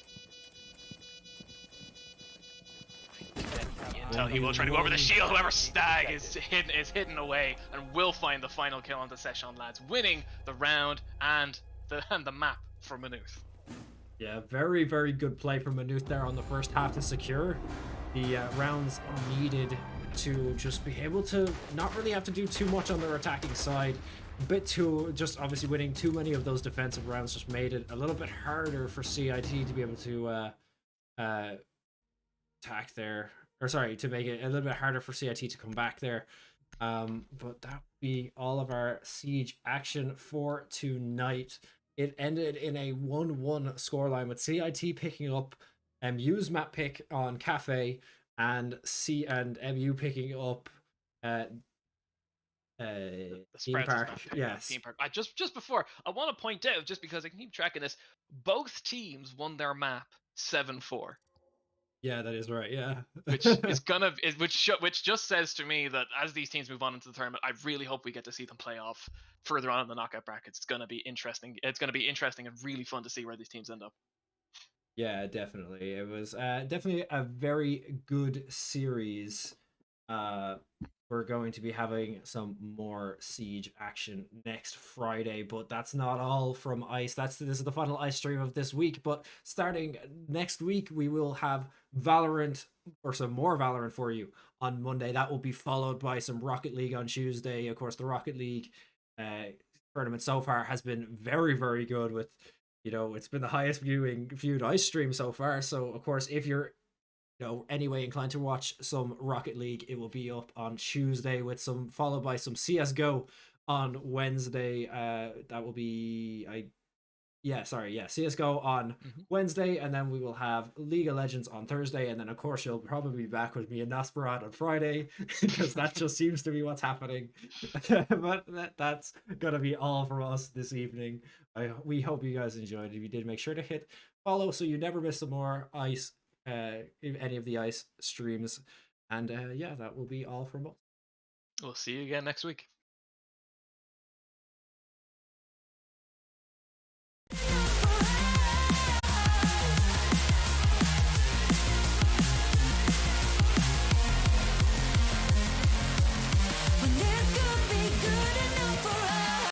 Speaker 2: Intel, he will try to go over the shield. However, Stag is hidden away and will find the final kill onto Session Lads, winning the round and the map for Manuth.
Speaker 1: Yeah, very, very good play from Manuth there on the first half to secure the rounds needed to just be able to not really have to do too much on their attacking side. A bit too, just obviously winning too many of those defensive rounds just made it a little bit harder for CIT to be able to attack there, or sorry, to make it a little bit harder for CIT to come back there. But that would be all of our Siege action for tonight. It ended in a 1-1 scoreline with CIT picking up MU's map pick on Cafe and MU picking up
Speaker 2: The
Speaker 1: theme
Speaker 2: Sprouts is
Speaker 1: park.
Speaker 2: not technically
Speaker 1: Yes.
Speaker 2: theme park. I just before I want to point out, just because I can keep tracking this, both teams won their map 7-4,
Speaker 1: Yeah, that is right. Yeah.
Speaker 2: which is which just says to me that as these teams move on into the tournament, I really hope we get to see them play off further on in the knockout brackets. It's gonna be interesting. It's gonna be interesting and really fun to see where these teams end up.
Speaker 1: Yeah, definitely. It was definitely a very good series. We're going to be having some more Siege action next Friday, but that's not all from Ice. This is the final Ice stream of this week. But starting next week, we will have Valorant or some more Valorant for you on Monday. That will be followed by some Rocket League on Tuesday. Of course, the Rocket League tournament so far has been very, very good with, it's been the highest viewed Ice stream so far. So, of course, if you're anyway inclined to watch some Rocket League, it will be up on Tuesday with followed by some CS:GO on Wednesday. That will be CS:GO on Wednesday, and then we will have League of Legends on Thursday, and then of course you'll probably be back with me and Nosferat on Friday because that just seems to be what's happening. But that's gonna be all from us this evening. We hope you guys enjoyed. If you did, make sure to hit follow so you never miss some more Ice, any of the Ice streams. And that will be all from us.
Speaker 2: We'll see you again next week.